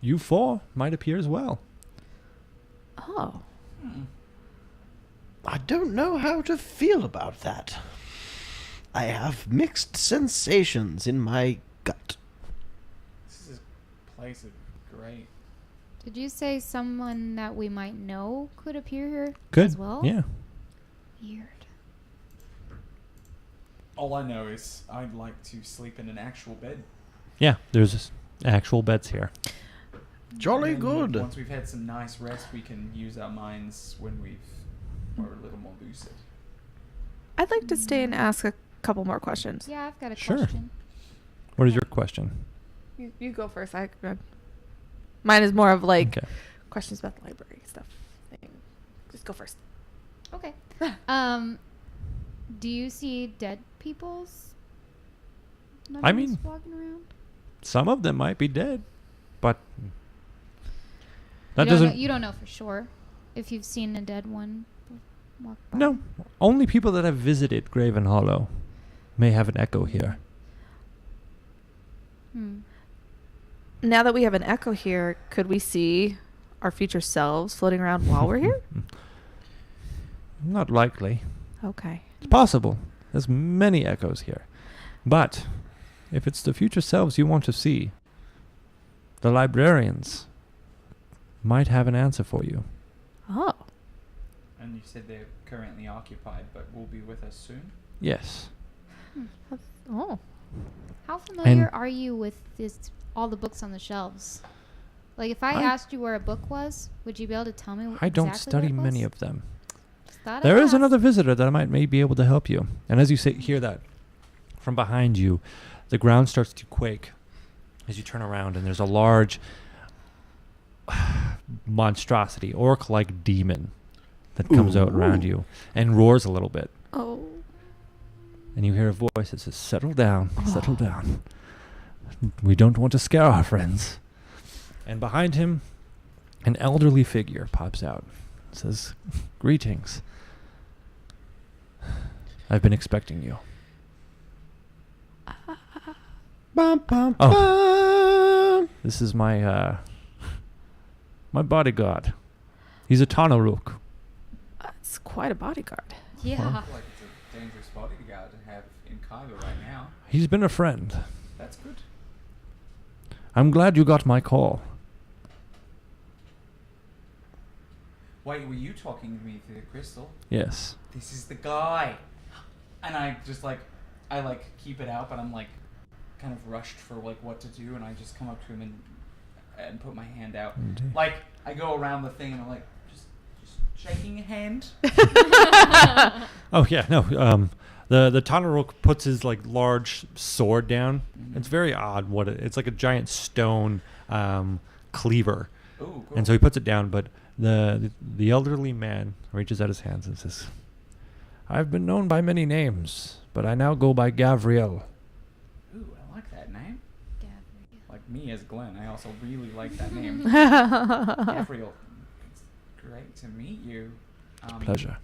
you 4 might appear as well. Oh. I don't know how to feel about that. I have mixed sensations in my gut. This place is great. Did you say someone that we might know could appear here Good. as well? Yeah. Weird. All I know is I'd like to sleep in an actual bed. Yeah, there's actual beds here. Jolly And then good. Once we've had some nice rest, we can use our minds when we're a little more lucid. I'd like to stay and ask a couple more questions. Yeah, I've got a Sure. question. What is your question? You go first. Mine is more of like Okay. questions about the library stuff. Just go first. Okay. Do you see dead people's I numbers mean- walking around? Some of them might be dead, but that you don't doesn't. know, you don't know for sure if you've seen a dead one walk by. No, only people that have visited Gravenhollow may have an echo here. Now that we have an echo here, could we see our future selves floating around while we're here? Not likely. Okay. It's possible. There's many echoes here. But if it's the future selves you want to see, the librarians might have an answer for you. Oh. And you said they're currently occupied, but will be with us soon? Yes. Oh. How familiar And- are you with all the books on the shelves? Like, if I I- asked you where a book was, would you be able to tell me I don't exactly study what it many was? of them. Just thought There I'd is ask. another visitor that may be able to help you. And as you hear that from behind you, the ground starts to quake as you turn around, and there's a large monstrosity, orc-like demon that comes out around you and roars a little bit. Oh. And you hear a voice that says, "Settle down, settle down. We don't want to scare our friends." And behind him, an elderly figure pops out. It says, "Greetings. I've been expecting you." Bum, bum, Oh. bum. This is my my bodyguard. He's a Tanaruk. That's quite a bodyguard. Yeah. I feel like it's a dangerous bodyguard to have in Kyber right now. He's been a friend. That's good. I'm glad you got my call. Wait, were you talking to me through the crystal? Yes. This is the guy. And I just I keep it out, but I'm kind of rushed for what to do, and I just come up to him and put my hand out. Indeed. Like I go around the thing and I'm like just shaking a hand. Oh yeah, no. The Tanaruk puts his large sword down. Mhm. It's very odd. It's like a giant stone cleaver, Ooh, cool. and so he puts it down. But the elderly man reaches out his hands and says, "I've been known by many names, but I now go by Gavriel." Ooh, I like that name. Gabrielle. Like me as Glenn. I also really like that name. Gabriel, it's great to meet you. Pleasure.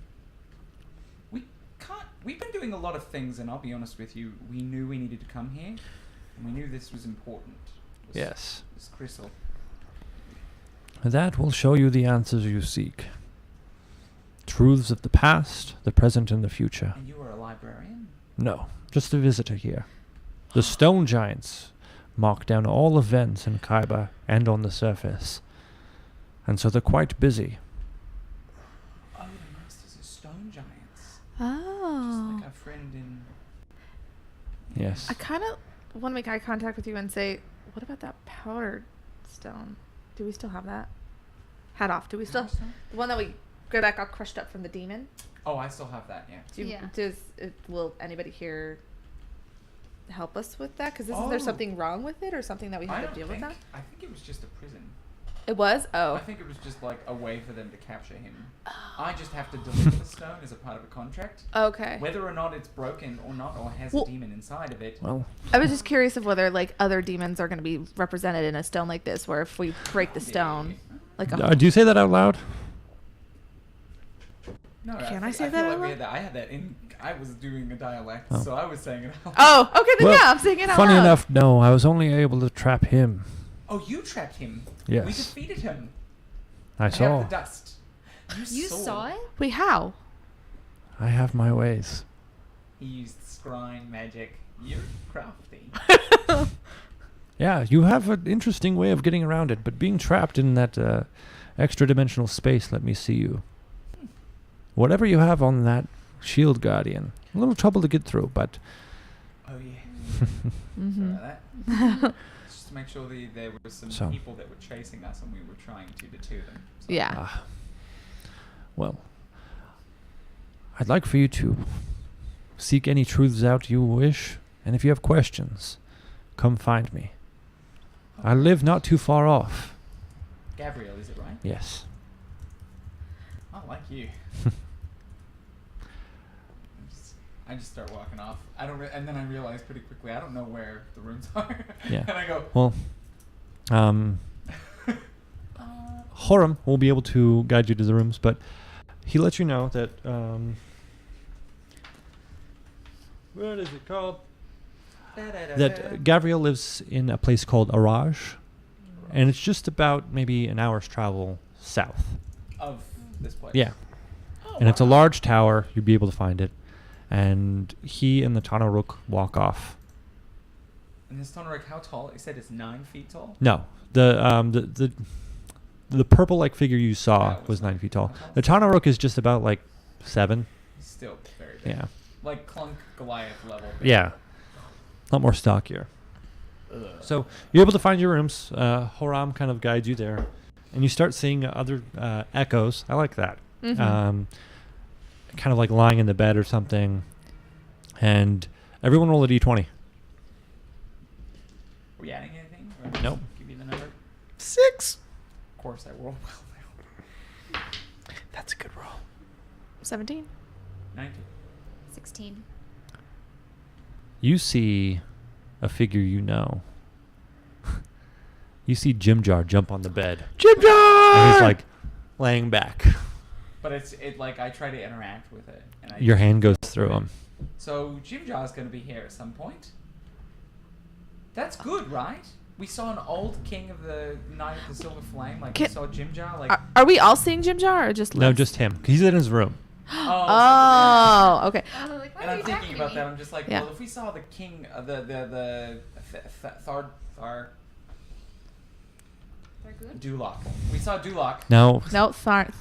We've been doing a lot of things, and I'll be honest with you. We knew we needed to come here, and we knew this was important. Yes. This crystal. That will show you the answers you seek. Truths of the past, the present, and the future. And you are a librarian? No, just a visitor here. The stone giants mark down all events in Kaiba and on the surface. And so they're quite busy. Oh, the masters are stone giants. Oh. Just like our friend in... Yes. I kind of want to make eye contact with you and say, what about that powdered stone? Do we still have that? Hat off. Do we still... Stone? The one that got crushed up from the demon? Oh, I still have that, yeah. Will anybody here help us with that? Because is there something wrong with it or something that we have to deal with now? I think it was just a prison. It was? Oh. I think it was just like a way for them to capture him. I just have to deliver the stone as a part of a contract. Okay. Whether or not it's broken or not, or has Well- a demon inside of it. Well, I was just curious of whether like other demons are going to be represented in a stone like this, where if we break the stone, like do you say that out loud? No, Can I feel say that like out we loud? had that. I had that in. I was doing a dialect, Oh. so I was saying it out loud. Oh, okay, then Well, yeah, I'm saying it out Funny loud. enough, no, I was only able to trap him. Oh, you trapped him. Yes. We defeated him. I have saw. the dust. You saw it? Wait, how? I have my ways. He used scrying magic. You're crafty. Yeah, you have an interesting way of getting around it, but being trapped in that extra dimensional space, let me see you. Whatever you have on that shield guardian, a little trouble to get through, but Oh yeah. Mm-hmm. Sorry about that. Just to make sure there were some So. people that were chasing us, and we were trying to deter them. So. Yeah. ah, well, I'd like for you to seek any truths out you wish, and if you have questions, come find me. I live not too far off. Gabriel, is it right? Yes. I like you. I just start walking off. I don't, and then I realize pretty quickly I don't know where the rooms are. Yeah. And I go, Well, Horam will be able to guide you to the rooms, but he lets you know that what is it called? That Gabriel lives in a place called Araj, and it's just about maybe an hour's travel south. of this place. Yeah, Oh, and it's a wow. large tower. You'd be able to find it, and he and the Tanaruk walk off. And this Tonarek, how tall? He said it's 9 feet tall. No, the purple like figure you saw That was 9 feet tall. how The Tanaruk is just about like 7. He's still very big. Yeah. Like Clunk Goliath level. big. Yeah. A lot more stockier. So you're able to find your rooms. Horam kind of guides you there. And you start seeing other echoes. I like that. Mhm. Kind of like lying in the bed or something. And everyone roll a d20. Are we adding anything? Or just Nope. Give you the number. 6. Of course, I roll well now. That's a good roll. 17. 19. 16. You see a figure you know. You see Jim Jar jump on the bed. Jim Jar! And he's like laying back. But it like I try to interact with it. And I Your hand goes through him. So Jim Jar's going to be here at some point. That's good, right? We saw an old king of the Night of the Silver Flame. Like we Can- saw Jim Jar. Like Are we all seeing Jim Jar or just No, Liz? just him. 'Cause he's in his room. Oh, okay. And I'm thinking about that. I'm just like, Yeah. well, if we saw the king, the Duloc. We saw Duloc. No. No, Thadrun.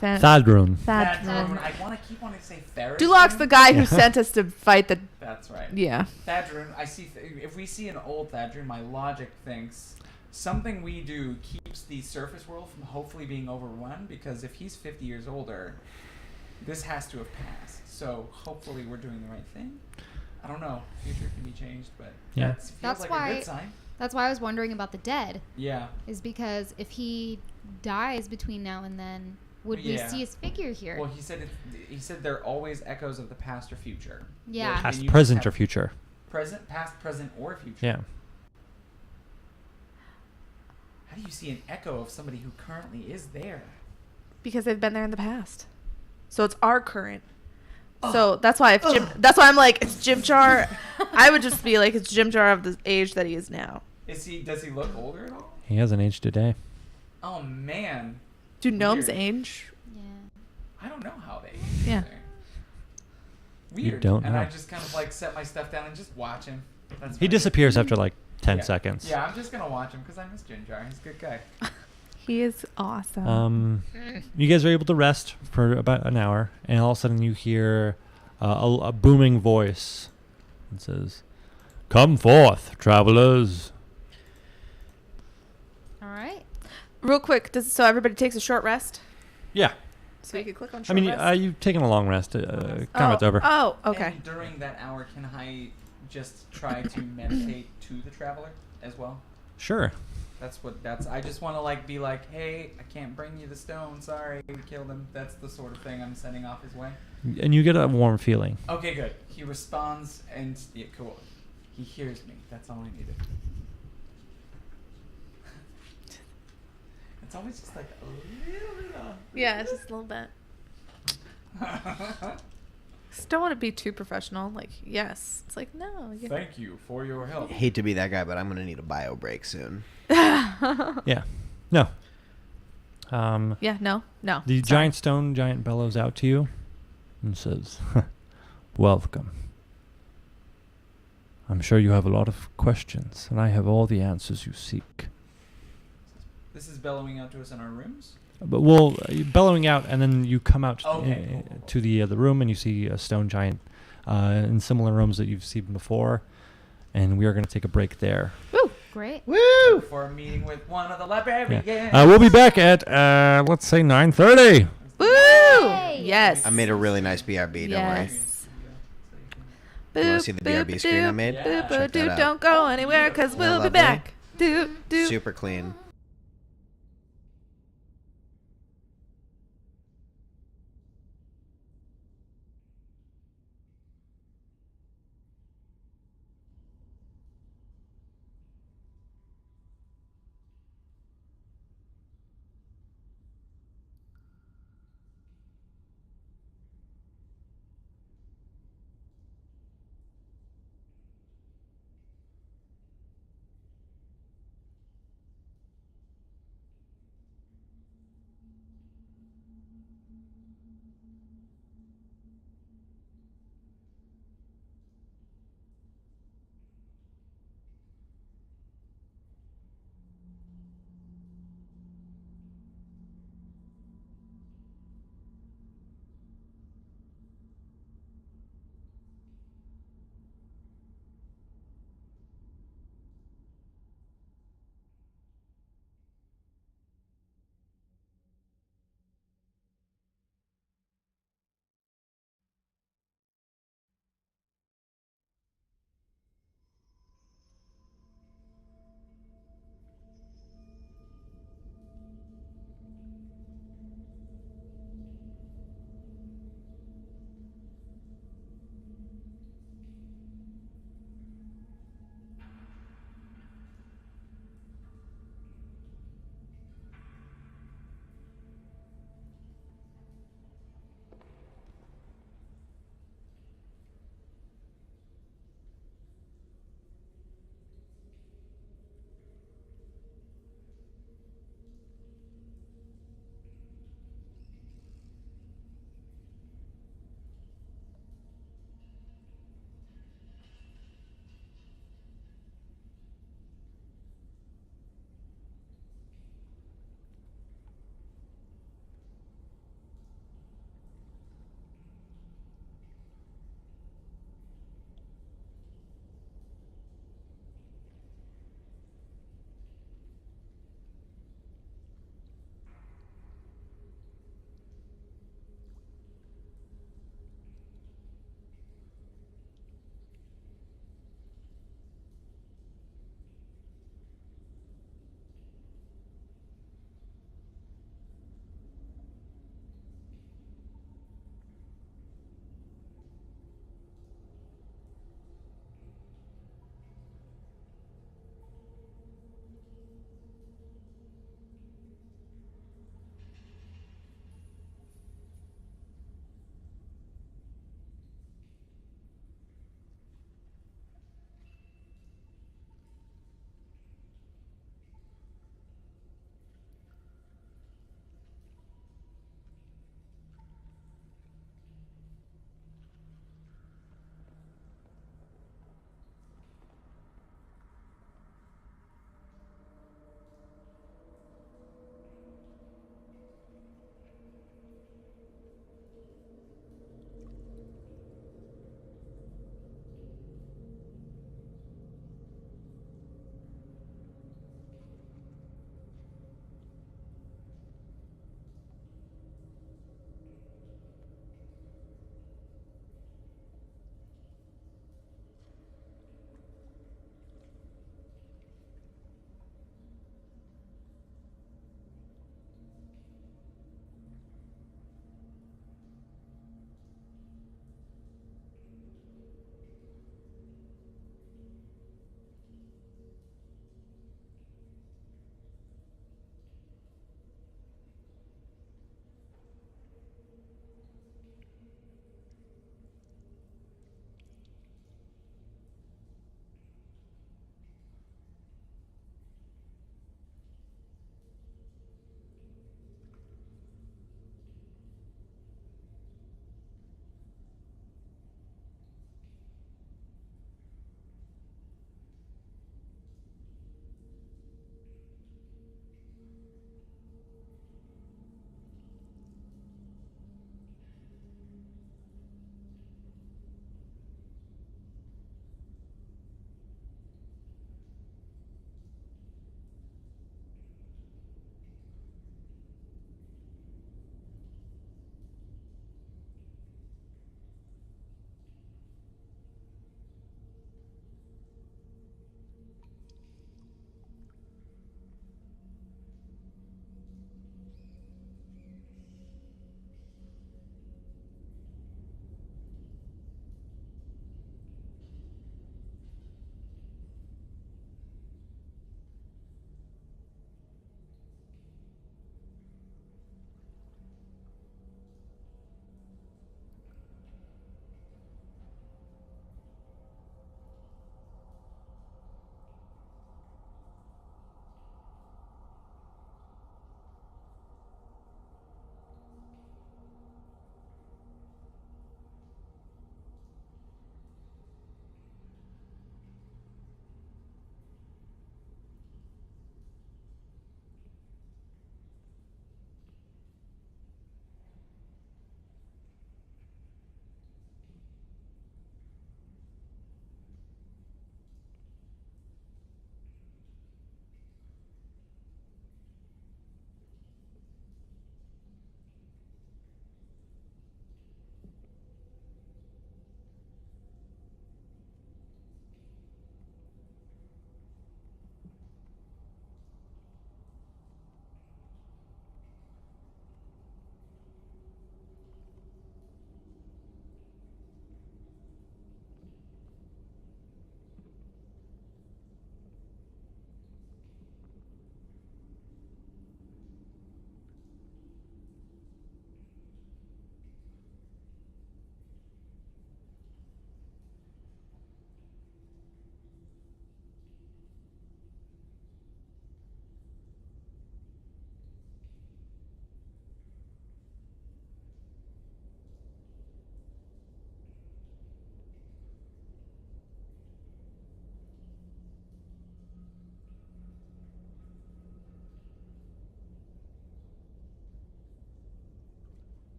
Thadrun. I want to keep wanting to say Ferris. Duloc's the guy who sent us to fight the. That's right. Yeah. Thadrun. I see. If we see an old Thadrun, my logic thinks something we do keeps the surface world from hopefully being overrun. Because if he's 50 years older, this has to have passed. So hopefully we're doing the right thing. I don't know. Future can be changed, but Yeah. that feels That's like why- a good sign. That's why I was wondering about the dead. Yeah. Is because if he dies between now and then, would Yeah. we see his figure here? Well, he said they're always echoes of the past or future. Yeah. That Past, you just present, or have future. Present, past, present, or future. Yeah. How do you see an echo of somebody who currently is there? Because they've been there in the past. So it's our current. So that's why that's why I'm like, it's Jim Jar. I would just be like, it's Jim Jar of the age that he is now. Does he look older at all? He hasn't aged today. Oh man. Do gnomes Weird. age? Yeah. I don't know how they. Yeah. Weird. don't And know. I just kind of like set my stuff down and just watch him. That's He fine. disappears after like 10 Yeah. seconds. Yeah, I'm just gonna watch him because I miss Ginger. He's a good guy. He is awesome. You guys are able to rest for about an hour, and all of a sudden you hear a booming voice. It says, "Come forth, travelers." All right. Real quick, so everybody takes a short rest? Yeah. So you can click on I short mean, rest? you've taken a long rest. Combat's over. Oh, okay. And during that hour, can I just try to meditate to the traveler as well? Sure. I just want to like be like, hey, I can't bring you the stone. Sorry, we killed him. That's the sort of thing I'm sending off his way. And you get a warm feeling. Okay, good. He responds, and yeah, cool. He hears me. That's all I needed. It's always just like a little bit off. Yeah, it's just a little bit. Just don't want to be too professional. Like, yes. It's like, no. Thank you for your help. Hate to be that guy, but I'm gonna need a bio break soon. Yeah. No. Yeah, no. The Sorry. giant stone giant bellows out to you and says, "Welcome. I'm sure you have a lot of questions, and I have all the answers you seek." This is bellowing out to us in our rooms? But well, bellowing out, and then you come out Okay, cool. to the room, and you see a stone giant in similar rooms that you've seen before. And we are going to take a break there. Woo! Great. Woo! For a meeting with one of the librarians. We'll be back at let's say 9:30. Woo! Yay! Yes. I made a really nice BRB. Don't worry. Yes. You wanna see the BRB screen I made? Yeah. Check that out. Don't go anywhere because Isn't that we'll be lovely? back. Do. Super clean.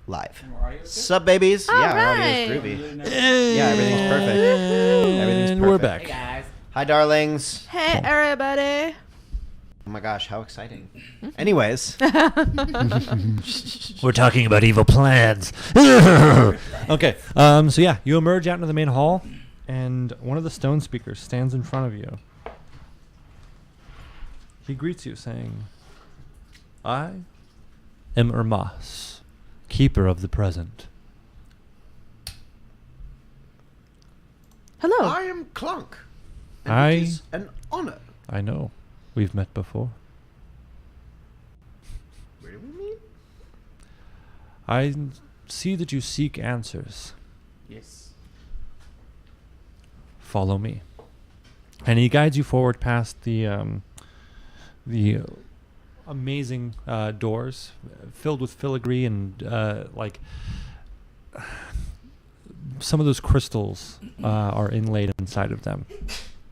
live. And our audio is Sup, babies? All yeah, our audio's right. good? groovy. Really nice. Yeah, everything's perfect. Everything's And we're perfect. back. Hey guys. Hi, darlings. Hey, everybody. Oh my gosh, how exciting. Anyways. We're talking about evil plans. Okay. So yeah, you emerge out into the main hall, and one of the stone speakers stands in front of you. He greets you, saying, "I am Ermas, keeper of the present." Hello. I am Clunk. And I- it is an honor. I know, we've met before. Where do we meet? I see that you seek answers. Yes. Follow me. And he guides you forward past the amazing doors filled with filigree and like some of those crystals are inlaid inside of them.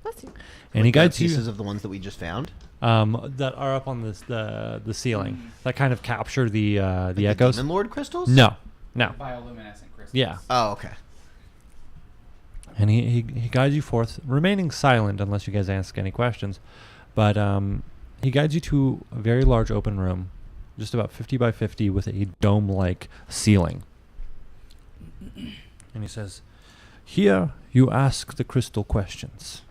Bless you. And he guides pieces you of the ones that we just found. that are up on the ceiling that kind of capture the Like echoes. Demon Lord crystals? No. Bioluminescent crystals. Yeah. Oh, okay. And he guides you forth, remaining silent unless you guys ask any questions. But he guides you to a very large open room, just about 50 by 50 with a dome-like ceiling. And he says, "Here you ask the crystal questions,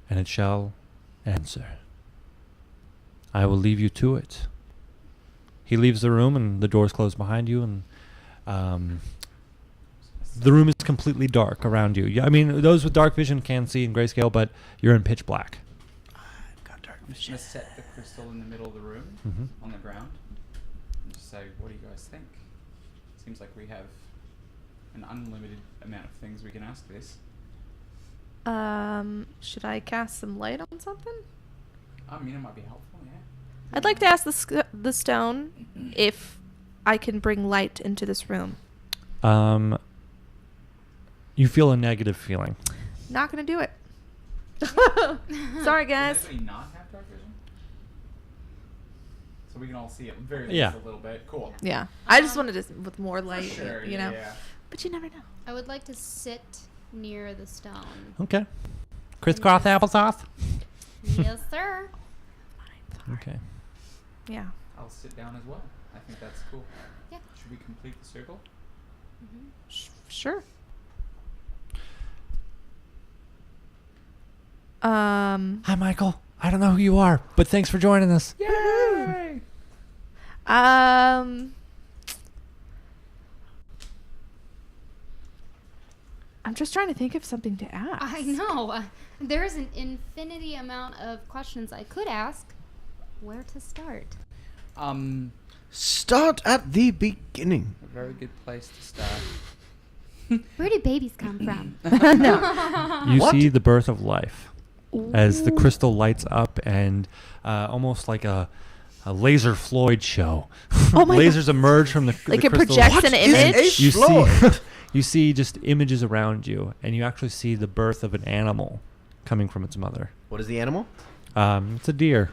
and it shall answer. I will leave you to it." He leaves the room, and the doors close behind you, and the room is completely dark around you. Yeah, I mean, those with dark vision can see in grayscale, but you're in pitch black. I've got dark I'm just vision. gonna set the crystal in the middle of the room Mm-hmm. on the ground and just say, what do you guys think? Seems like we have an unlimited amount of things we can ask this. Should I cast some light on something? I mean, it might be helpful, yeah. I'd like to ask the stone if I can bring light into this room. You feel a negative feeling. Not gonna do it. Sorry, guys. Does anybody not have dark vision? So we can all see it very least Yeah. a little bit. Cool. Yeah, I just wanted to with more light, Sure, you yeah, know. yeah. But you never know. I would like to sit near the stone. Okay. Crisscross applesauce? Yes, sir. Okay. Yeah. I'll sit down as well. I think that's cool. Yeah. Should we complete the circle? Sure. Hi, Michael. I don't know who you are, but thanks for joining us. Yay! I'm just trying to think of something to ask. I know. There's an infinity amount of questions I could ask. Where to start? Start at the beginning. A very good place to start. Where do babies come from? You What? see the birth of life as the crystal lights up and almost like a laser Floyd show. Oh my Lasers emerge from the Like the it crystal. projects What an is a image. You Floyd? see, you see just images around you, and you actually see the birth of an animal coming from its mother. What is the animal? It's a deer.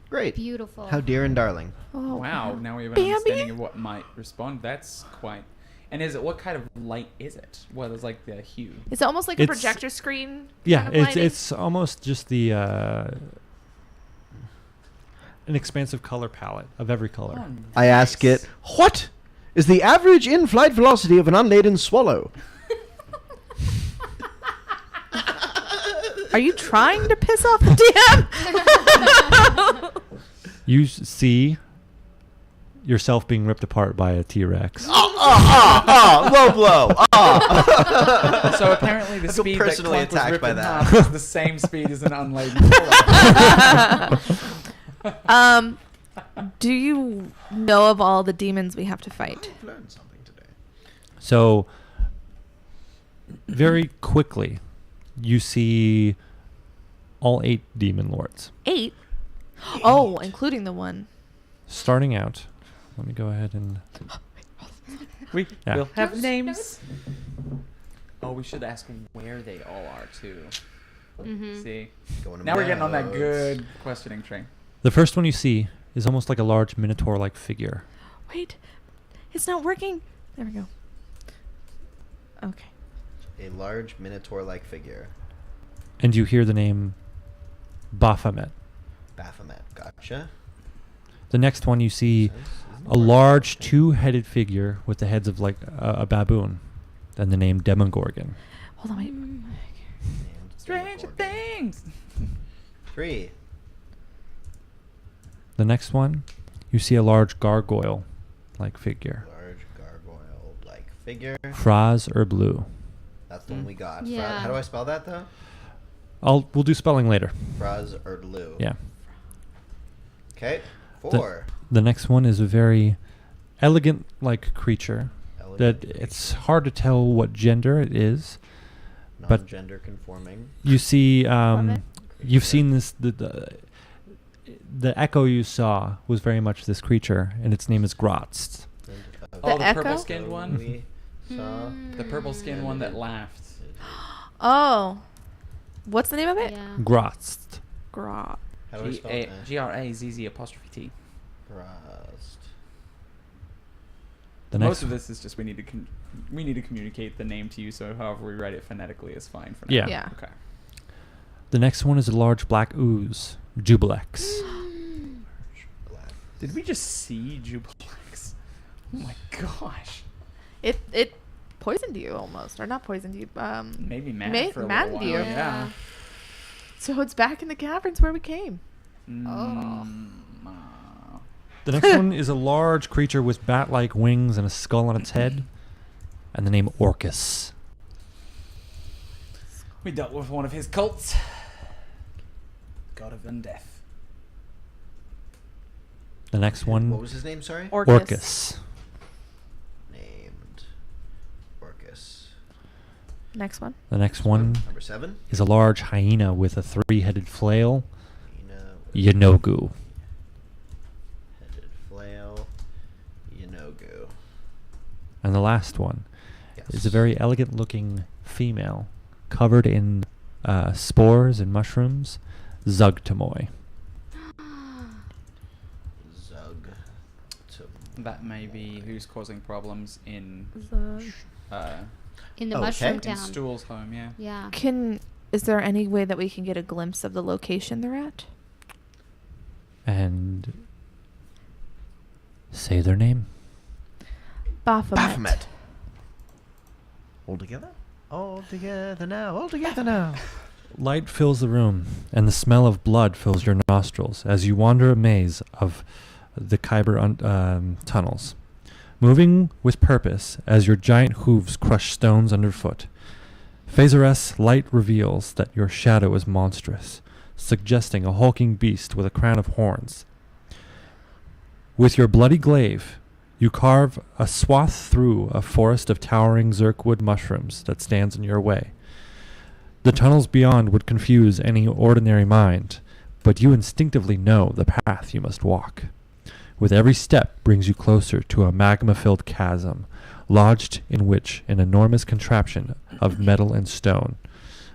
Great. Beautiful. How dear and darling. Oh, Wow, now we have an Bambi? understanding of what might respond. That's quite. And is it what kind of light is it? What is like the hue? It's almost like a It's- projector screen. Yeah, kind of lighting. it's almost just the an expansive color palette of every color. Oh, I ask it, what is the average in-flight velocity of an unladen swallow? Are you trying to piss off the DM? You see yourself being ripped apart by a T-Rex. Low blow. So apparently the I feel speed that personally Clunk was attacked ripped by in that. half is the same speed as an unladen swallow. Do you know of all the demons we have to fight? I've learned something today. So very quickly, you see all 8 demon lords. 8? Oh, including the one. Starting out, let me go ahead and We Yeah. will have Notes, names. Oh, we should ask where they all are too. Mm-hmm. See, Going to now we're getting on that notes. good questioning train. the first one you see is almost like a large minotaur-like figure. Wait, it's not working. There we go. Okay. A large minotaur-like figure. And you hear the name Baphomet. Baphomet. Gotcha. The next one you see a large two-headed figure with the heads of like a baboon. Then the name Demogorgon. Hold on, wait. Stranger Things. 3. The next one, you see a large gargoyle-like figure. Large gargoyle-like figure. Fraz or blue. That's the one we got. Yeah. How do I spell that, though? We'll do spelling later. Fraz Erdlu. Yeah. Okay. 4. The next one is a very elegant-like creature Elegant that it's hard to tell what gender it is. but- non-gender conforming. You see, Love it. you've seen this. The echo you saw was very much this creature, and its name is Grotz. Oh, the Echo? purple-skinned one? We saw. The purple-skinned one that laughed. Oh. What's the name of it? Yeah. Grotz. Gra. How do I spell it? Grazz''. Rust. The Most next, of this is just we need to communicate the name to you, so however we write it phonetically is fine for now. Yeah. Yeah. Okay. the next one is a large black ooze, Jubilex. Black. Did we just see Jubilex? Oh my gosh. It poisoned you almost, or not poisoned you. Maybe mad for a maddened little while. you. Yeah. So it's back in the caverns where we came. The next one is a large creature with bat-like wings and a skull on its head, and the name Orcus. We dealt with one of his cults. God of Undeath. The next What one, was his name? Sorry. Orcus. Named Orcus. Next one. The next one Number 7. is a large hyena with a 3-headed flail, Hyena with Yanogu. headed flail. Yanogu. And the last one Yes. is a very elegant-looking female covered in spores and mushrooms, Zugtamoy. Zug. That may be who's causing problems in In the Okay. mushroom in town. Stool's home. Yeah. Yeah. Is there any way that we can get a glimpse of the location they're at? And say their name. Baphomet. Baphomet. All together? All together now. All together now. Light fills the room, and the smell of blood fills your nostrils as you wander a maze of the Kyber tunnels, moving with purpose as your giant hooves crush stones underfoot. Phaseress light reveals that your shadow is monstrous, suggesting a hulking beast with a crown of horns. With your bloody glaive, you carve a swath through a forest of towering zirkwood mushrooms that stands in your way. The tunnels beyond would confuse any ordinary mind, but you instinctively know the path you must walk. With every step brings you closer to a magma-filled chasm, lodged in which an enormous contraption of metal and stone,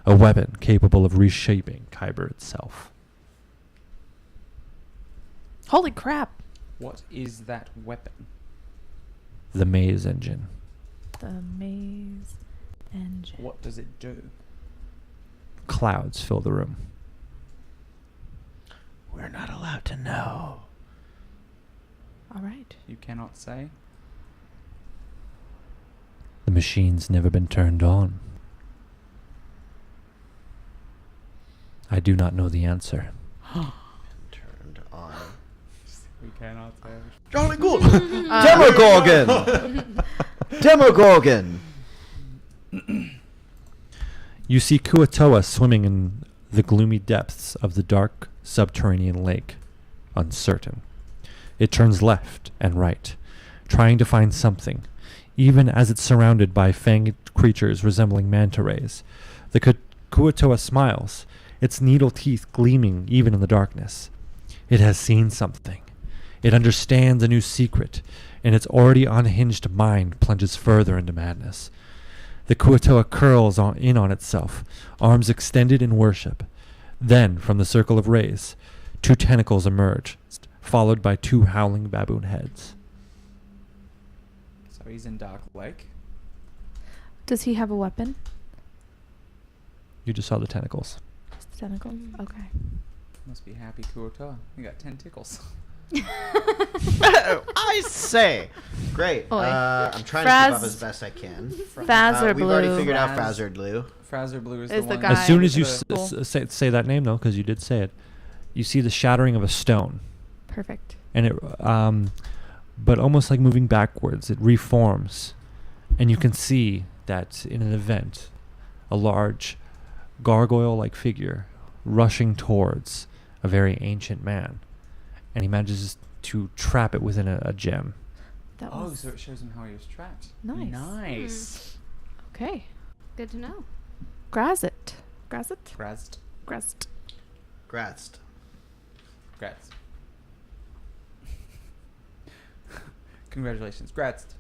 a weapon capable of reshaping Kyber itself. Holy crap. What is that weapon? The maze engine. The maze engine. What does it do? Clouds fill the room. We're not allowed to know. All right. You cannot say. The machine's never been turned on. I do not know the answer. Turned on. We cannot say. Jolly good. Demogorgon. Demogorgon. You see Kuatoa swimming in the gloomy depths of the dark subterranean lake, uncertain. It turns left and right, trying to find something, even as it's surrounded by fanged creatures resembling manta rays. The Kuatoa smiles, its needle teeth gleaming even in the darkness. It has seen something. It understands a new secret, and its already unhinged mind plunges further into madness. The Kuatoa curls in on itself, arms extended in worship. Then, from the circle of rays, 2 tentacles emerge, followed by 2 howling baboon heads. he's in Dark Lake. Does he have a weapon? You just saw the tentacles. Just tentacles? Okay. Must be happy Kuota. We got 10 tickles. I say. Great. Oi. I'm trying to keep up as best I can. Faz or We've already Blue? figured out Faz. Faz or Blue. Fraser Blue is Is the the one. guy As soon as you with the- say that name, though, because you did say it, you see the shattering of a stone. Perfect. And it, but almost like moving backwards, it reforms. And you can see that in an event, a large gargoyle-like figure rushing towards a very ancient man. And he manages to trap it within a gem. That Oh, was so it shows him how he was trapped. Nice. Nice. okay. Good to know. Grazit. Grazit? Grazed. Grazit. Gratz. Grazed. Congratulations. Grazed.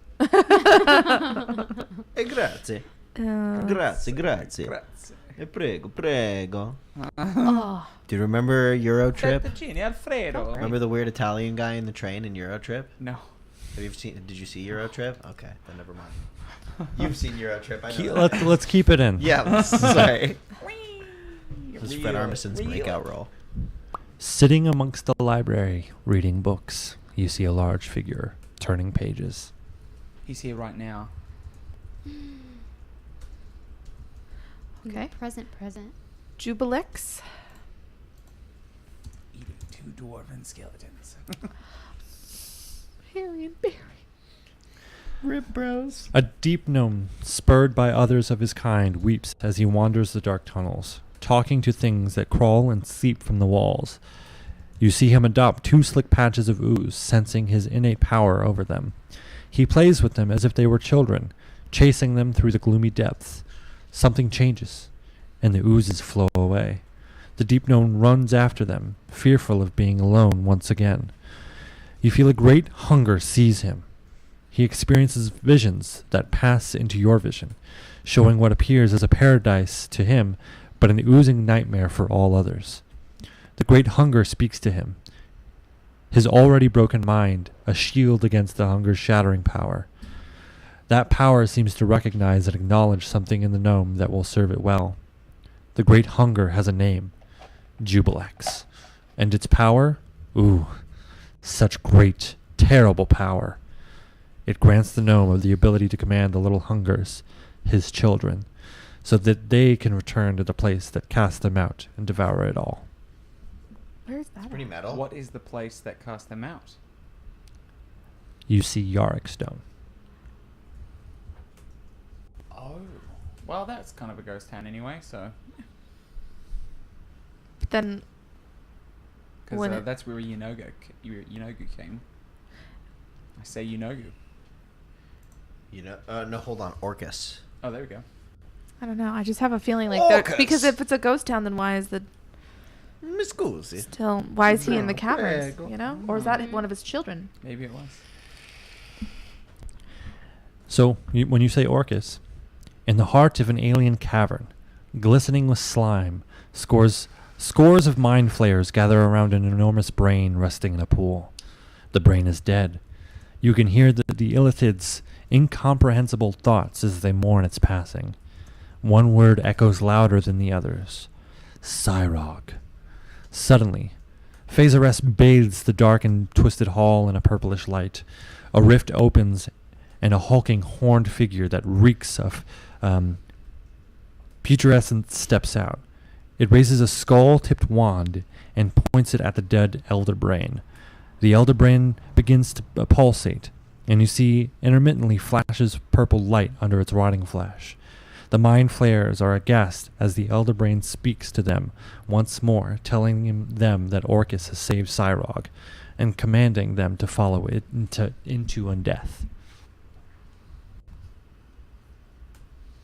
Grazie. Uh, Grazie, grazie. Grazed. Prego, prego. oh, Do you remember Eurotrip? Fettuccine Alfredo. Remember the weird Italian guy in the train in Eurotrip? No. Have you seen? Did you see Eurotrip? Okay, then never mind. You've seen Eurotrip. I know. Let's keep it in. Yeah. Sorry. This is Reel Fred it, Armisen's reel breakout it. role. Sitting amongst the library, reading books, you see a large figure turning pages. He's here right now. okay. Present. Jubilix. Eating 2 dwarven skeletons. Harry and Barry. Rip Bros. A deep gnome, spurred by others of his kind, weeps as he wanders the dark tunnels, talking to things that crawl and seep from the walls. You see him adopt 2 slick patches of ooze, sensing his innate power over them. He plays with them as if they were children, chasing them through the gloomy depths. Something changes, and the oozes flow away. The deep gnome runs after them, fearful of being alone once again. You feel a great hunger seize him. He experiences visions that pass into your vision, showing what appears as a paradise to him, but an oozing nightmare for all others. The great hunger speaks to him, his already broken mind, a shield against the hunger's shattering power. That power seems to recognize and acknowledge something in the gnome that will serve it well. The great hunger has a name, Jubilex. And its power? Ooh, such great, terrible power. It grants the gnome of the ability to command the little hungers, his children, so that they can return to the place that cast them out and devour it all. Where's that? Pretty at? metal. What is the place that cast them out? You see Yarick Stone. Oh. Well, that's kind of a ghost town anyway, so. But then, Because When it- that's where Yunogu came. I say Yunogu. You know? No, hold on. Orcus. Oh, there we go. I don't know. I just have a feeling like that Orcus. because if it's a ghost town, then why is the Mi scusi. still why is he in the caverns? Prego. You know, or is that one of his children? Maybe it was. So, when you say Orcus, in the heart of an alien cavern, glistening with slime, scores of mind flayers gather around an enormous brain resting in a pool. The brain is dead. You can hear the illithid's incomprehensible thoughts as they mourn its passing. One word echoes louder than the others. Cyrog. Suddenly, Phasares bathes the dark and twisted hall in a purplish light. A rift opens, and a hulking horned figure that reeks of putrescence steps out. It raises a skull-tipped wand and points it at the dead elder brain. The elder brain begins to pulsate, and you see intermittently flashes of purple light under its rotting flesh. The mind flayers are aghast as the elder brain speaks to them once more, telling them that Orcus has saved Cyrog, and commanding them to follow it into undeath.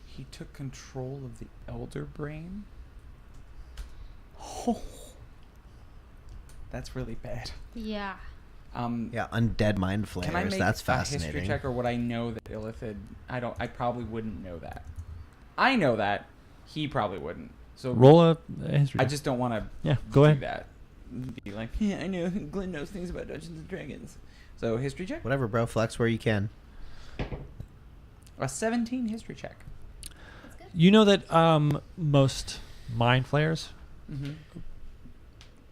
He took control of the elder brain? Oh. That's really bad. Yeah. Yeah, undead mind flayers. Can I make That's a fascinating. history check, or would I know that Illithid? I probably wouldn't know that. I know that. He probably wouldn't. So Roll a history. I just don't want to Yeah, go do ahead. that. Be like, yeah, I know Glenn knows things about Dungeons and Dragons. So history check. Whatever, bro. Flex where you can. A 17 history check. You know that most mind flayers Mm-hmm.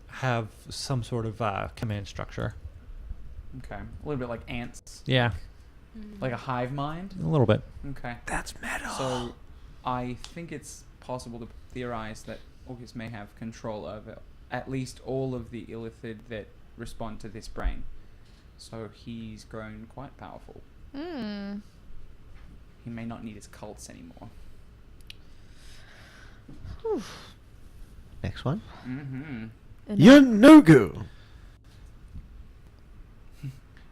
have some sort of command structure. Okay. A little bit like ants. Yeah, Like a hive mind. a little bit. Okay. That's metal. So I think it's possible to theorize that August may have control over at least all of the illithid that respond to this brain. So he's grown quite powerful. Hmm. He may not need his cults anymore. Next one. Mm-hmm. Yanugu.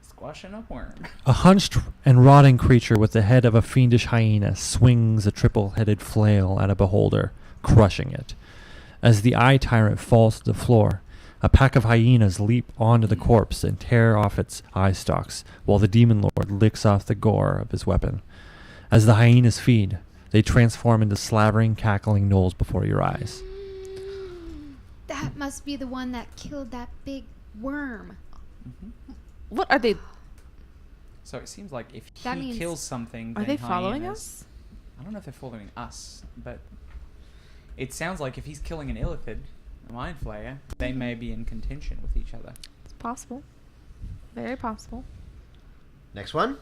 Squashing a worm. A hunched and rotting creature with the head of a fiendish hyena swings a triple-headed flail at a beholder, crushing it. As the eye tyrant falls to the floor, a pack of hyenas leap onto the corpse and tear off its eye stalks, while the demon lord licks off the gore of his weapon. As the hyenas feed, they transform into slavering, cackling gnolls before your eyes. That must be the one that killed that big worm. Mm-hmm. What are they? So it seems like if That he means- kills something, Are then they following hyenas- us? I don't know if they're following us, but it sounds like if he's killing an illithid, a mind flayer, they may be in contention with each other. It's possible. Very possible. Next one.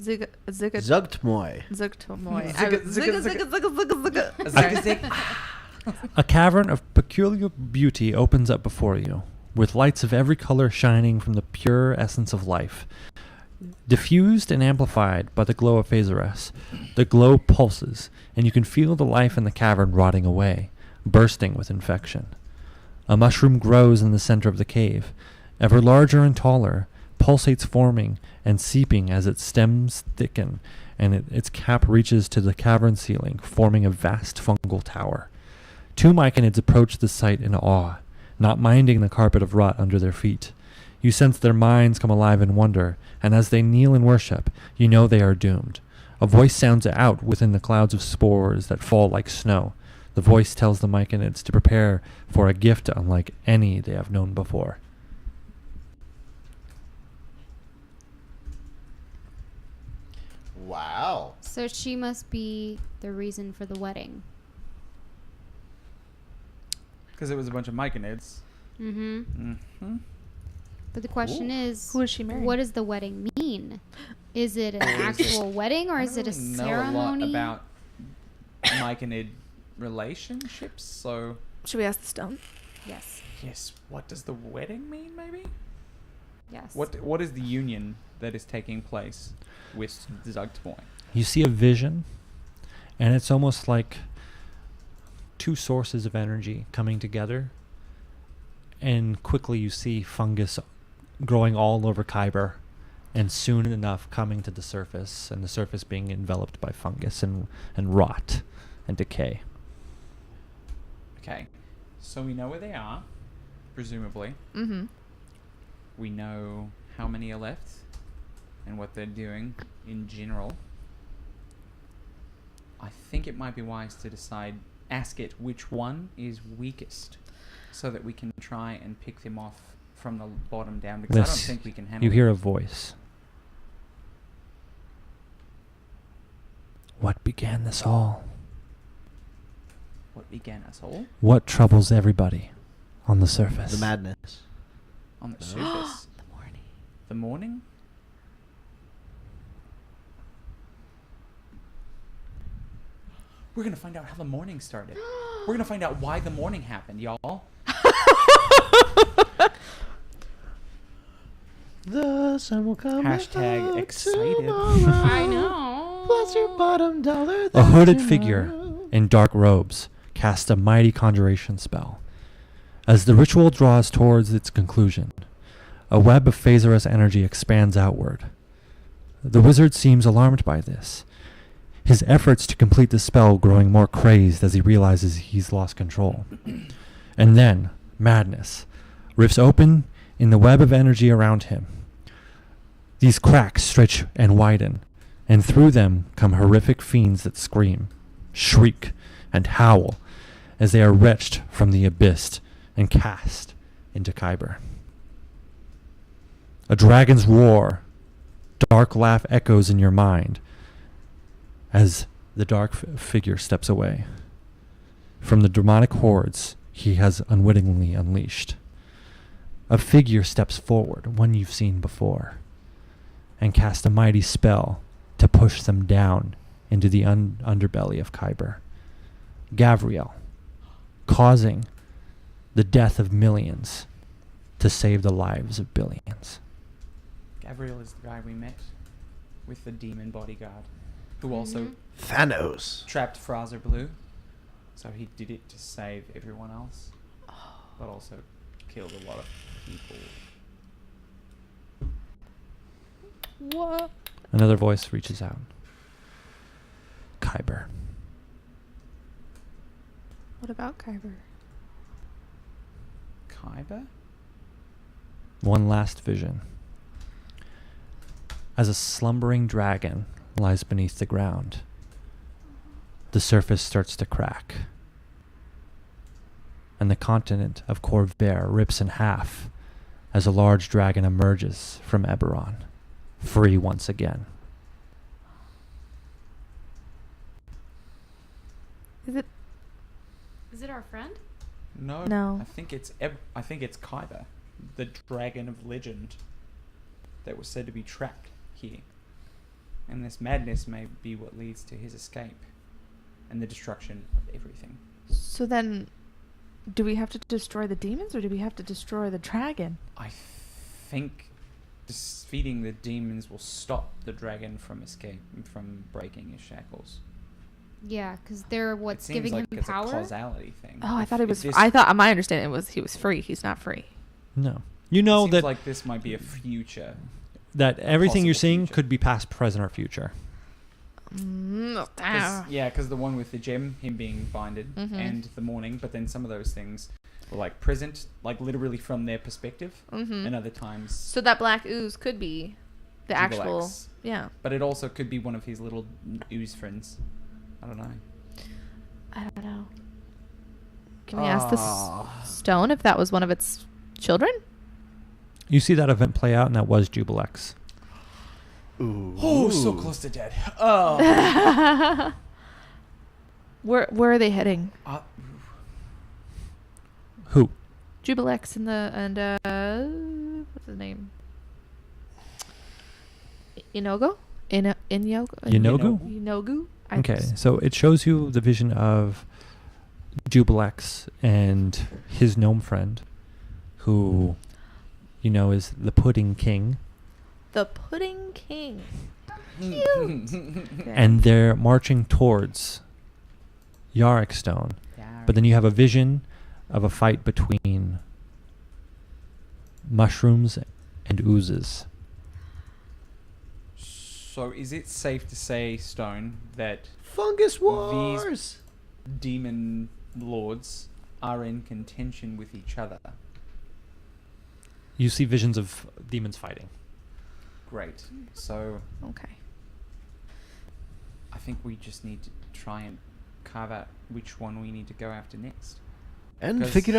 Zig. Zugtmoy. Zugtomoy. Zig- Sorry. zig- A cavern of peculiar beauty opens up before you, with lights of every color shining from the pure essence of life. Diffused and amplified by the glow of Phasares, the glow pulses, and you can feel the life in the cavern rotting away, bursting with infection. A mushroom grows in the center of the cave, ever larger and taller, pulsates forming and seeping as its stems thicken, and its cap reaches to the cavern ceiling, forming a vast fungal tower. Two myconids approach the site in awe, not minding the carpet of rot under their feet. You sense their minds come alive in wonder, and as they kneel in worship, you know they are doomed. A voice sounds out within the clouds of spores that fall like snow. The voice tells the myconids to prepare for a gift unlike any they have known before. Wow. So she must be the reason for the wedding. Because it was a bunch of myconids. Mm-hmm. Mm-hmm. But the question is, Who is she marrying? what does the wedding mean? Is it an Or is it- actual wedding or I is don't it a really ceremony? know a lot about myconid relationships, so Should we ask the stone? Yes. yes. What does the wedding mean? Maybe. Yes. What is the union that is taking place with Zugtmoy? You see a vision, and it's almost like two sources of energy coming together, and quickly you see fungus growing all over Kyber, and soon enough coming to the surface, and the surface being enveloped by fungus and rot and decay. Okay, so we know where they are, presumably. Mm-hmm. We know how many are left and what they're doing in general. I think it might be wise to ask it which one is weakest, so that we can try and pick them off from the bottom down, because I don't This- think we can handle You it. hear a voice. What began this all? What began us all What troubles everybody on the surface? The madness. on the surface. The morning. The morning? We're gonna find out how the morning started. We're gonna find out why the morning happened, y'all. The sun will come. Hashtag out excited. tomorrow. I know. Plus your bottom dollar. A that hooded you figure know. in dark robes casts a mighty conjuration spell. As the ritual draws towards its conclusion, a web of Phasaros energy expands outward. The wizard seems alarmed by this, his efforts to complete the spell growing more crazed as he realizes he's lost control. And then, madness rifts open in the web of energy around him. These cracks stretch and widen, and through them come horrific fiends that scream, shriek, and howl as they are wrenched from the abyss and cast into Kyber. A dragon's roar, dark laugh echoes in your mind as the dark figure steps away from the demonic hordes he has unwittingly unleashed. A figure steps forward, one you've seen before, and casts a mighty spell to push them down into the underbelly of Kyber. Gavriel, causing the death of millions to save the lives of billions. Gabriel is the guy we met with the demon bodyguard, who also Thanos. trapped Fraser Blue. So he did it to save everyone else, but also killed a lot of people. What? Another voice reaches out. Kyber. What about Kyber? Kyber? One last vision. As a slumbering dragon lies beneath the ground, the surface starts to crack, and the continent of Corvair rips in half as a large dragon emerges from Eberron, free once again. Is it our friend? No. No. I think it's Kyber, the dragon of legend that was said to be trapped here. And this madness may be what leads to his escape and the destruction of everything. So then, do we have to destroy the demons or do we have to destroy the dragon? I think defeating the demons will stop the dragon from breaking his shackles. Yeah, because they're It what's seems giving like him it's power. a causality thing. Oh, I thought it was. This I thought my understanding was he was free. He's not free. No. You know seems that like this might be a future. that everything you're possible seeing future. could be past, present, or future. Because the one with the gem, him being binded, Mhm. and the morning, but then some of those things were like present, like literally from their perspective, Mm-hmm. and other times. So that black ooze could be the actual. Jubilex. Yeah. But it also could be one of his little ooze friends. I don't know. I don't know. Can we ask this stone if that was one of its children? You see that event play out, and that was Jubilex. Ooh. Oh, so close to dead. Oh. Where are they heading? Who? Jubilex and what's his name? Inogo? Inogo? Yanogu? Inogu? Okay, so it shows you the vision of Jubilex and his gnome friend, who, you know, is the Pudding King. The Pudding King. And they're marching towards Yarrickstone. But then you have a vision of a fight between mushrooms and oozes. So is it safe to say, Stone, that Fungus Wars. demon lords are in contention with each other? You see visions of demons fighting. Great. So Okay. I think we just need to try and carve out which one we need to go after next. And 'Cause- figure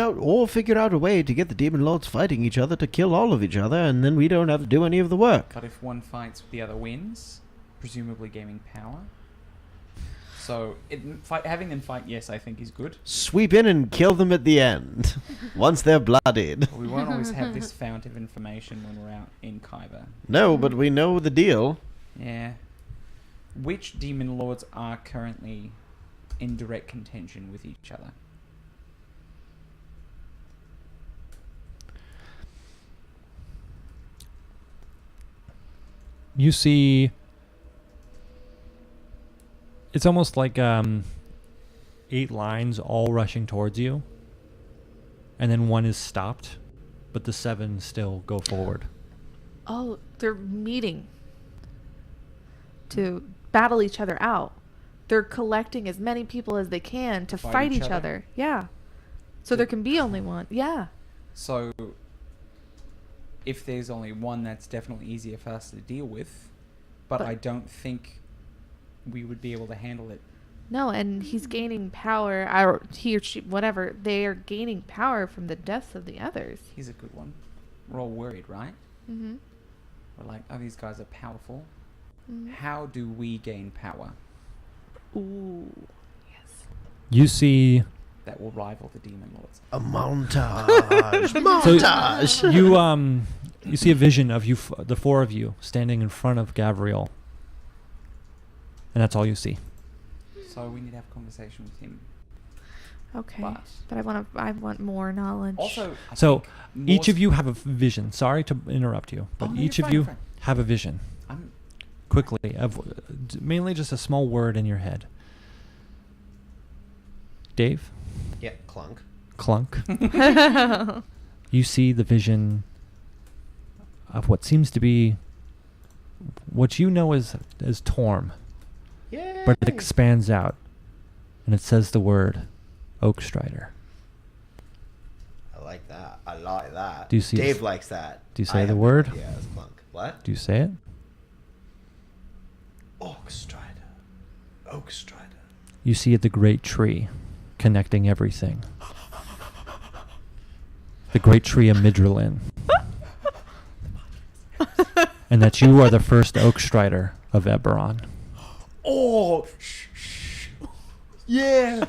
out a way to get the demon lords fighting each other to kill all of each other, and then we don't have to do any of the work. But if one fights, the other wins, presumably gaining power. So having them fight, yes, I think is good. Sweep in and kill them at the end, once they're bloodied. But we won't always have this fount of information when we're out in Kyber. No, but we know the deal. Yeah. Which demon lords are currently in direct contention with each other? You see, it's almost like 8 lines all rushing towards you, and then one is stopped, but the 7 still go forward. Oh, they're meeting to battle each other out. They're collecting as many people as they can to fight each other. Yeah. So there can be only one. Yeah. So, if there's only one, that's definitely easier for us to deal with. But I don't think we would be able to handle it. No, and he's gaining power, or he or she, whatever. They are gaining power from the deaths of the others. He's a good one. We're all worried, right? Mm-hmm. We're like, oh, these guys are powerful. Mm-hmm. How do we gain power? Ooh. You see. That will rival the demon lords. A montage. Montage. So you see a vision of the four of you standing in front of Gavriel, and that's all you see. So we need to have a conversation with him. Okay. But But I want more knowledge. also, So each of you have a vision. Sorry to interrupt you, but no, each you're of fine, you you're fine. have a vision. I'm Quickly, of mainly just a small word in your head. Dave, Yeah, clunk. Clunk. You see the vision of what seems to be what you know as Torm, Yeah. but it expands out, and it says the word Oakstrider. I like that. I like that. Do you see Dave it? likes that. Do you say I the have word? Yeah, it's clunk. What? Do you say it? Oakstrider. Oakstrider. You see the great tree connecting everything. The great tree of Midrillin. And that you are the first Oakstrider of Eberron. Oh, yeah.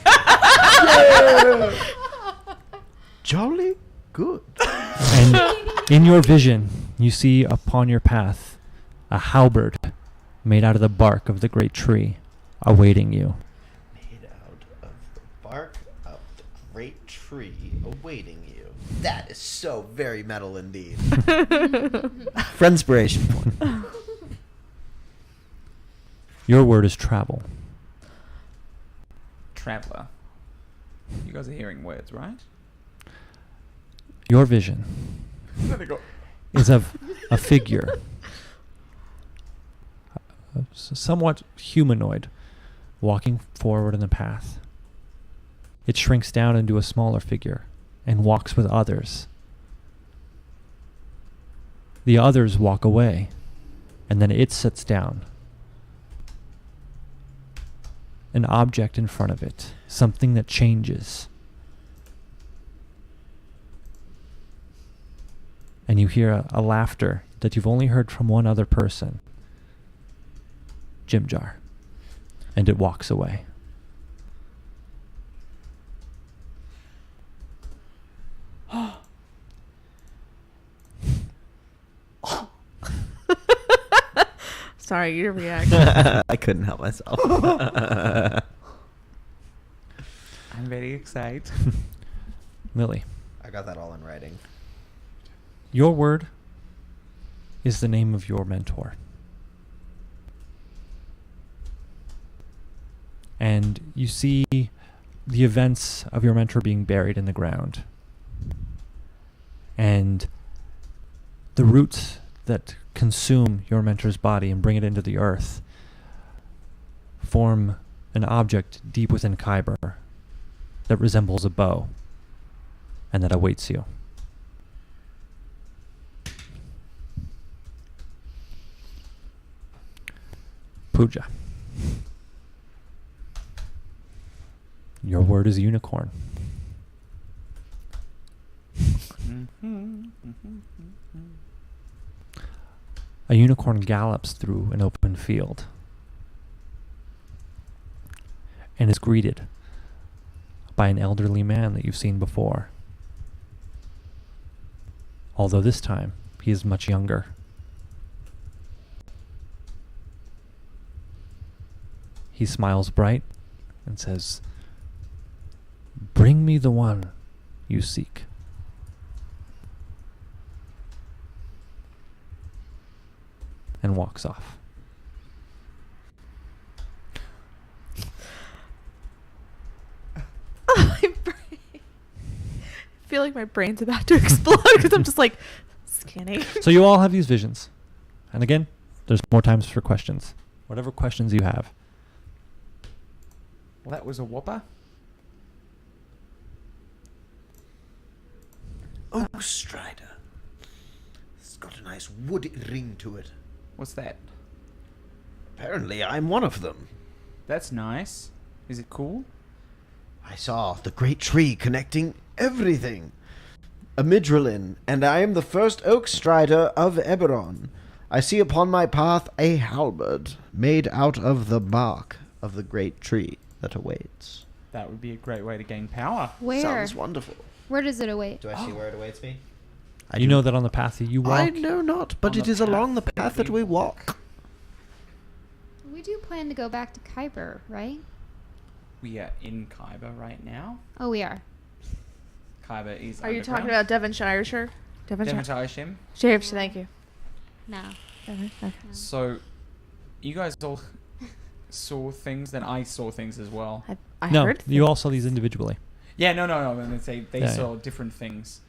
Jolly good. And in your vision, you see upon your path a halberd made out of the bark of the great tree awaiting you. Made out of the bark of the great tree awaiting you. That is so very metal indeed. Friendspiration point. Your word is travel. Traveler. You guys are hearing words, right? Your vision is of a figure, somewhat humanoid, walking forward in the path. It shrinks down into a smaller figure and walks with others. The others walk away, and then it sits down. An object in front of it, something that changes. And you hear a laughter that you've only heard from one other person. Jimjar. And it walks away. Sorry, your reaction. I couldn't help myself. I'm very excited. Lily, I got that all in writing. your word is the name of your mentor. And you see the events of your mentor being buried in the ground. And the roots that consume your mentor's body and bring it into the earth form an object deep within Kyber that resembles a bow and that awaits you. Pooja. Your word is unicorn. A unicorn gallops through an open field and is greeted by an elderly man that you've seen before. Although this time, he is much younger. He smiles bright and says, "Bring me the one you seek." And walks off. My brain. I feel like my brain's about to explode because I'm just like scanning. So you all have these visions. And again, there's more times for questions. Whatever questions you have. Well, that was a whopper. Oakstrider. It's got a nice woody ring to it. What's that? Apparently, I'm one of them. That's nice. Is it cool? I saw the great tree connecting everything. A Midrillin, and I am the first Oakstrider of Eberron. I see upon my path a halberd made out of the bark of the great tree that awaits. That would be a great way to gain power. Where? Sounds wonderful. Where does it await? Do I see where it awaits me? I You do- know that on the path that you walk. I know not, but On it the is along the path path that that we we walk. We do plan to go back to Kuiper, right? We are in Khyber right now. Oh, we are. Khyber is Are you talking underground. about Devonshire? Sure. Devonshire. Devonshire? Sheriff, thank you. No. Okay. So, you guys all saw things, then I saw things as well. I No, heard. you all saw these individually. Yeah, no. And they say they Yeah, saw different things.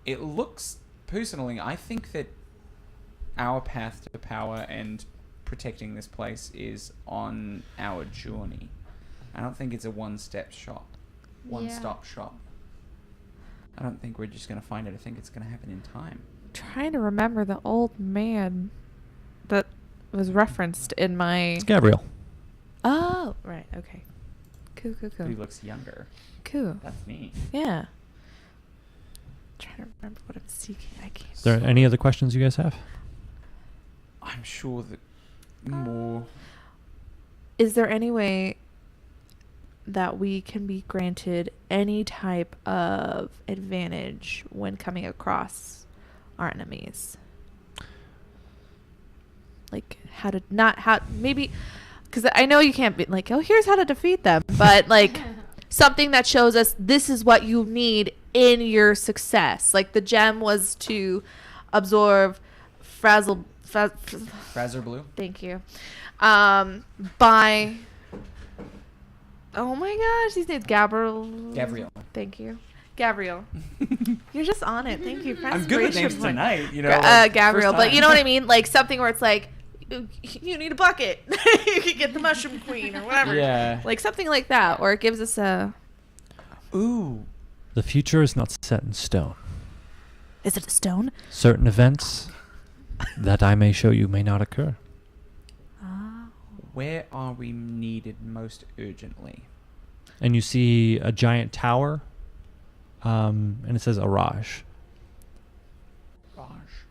It looks, personally, I think that our path to power and protecting this place is on our journey. I don't think it's a one-stop shop. I don't think we're just going to find it. I think it's going to happen in time. Trying to remember the old man that was referenced in my. It's Gabriel. Oh, right. Okay. Cool. But he looks younger. Cool. That's me. Yeah. Trying to remember what I'm seeking. I can't. Is there any other questions you guys have? I'm sure that more... Is there any way that we can be granted any type of advantage when coming across our enemies? Like maybe, because I know you can't be like, oh, here's how to defeat them, but like something that shows us this is what you need in your success. Like the gem was to absorb Frazzle Blue? Thank you. By. Oh my gosh, his name's Gabriel. Thank you. Gabriel. You're just on it. Thank you. I'm good with names tonight, you know. Gabriel, first but you know time. what I mean? Like something where it's like, you need a bucket. You can get the Mushroom Queen or whatever. Yeah. Like something like that, or it gives us a. Ooh. The future is not set in stone. Is it a stone? Certain events that I may show you may not occur. Where are we needed most urgently? And you see a giant tower, and it says Araj. Gosh.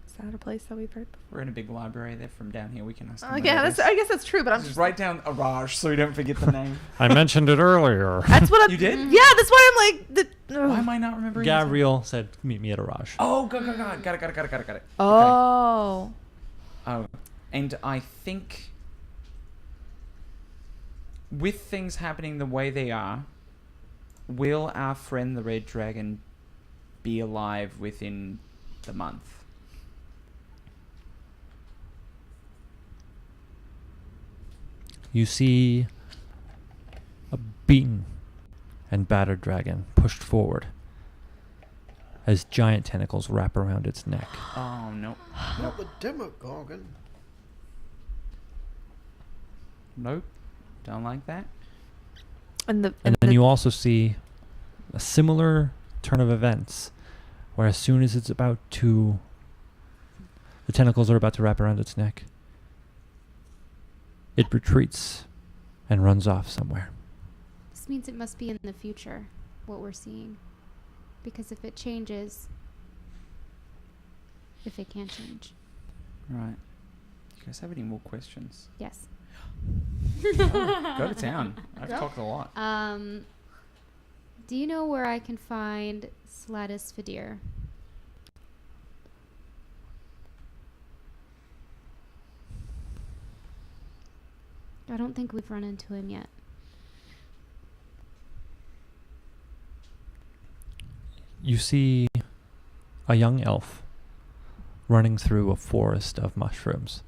Is that a place that we've heard before? We're in a big library there from down here. We can ask them. Yeah, I guess that's true, but I'm Just write down Araj so we don't forget the name. I mentioned it earlier. That's what I'm. You did? Yeah, that's why I'm like. Why am I not remembering? his name? Gabriel said, "Meet me at Araj." Oh, got it. Oh. Oh, and I think with things happening the way they are, will our friend the Red Dragon be alive within the month? You see a beaten and battered dragon pushed forward as giant tentacles wrap around its neck. Oh, no. Not the Demogorgon. Nope. Don't like that. And then you also see a similar turn of events where as soon as it's about to... the tentacles are about to wrap around its neck, it retreats and runs off somewhere. This means it must be in the future, what we're seeing. Because if it changes, if it can change. Right. You guys have any more questions? Yes. Go to town. I've talked a lot. Do you know where I can find Slatus Fadir? I don't think we've run into him yet. You see a young elf running through a forest of mushrooms,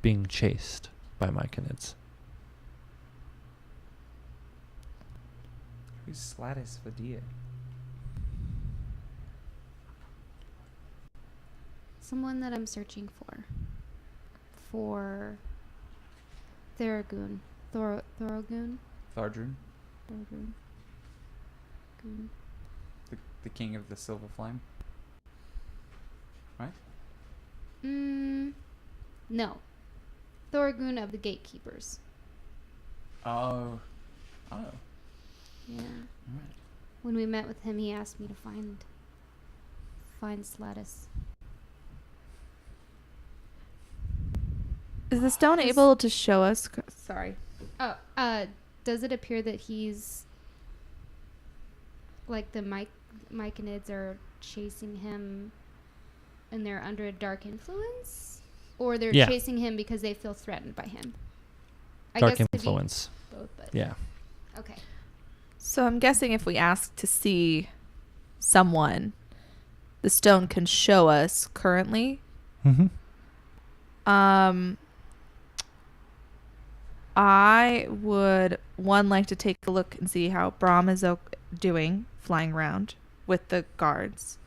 being chased by myconids. Who's Slatus for deer? Someone that I'm searching for. For Theragoon. Thorogoon? Thardrun, Thorogoon. Goon. the king of the Silver Flame. Right? No. Thorogoon of the Gatekeepers. Oh. Oh. Yeah. Alright. When we met with him, he asked me to find Slatus. Is the stone able to show us? Sorry. Oh, does it appear that he's like the Myconids are chasing him and they're under a dark influence? Or they're Yeah. chasing him because they feel threatened by him? Dark it could be influence. both, but Yeah. okay. So I'm guessing if we ask to see someone, the stone can show us currently. Mm-hmm. I would like to take a look and see how Brahm is doing flying around with the guards.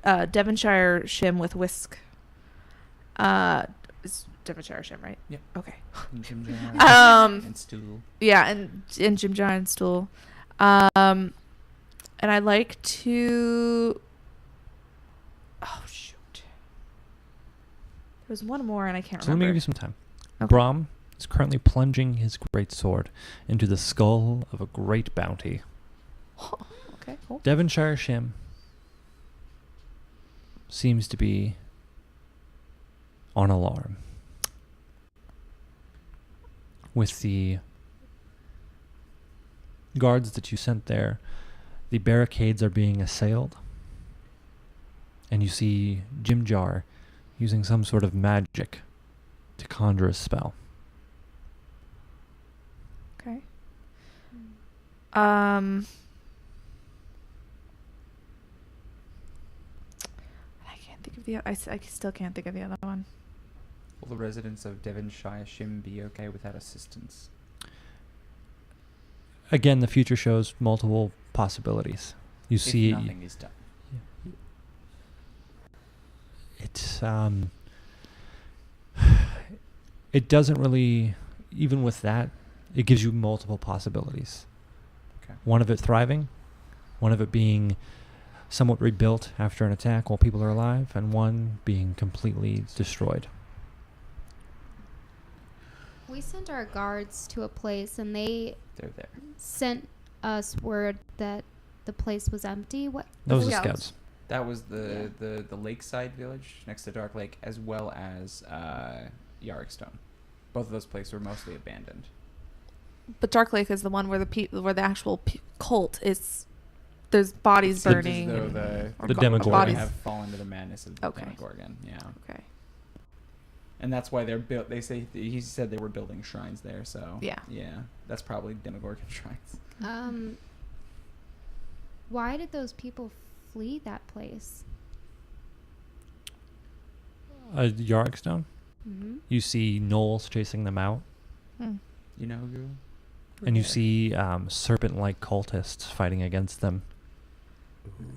Devonshire Shim with Whisk. It's Devonshire Shim, right? Yep. Okay. And Jim Jar and Stool. Yeah, and Jim Jar and Stool. And I'd like to. Oh shoot! There was one more, and I can't So let me remember. give you some time. Okay. Brahm is currently plunging his great sword into the skull of a great bounty. Okay, cool. Devonshire Shim seems to be on alarm with the guards that you sent there. The barricades are being assailed, and you see Jim Jar using some sort of magic to conjure a spell. Okay. I can't think of the. I still can't think of the other one. Will the residents of Devonshire Shim be okay without assistance? Again, the future shows multiple possibilities. You If see, nothing is done. it's it doesn't really, even with that, it gives you multiple possibilities. Okay. One of it thriving, one of it being somewhat rebuilt after an attack while people are alive, and one being completely destroyed. We sent our guards to a place and they They're there. sent us word that the place was empty. What? Those are Scouts. scouts. That was the lakeside village next to Dark Lake, as well as Yarrickstone. Both of those places were mostly abandoned. But Dark Lake is the one where the actual cult is. There's bodies Seems as burning. though and- or The go- Demogorgon. bodies. have fallen to the madness of the Okay. Demogorgon. Yeah. Okay. And that's why they're built. They say he said they were building shrines there. So Yeah. that's probably Demogorgon shrines. Why did those people flee that place? Yarrickstone. Mm-hmm. You see gnolls chasing them out, Hmm. You know who? and you see serpent-like cultists fighting against them.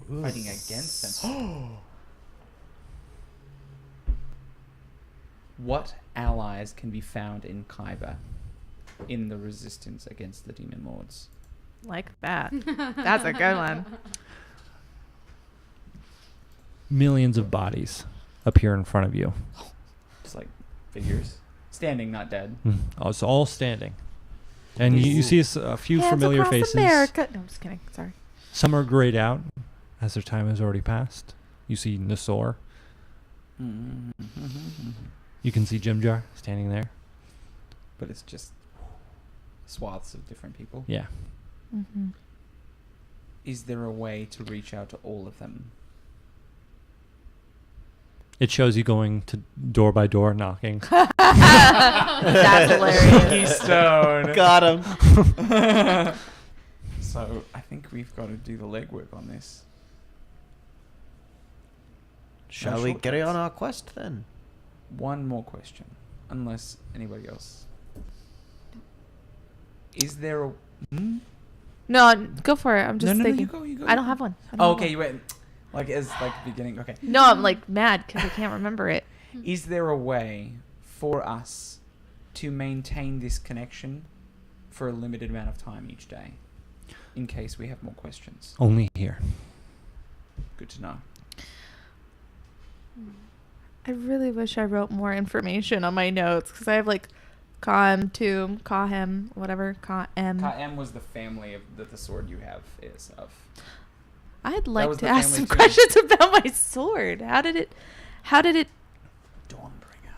Fighting against them. What allies can be found in Kaiba in the resistance against the demon lords? Like that. That's a good one. Millions of bodies appear in front of you. Just like figures. Standing, not dead. Oh, it's all standing. And you see a few Hands familiar across faces. America. No, I'm just kidding. Sorry. Some are grayed out as their time has already passed. You see Nasor. You can see Jim Jar standing there. But it's just swaths of different people. Yeah. Mm-hmm. Is there a way to reach out to all of them? It shows you going to door by door knocking. That's hilarious. Keystone. Got him. So I think we've got to do the legwork on this. Shall No we get shortcuts. on our quest then? One more question, unless anybody else. Is there a? No, go for it. I'm just no, thinking. you go. I don't have one. I don't Oh, have okay, one. you went like as like beginning. Okay. No, I'm like mad because I can't remember it. Is there a way for us to maintain this connection for a limited amount of time each day, in case we have more questions? Only here. Good to know. I really wish I wrote more information on my notes because I have like Kahem, Tomb, Kahem, whatever, Kahem. Ka-M was the family of that the sword you have is of. I'd like was to the ask family some tree. questions about my sword. How did it Dawnbringer.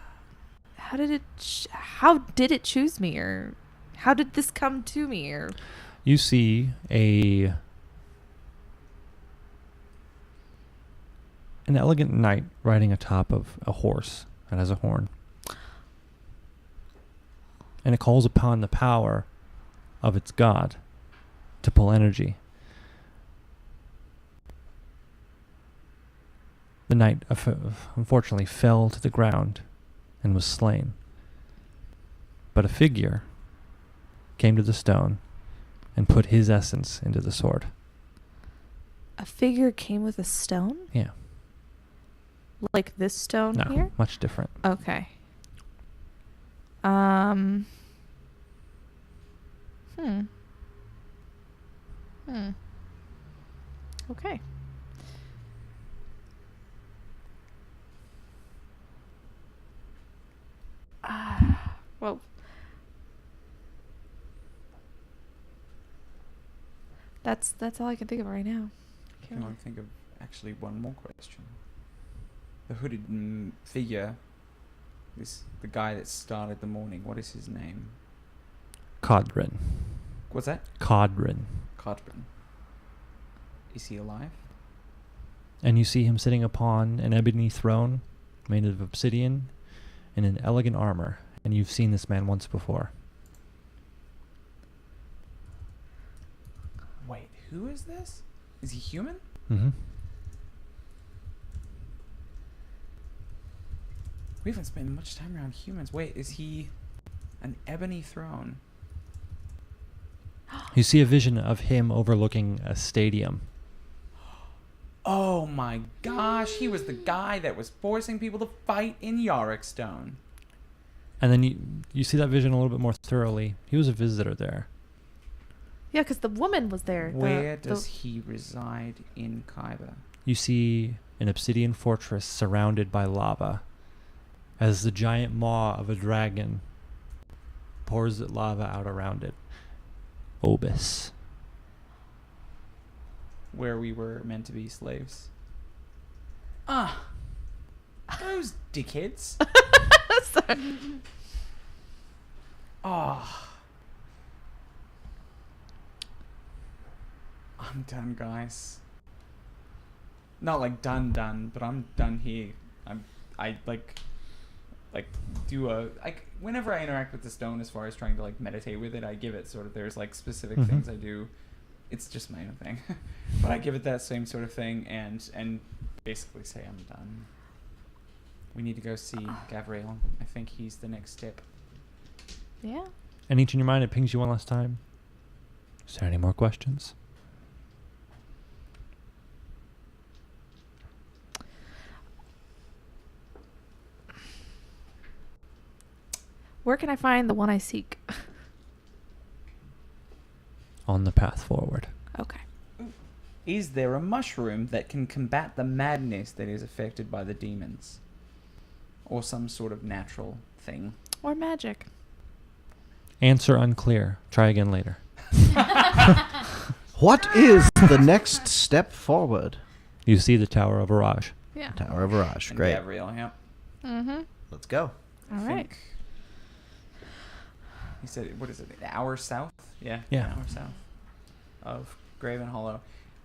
how did it choose me, or how did this come to me, or You see an elegant knight riding atop of a horse that has a horn. And it calls upon the power of its god to pull energy. The knight unfortunately fell to the ground and was slain. But a figure came to the stone and put his essence into the sword. a figure came with a stone? Yeah. Like this stone No, here? much different. Okay. Okay. Well, that's all I can think of right now. I can only think of actually one more question. The hooded figure, the guy that started the morning. What is his name? Codrin. What's that? Codrin. Codrin. Is he alive? And you see him sitting upon an ebony throne made of obsidian in an elegant armor. And you've seen this man once before. Wait, who is this? Is he human? Mm-hmm. We haven't spent much time around humans. Wait, is he an ebony throne? You see a vision of him overlooking a stadium. Oh my gosh, he was the guy that was forcing people to fight in Yorickstone. And then you see that vision a little bit more thoroughly. He was a visitor there. Yeah, because the woman was there. Where does he reside in Khyber? You see an obsidian fortress surrounded by lava as the giant maw of a dragon pours lava out around it. Obis. Where we were meant to be slaves. Ah, those dickheads. Oh. I'm done, guys. Not like done, but I'm done here. Whenever I interact with the stone, as far as trying to like meditate with it, I give it sort of, there's like specific things I do. It's just my own thing. But I give it that same sort of thing and basically say I'm done. We need to go see Gabriel. I think he's the next step. Yeah. And each in your mind, it pings you one last time. Is there any more questions? Where can I find the one I seek? On the path forward. Okay. Is there a mushroom that can combat the madness that is affected by the demons? Or some sort of natural thing? Or magic. Answer unclear. Try again later. What is the next step forward? You see the Tower of Araj. Yeah. Tower of Araj. And Great. Gabriel, yeah. Mm-hmm. Let's go. All I right. think he said, what is it, an hour south? Yeah, Yeah. an hour south of Gravenhollow.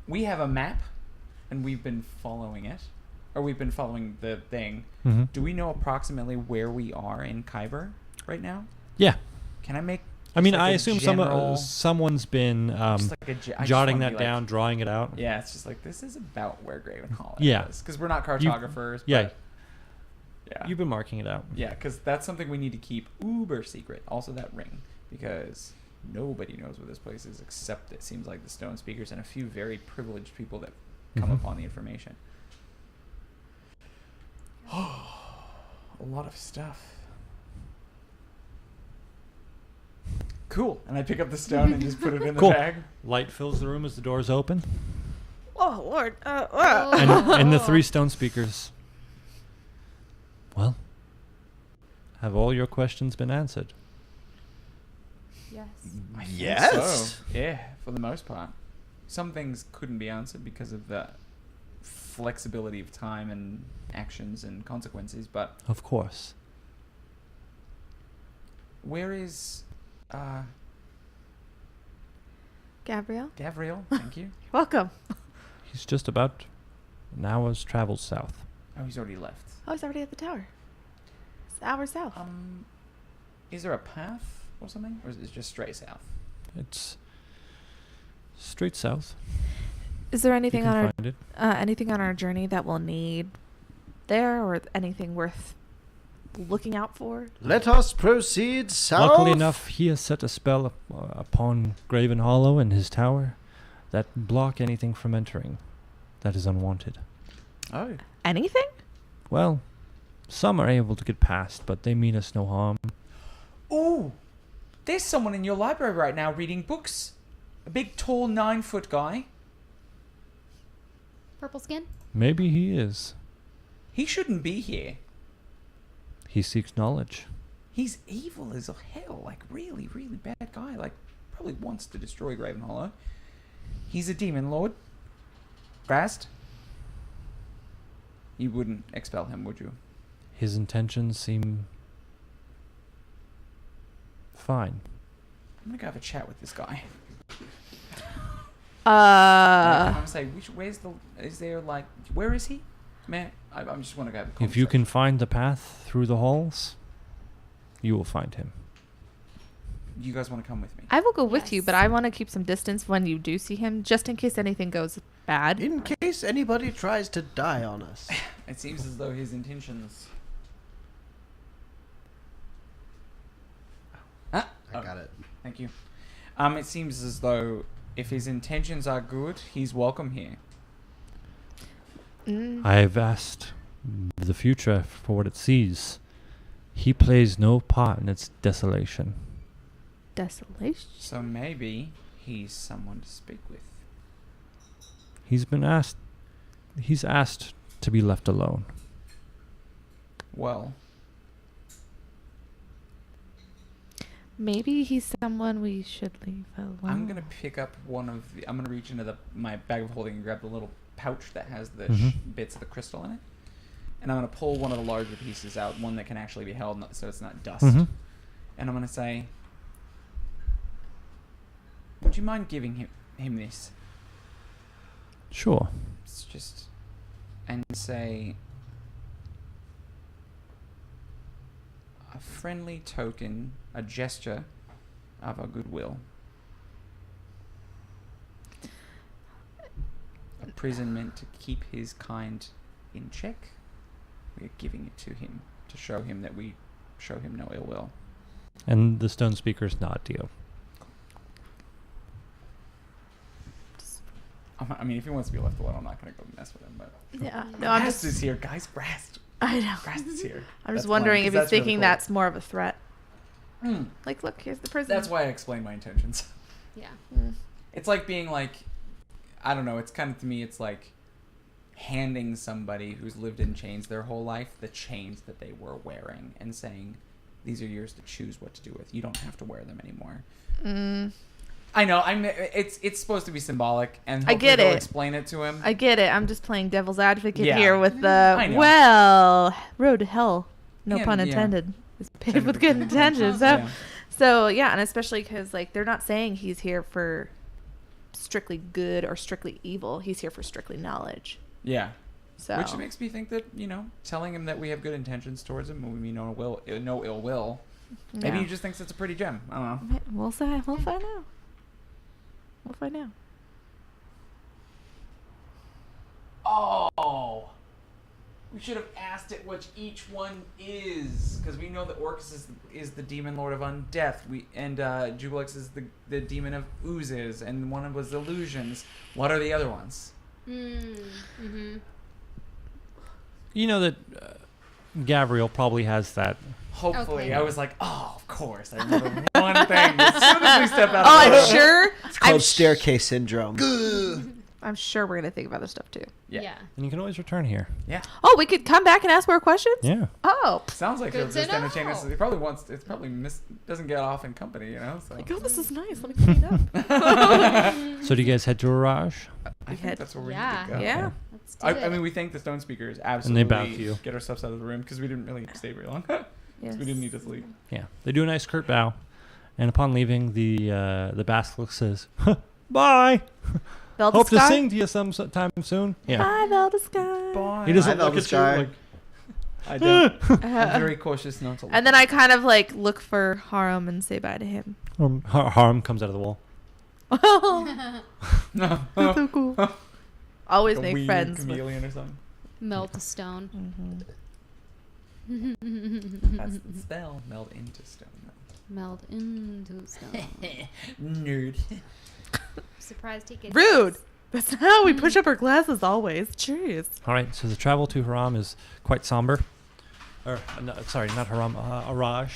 We have a map, and we've been following it. Or we've been following the thing. Mm-hmm. Do we know approximately where we are in Khyber right now? Yeah. Can I make... I mean, just like I a assume general- someone's been just like a I just jotting wanna that be like- down, drawing it out. Yeah, it's just like, this is about where Gravenhollow Yeah. is. Because we're not cartographers. Yeah. But yeah. You've been marking it out. Yeah, because that's something we need to keep uber secret. Also that ring. Because nobody knows where this place is except it seems like the stone speakers and a few very privileged people that come Mhm. upon the information. A lot of stuff. Cool. And I pick up the stone and just put it in the Cool. bag. Light fills the room as the doors open. Oh, Lord. And the three stone speakers. Well, have all your questions been answered? Yes. I think Yes. so. Yeah, for the most part. Some things couldn't be answered because of the flexibility of time and actions and consequences, but Of course. where is Gabrielle, Gavriel? Thank you. welcome. He's just about an hour's travel south. Oh, he's already left. Oh, he's already at the tower. It's an hour south. Is there a path or something, or is it just straight south? It's straight south. Is there You anything can on our find it. anything on our journey that we'll need there, or anything worth looking out for? Let us proceed south. Luckily enough, he has set a spell upon Gravenhollow and his tower that block anything from entering that is unwanted. Oh. Anything? Well, some are able to get past, but they mean us no harm. Ooh, there's someone in your library right now reading books. A big, tall, 9-foot guy. Purple skin? Maybe he is. He shouldn't be here. He seeks knowledge. He's evil as hell. Like, really, really bad guy. Like, probably wants to destroy Gravenhollow. He's a demon lord. Grast? You wouldn't expel him, would you? His intentions seem fine. I'm gonna go have a chat with this guy. I'm gonna say, where is he? Man, I just want to go have a conversation. If you can find the path through the halls, you will find him. You guys want to come with me? I will go with you, Yes. but I want to keep some distance when you do see him, just in case anything goes bad. In case anybody tries to die on us. It seems as though his intentions... I got it. Thank you. It seems as though if his intentions are good, he's welcome here. I have asked the future for what it sees. He plays no part in its desolation. Desolation. So maybe he's someone to speak with. He's asked to be left alone. Well, Maybe he's someone we should leave alone. I'm gonna pick up I'm gonna reach into my bag of holding and grab the little pouch that has the Mhm. bits of the crystal in it, and I'm gonna pull one of the larger pieces out, one that can actually be held, so it's not dust. Mhm. And I'm gonna say, "Would you mind giving him this?" Sure. It's just, and say, a friendly token, a gesture of our goodwill. Imprisonment to keep his kind in check. We are giving it to him to show him that we show him no ill will. And the stone speakers nod to you. I mean, if he wants to be left alone, I'm not going to go mess with him. But Yeah. No, I'm Grast just. is here, guys. Grast. I know. Grast is here. I'm just That's wondering fine, if 'cause he's that's really thinking cool. that's more of a threat. Hmm. Like, look, here's the prison. That's why I explained my intentions. Yeah. Mm. It's like being like, I don't know, it's kind of, to me, it's like handing somebody who's lived in chains their whole life the chains that they were wearing and saying, these are yours to choose what to do with. You don't have to wear them anymore. Mm. I know, it's supposed to be symbolic, and I hopefully get they'll it. explain it to him. I get it. I'm just playing devil's advocate Yeah. here with I the, know. well, road to hell, no Yeah, pun yeah. intended, is paved with good intentions. Yeah. So, yeah, and especially because, like, they're not saying he's here for strictly good or strictly evil. He's here for strictly knowledge. Yeah. So, Which makes me think that, telling him that we have good intentions towards him, we mean no ill will. Maybe yeah. he just thinks it's a pretty gem. I don't know. We'll say. We'll find out. We'll find out. Oh, we should have asked it which each one is, because we know that Orcus is the demon lord of undeath. And Jubilix is the demon of oozes, and one was illusions. What are the other ones? Mm-hmm. You know that Gabriel probably has that. Hopefully, Okay. I was like, oh, of course, I remember one thing. As soon as we step out, Oh, of the I'm room. sure. It's called staircase syndrome. I'm sure we're gonna think of other stuff too. Yeah. And you can always return here. Yeah. Oh, we could come back and ask more questions. Yeah. Oh, Sounds like Good he'll to just entertain us. know. He probably wants. It's probably doesn't get off in company, So. like, oh, this is nice. Let me clean up. So do you guys head to Araj? I think that's where we Yeah. need to go. Yeah. Let's do I it. mean, we thank the stone speakers And they absolutely. bow to you. Get our stuff out of the room because we didn't really stay very long. Yes. We didn't need to sleep. Yeah, they do a nice curt bow, and upon leaving, the basilisk says, "Bye. Hope to sing to you sometime soon." Yeah, Bye, Veldeskai. Bye. he doesn't Bye, look at you Veldeskai. like. I don't. I'm very cautious not to. And then I kind of like look for Harum and say bye to him. Harm comes out of the wall. No. That's so cool. Always Like a make weird friends. chameleon or something. Melt a stone. That's the spell. Melt into stone. Melt into stone. Nerd. Surprised he could. Rude. That's how we push up our glasses always. Jeez. All right, so the travel to Haram is quite somber. Or, no, sorry, not Haram, Araj.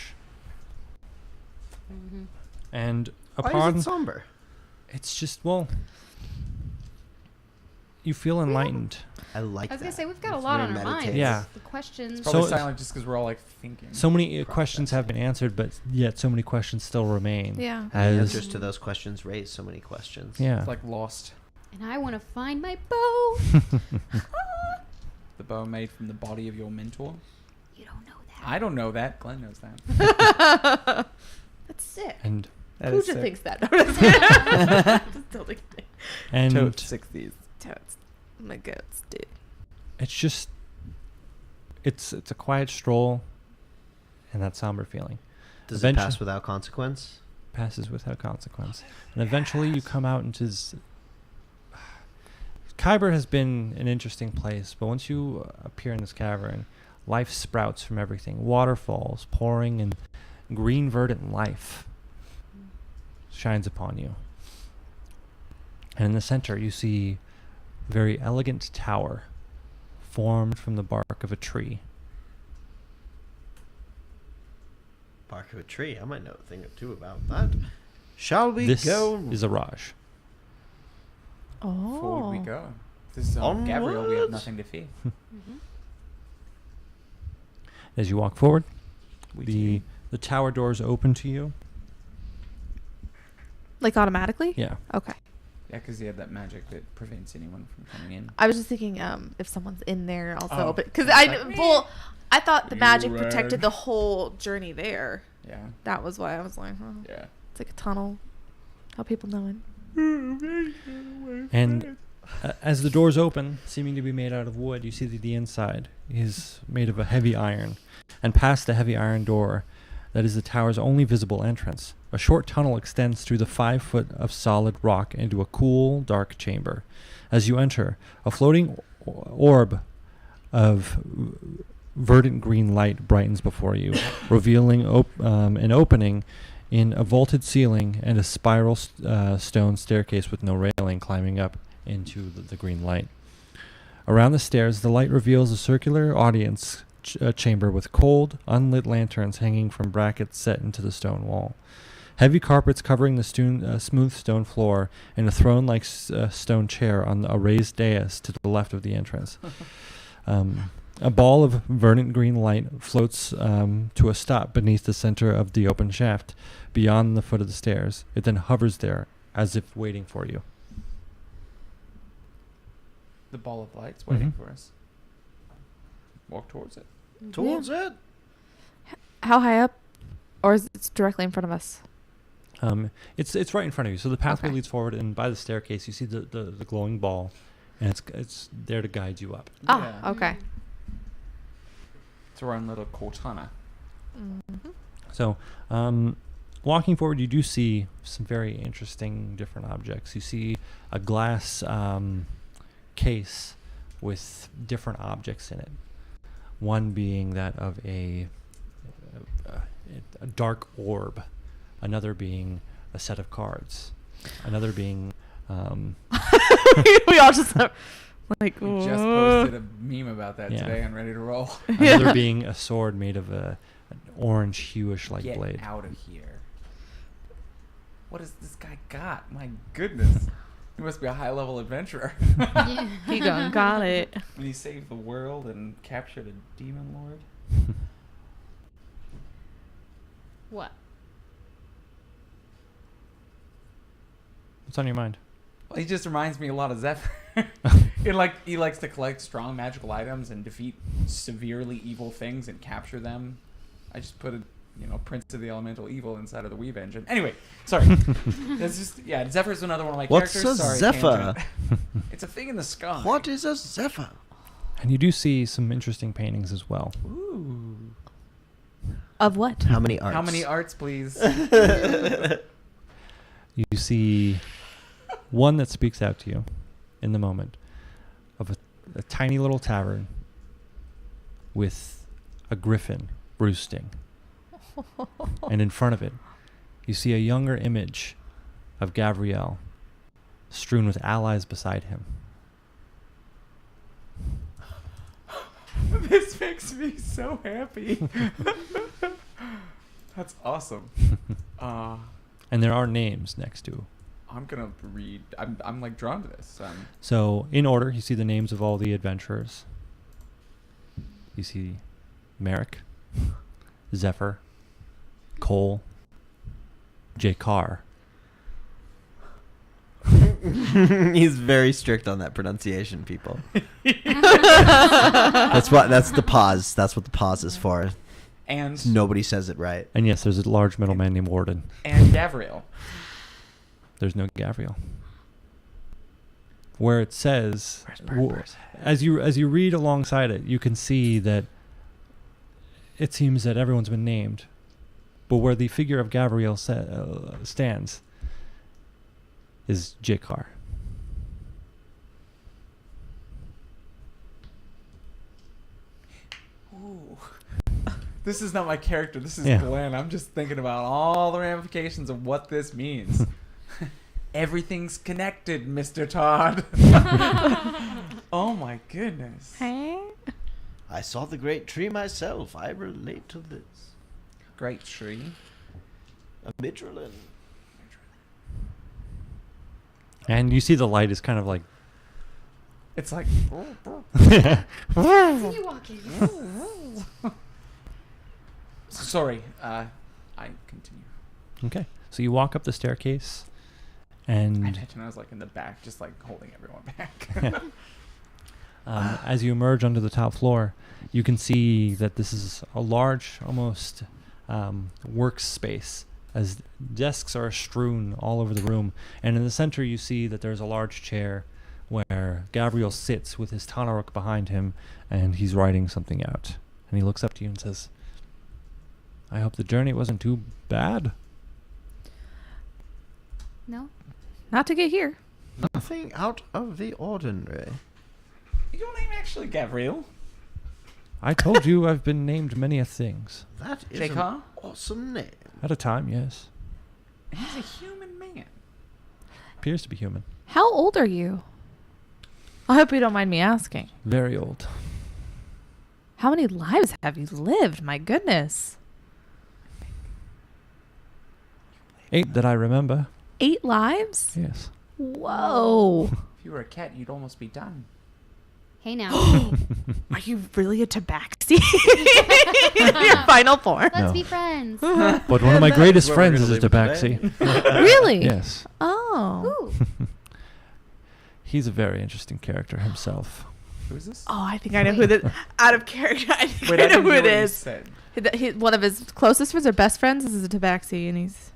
Mm-hmm. And Why upon is it somber? it's just, well, you feel enlightened. I like I was that. gonna say we've got a It's lot very on our minds. meditative. Yeah. The questions. Probably So- silent just because we're all like thinking. So many questions have been answered, but yet so many questions still remain. Yeah. The As answers to those questions raise so many questions. yeah, It's like lost. And I want to find my bow. The bow made from the body of your mentor. You don't know that. I don't know that. Glenn knows that. That's sick. and Pooja thinks that. Just totally kidding. and Totes 60s. Totes. My goats, dude. it's just it's a quiet stroll, and that somber feeling Does it Eventually- pass without consequence? passes without consequence, and eventually you come out into this. Khyber has been an interesting place, but once you appear in this cavern, life sprouts from everything. Waterfalls pouring and green verdant life shines upon you. And in the center you see a very elegant tower formed from the bark of a tree. Bark of a tree. I might know a thing or two about that. Shall we This go? is a Raj. Forward we Oh. go. This is Gabriel. We have Onwards. nothing to fear. As you walk forward, We the tower doors open to you. Like automatically? Yeah. Okay. Yeah, because he had that magic that prevents anyone from coming in. I was just thinking if someone's in there also. Oh. Because Like, I thought the You magic ran. protected the whole journey there. Yeah. That was why I was like, oh, Yeah. it's like a tunnel. How people know it. And as the doors open, seeming to be made out of wood, you see that the inside is made of a heavy iron. And past the heavy iron door, that is the tower's only visible entrance, a short tunnel extends through the 5 foot of solid rock into a cool, dark chamber. As you enter, a floating orb of verdant green light brightens before you, revealing an opening in a vaulted ceiling and a spiral stone staircase with no railing climbing up into the green light. Around the stairs, the light reveals a circular audience chamber with cold, unlit lanterns hanging from brackets set into the stone wall. Heavy carpets covering the smooth stone floor, and a throne-like stone chair on a raised dais to the left of the entrance. A ball of verdant green light floats to a stop beneath the center of the open shaft, beyond the foot of the stairs. It then hovers there, as if waiting for you. The ball of light's waiting Mhm. for us. Walk towards it. Towards it. How high up? Or is it directly in front of us? It's right in front of you. So the pathway Okay. leads forward, and by the staircase, you see the glowing ball, and it's there to guide you up. Oh, Yeah. okay. It's our own little Cortana. Mm-hmm. So, walking forward, you do see some very interesting different objects. You see a glass case with different objects in it. One being that of a dark orb, another being a set of cards, another being We all just like, We just "Whoa." posted a meme about that Yeah. today on Ready to Roll. another being a sword made of an orange hueish like Get blade. out of here. What has this guy got? My goodness. He must be a high-level adventurer. Yeah. He got it. And he saved the world and captured a demon lord. What? What's on your mind? Well, he just reminds me a lot of Zephyr. He likes to collect strong magical items and defeat severely evil things and capture them. I just put a Prince of the Elemental Evil inside of the Weave engine. Anyway, sorry. That's just Zephyr's another one of my What's characters. a Sorry, Zephyr? tangent. It's a thing in the sky. What is a Zephyr? And you do see some interesting paintings as well. Ooh. Of what? How many arts? How many arts, please? You see one that speaks out to you in the moment of a tiny little tavern with a griffin roosting. And in front of it, you see a younger image of Gabrielle strewn with allies beside him. This makes me so happy. That's awesome. And there are names next to. I'm gonna read. I'm like drawn to this. So in order, you see the names of all the adventurers. You see Merrick, Zephyr, Cole, J. Carr. He's very strict on that pronunciation, people. That's the pause. That's what the pause is for. And Nobody says it right. And yes, there's a large middleman named Warden. and Gavriel. There's no Gabriel. Where it says, as you read alongside it, you can see that it seems that everyone's been named, but where the figure of Gabriel stands is Jakar. Ooh. This is not my character. This is Yeah. Glenn. I'm just thinking about all the ramifications of what this means. Everything's connected, Mr. Todd. Oh my goodness. Hey. I saw the great tree myself. I relate to this. Great tree. A Midrolin. And you see the light is kind of like... It's like. You walking? Sorry. I continue. Okay. So you walk up the staircase, I and imagine I was like in the back, just like holding everyone back. as you emerge onto the top floor, you can see that this is a large, almost workspace, as desks are strewn all over the room. And in the center, you see that there's a large chair where Gabriel sits with his Tanaruk behind him, and he's writing something out. And he looks up to you and says, I hope the journey wasn't too bad. No. Not to get here. Nothing out of the ordinary. Your name actually Gavriel? I told you I've been named many a things. That is Jake, an huh? awesome name. At a time, yes. He's a human man. Appears to be human. How old are you? I hope you don't mind me asking. Very old. How many lives have you lived? My goodness. 8 that I remember. 8 lives? Yes. Whoa. If you were a cat, you'd almost be done. Hey now. Are you really a tabaxi? Your final form. Let's be friends. But one of my greatest That's where we're friends is a gonna leave it tabaxi. Really? Yes. Oh. Ooh. He's a very interesting character himself. Who's this? Oh, I think I know who the out of character. I think Wait, I I know didn't who hear it what you is. said. One of his closest friends or best friends is a tabaxi, and he's.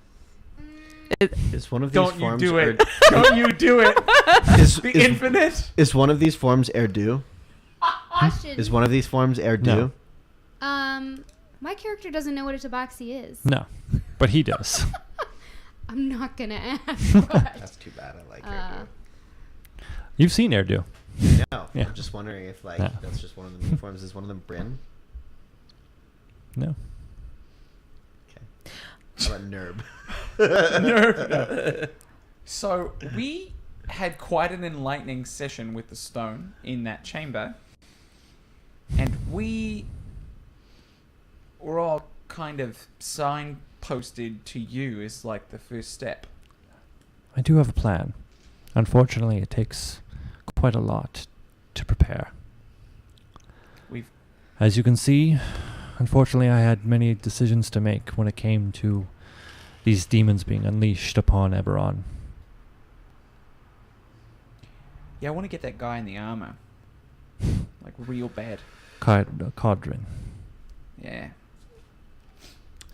Is one of these Don't you forms do it. Don't you do it. The infinite. Is one of these forms Erdu? Question. Is one of these forms Erdu? No. My character doesn't know what a tabaxi is. No, but he does. I'm not gonna ask. What? That's too bad. I like Uh, You've seen Erdu. Erdu. No, Yeah. I'm just wondering if like No. that's just one of the new forms. Is one of them Bryn? No. Okay. How about Nerb? No. So we had quite an enlightening session with the stone in that chamber, and we were all kind of signposted to you as like the first step. I do have a plan. Unfortunately, it takes quite a lot to prepare. We've As you can see, unfortunately, I had many decisions to make when it came to these demons being unleashed upon Eberron. I want to get that guy in the armor, like real bad. Codrin. Yeah.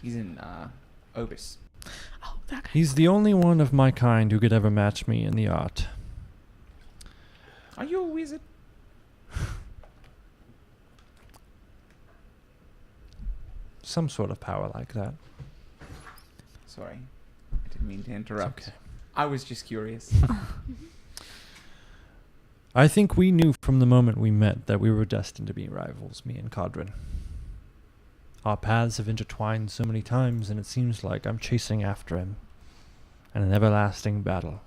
He's in Obis. Oh, that guy. He's the only one of my kind who could ever match me in the art. Are you a wizard? Some sort of power like that. Sorry, I didn't mean to interrupt. okay. I was just curious. I think we knew from the moment we met that we were destined to be rivals, me and Codrin. Our paths have intertwined so many times, and it seems like I'm chasing after him in an everlasting battle.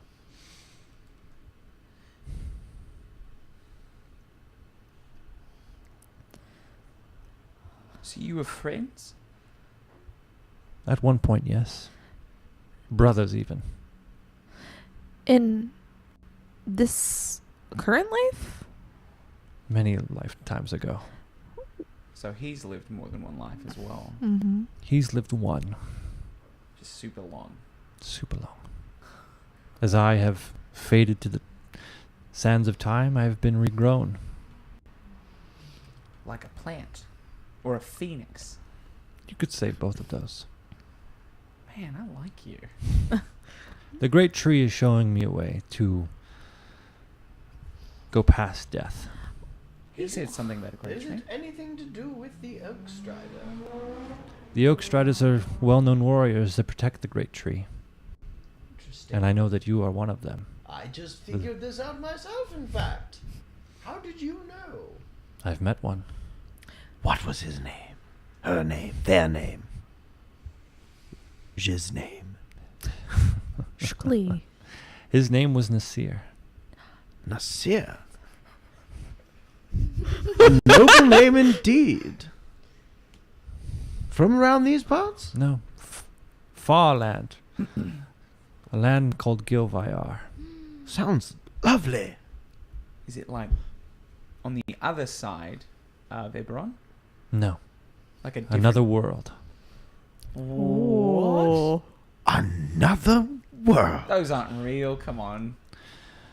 So you were friends? At one point, yes. Brothers, even. In this current life? Many lifetimes ago. So he's lived more than one life as well. Mm-hmm. He's lived one. Just super long. Super long. As I have faded to the sands of time, I have been regrown. Like a plant. Or a phoenix. You could say both of those. Man, I like you. The great tree is showing me a way to go past death. He said something about a great Is tree. it anything to do with the Oak Strider? The Oak Striders are well-known warriors that protect the great tree, Interesting. and I know that you are one of them. I just figured this out myself, in fact. How did you know? I've met one. What was his name? Her name? Their name? His name? Shklee. His name was Nasir. Nasir. A noble name indeed. From around these parts? No, far land. A land called Gilvayar. Sounds lovely. Is it like on the other side of Eberron? No, Like a different... another world. Oh. Another world. Those aren't real, come on.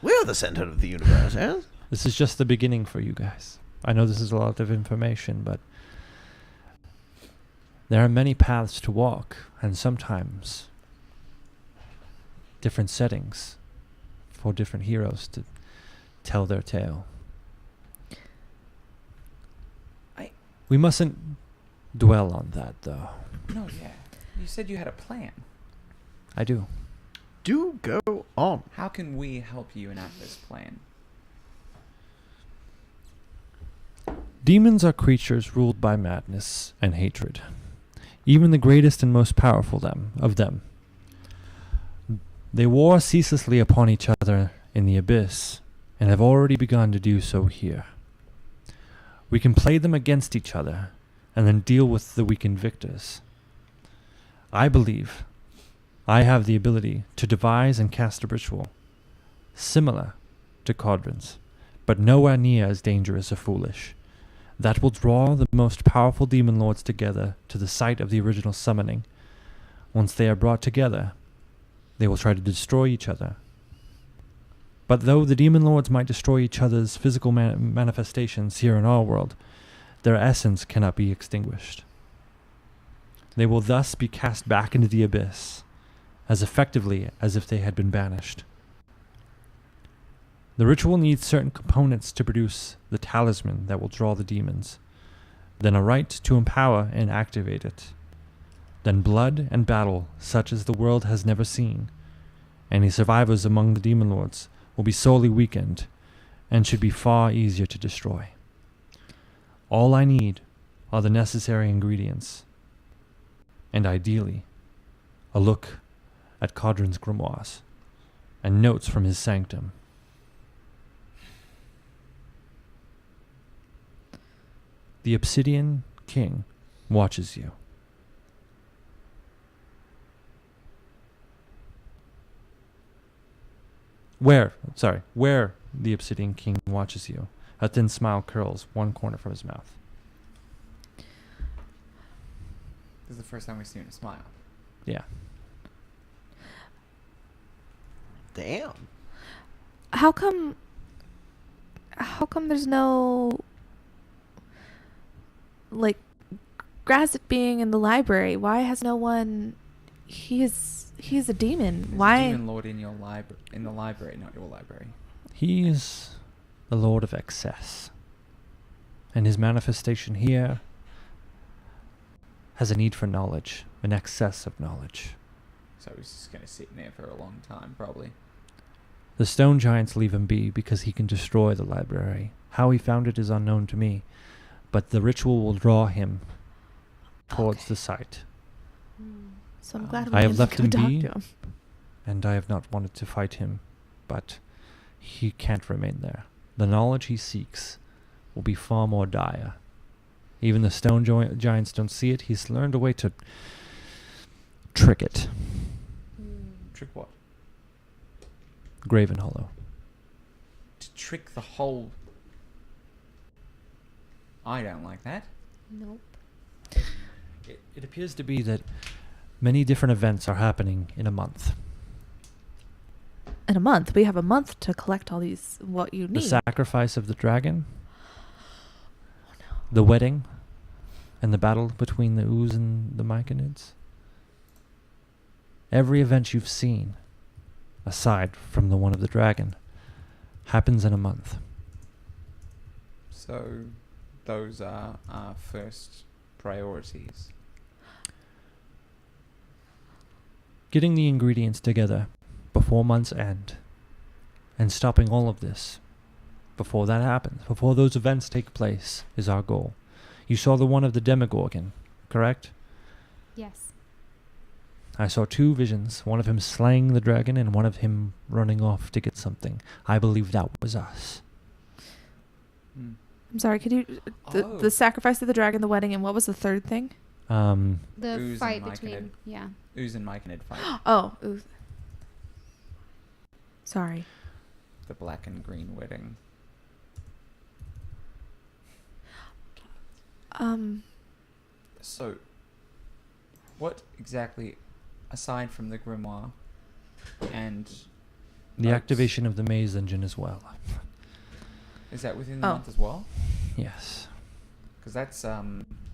We're the center of the universe, yes? This is just the beginning for you guys. I know this is a lot of information, but there are many paths to walk, and sometimes different settings for different heroes to tell their tale. We mustn't dwell on that, though. No, yeah. You said you had a plan. I do. Do go on. How can we help you enact this plan? Demons are creatures ruled by madness and hatred. Even the greatest and most powerful of them. They war ceaselessly upon each other in the abyss, and have already begun to do so here. We can play them against each other, and then deal with the weakened victors. I believe I have the ability to devise and cast a ritual, similar to Codrin's, but nowhere near as dangerous or foolish, that will draw the most powerful demon lords together to the site of the original summoning. Once they are brought together, they will try to destroy each other. But though the demon lords might destroy each other's physical manifestations here in our world, their essence cannot be extinguished. They will thus be cast back into the abyss, as effectively as if they had been banished. The ritual needs certain components to produce the talisman that will draw the demons, then a rite to empower and activate it, then blood and battle such as the world has never seen. Any survivors among the demon lords will be sorely weakened and should be far easier to destroy. All I need are the necessary ingredients, and ideally, a look at Codrin's grimoires and notes from his sanctum. The Obsidian King watches you. Where the Obsidian King watches you. A thin smile curls one corner from his mouth. This is the first time we've seen him smile. Yeah. Damn. How come there's no like Grazit being in the library, why has no one? He's a demon. There's Why? a demon lord in your in the library, not your library. He is the Lord of Excess. And his manifestation here has a need for knowledge, an excess of knowledge. So he's just going to sit in there for a long time, probably. The stone giants leave him be because he can destroy the library. How he found it is unknown to me, but the ritual will draw him towards Okay. the site. So I'm glad we I have didn't left go him talk be. to him. And I have not wanted to fight him, but he can't remain there. The knowledge he seeks will be far more dire. Even the stone giants don't see it. He's learned a way to trick it. Trick what? Gravenhollow. To trick the whole... I don't like that. Nope. It appears to be that many different events are happening in a month. In a month, we have a month to collect all these. What you The need. sacrifice of the dragon, the wedding, and the battle between the ooze and the myconids. Every event you've seen, aside from the one of the dragon, happens in a month. So those are our first priorities. Getting the ingredients together before month's end and stopping all of this before that happens, before those events take place, is our goal. You saw the one of the Demogorgon, correct? Yes. I saw two visions, one of him slaying the dragon and one of him running off to get something. I believe that was us. Hmm. I'm sorry. Could you Oh. the sacrifice of the dragon, the wedding, and what was the third thing? The Ooze fight and between. Myconid. Yeah. Ooze and Myconid fight. Oh, ooh. Sorry. The black and green wedding. So, what exactly, aside from the grimoire and The notes, activation of the maze engine as well. is that within the Oh. month as well? Yes. Because that's It's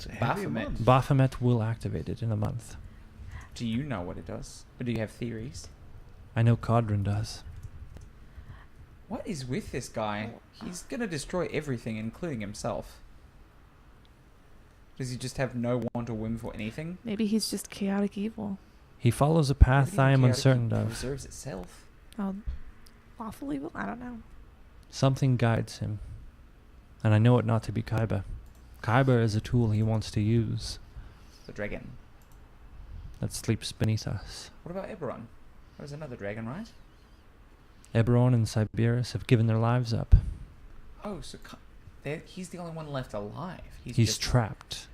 a heavy Baphomet. month. Baphomet will activate it in a month. Do you know what it does, or do you have theories? I know Codrin does. What is with this guy? He's gonna destroy everything, including himself. Does he just have no want or whim for anything? Maybe he's just chaotic evil. He follows a path Maybe I am chaotic uncertain evil of. Preserves itself. Oh, awful evil. I don't know. Something guides him. And I know it not to be Kyber. Kyber is a tool he wants to use The dragon. that sleeps beneath us. What about Eberron? That was another dragon, right? Eberron and Siberius have given their lives up. Oh, so he's the only one left alive. He's just trapped.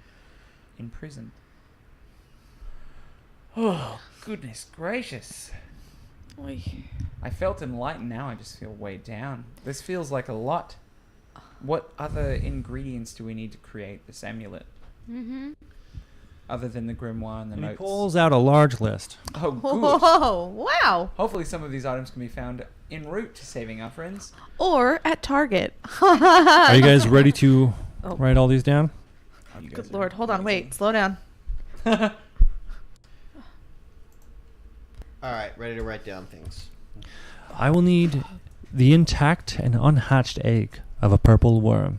in prison. Oh, goodness gracious. Oy. I felt enlightened, now I just feel weighed down. This feels like a lot. What other ingredients do we need to create this amulet? Mm-hmm. Other than the grimoire and the And he notes? pulls out a large list. Oh, good. Oh, wow. Hopefully some of these items can be found en route to saving our friends. Or at Target. Are you guys ready to Oh. write all these down? Oh, you guys Good are Lord. Hold on. Wait. amazing. Slow down. All right, ready to write down things. I will need the intact and unhatched egg of a purple worm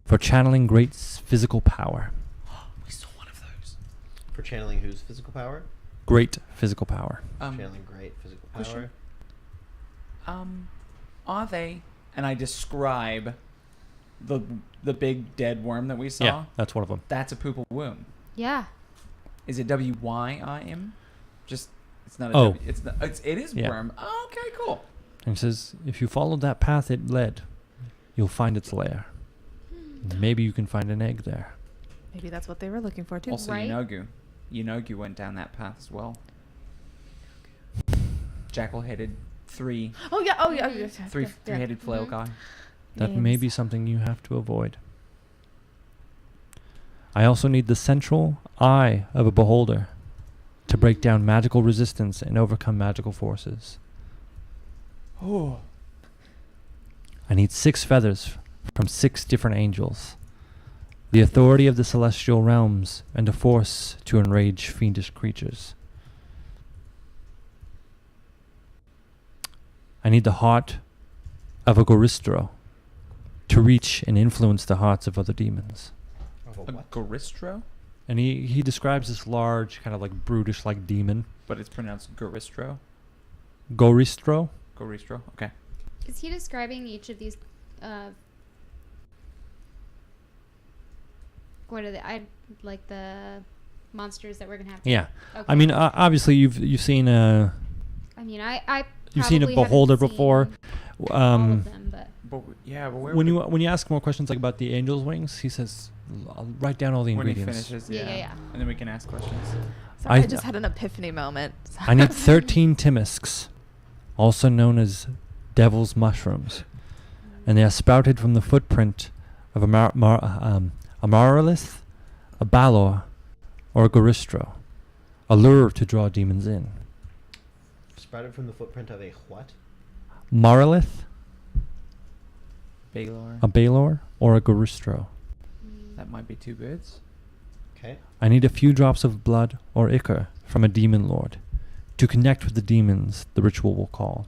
for channeling great physical power. We saw one of those. For channeling whose physical power? Great physical power. Channeling great physical question. power. Are they? And I describe the big dead worm that we saw. Yeah, that's one of them. That's a poople worm. Yeah. Is it WYIM? Just it's not a Oh. W. It's not, it is Yeah. worm. Oh, okay, cool. And it says, if you follow that path it led, you'll find its lair. Maybe you can find an egg there. Maybe that's what they were looking for, too. Also, Right. Yenogu went down that path as well. Jackal-headed three Oh, yeah. Oh, yeah. Oh, yeah. three-headed flail Mhm. guy. That may Names. be something you have to avoid. I also need the central eye of a beholder to break down magical resistance and overcome magical forces. Oh. I need 6 feathers from 6 different angels the authority of the celestial realms, and a force to enrage fiendish creatures. I need the heart of a Goristro to reach and influence the hearts of other demons. A Goristro? And he describes this large, kind of like brutish-like demon. But it's pronounced Goristro? Goristro? Goristro, okay. Is he describing each of these? What are they? I like the monsters that we're gonna have. Yeah. Okay. I mean, obviously you've seen a I mean, I you've seen a probably haven't beholder seen before. all of them, but But where When you ask more questions like about the angel's wings, he says, "I'll write down all the when he ingredients." finishes, Yeah. and then we can ask questions. Sorry, I- I just had an epiphany moment. I need 13 timisks, also known as devil's mushrooms, and they are sprouted from the footprint of a Maralith, a Balor, or a Goristro, a lure to draw demons in. Sprouted from the footprint of a what? Maralith, Baylor. a Balor, or a Goristro. That might be two birds. Okay. I need a few drops of blood or ichor from a demon lord to connect with the demons the ritual will call.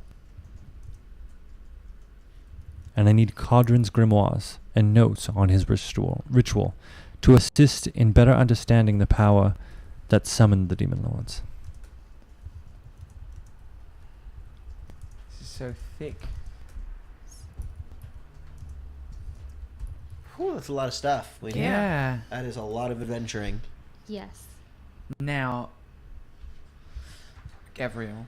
And I need Caudron's grimoires and notes on his ritual to assist in better understanding the power that summoned the demon lords. This is so thick. Whew, that's a lot of stuff. Yeah. That is a lot of adventuring. yes. Now, Gabriel.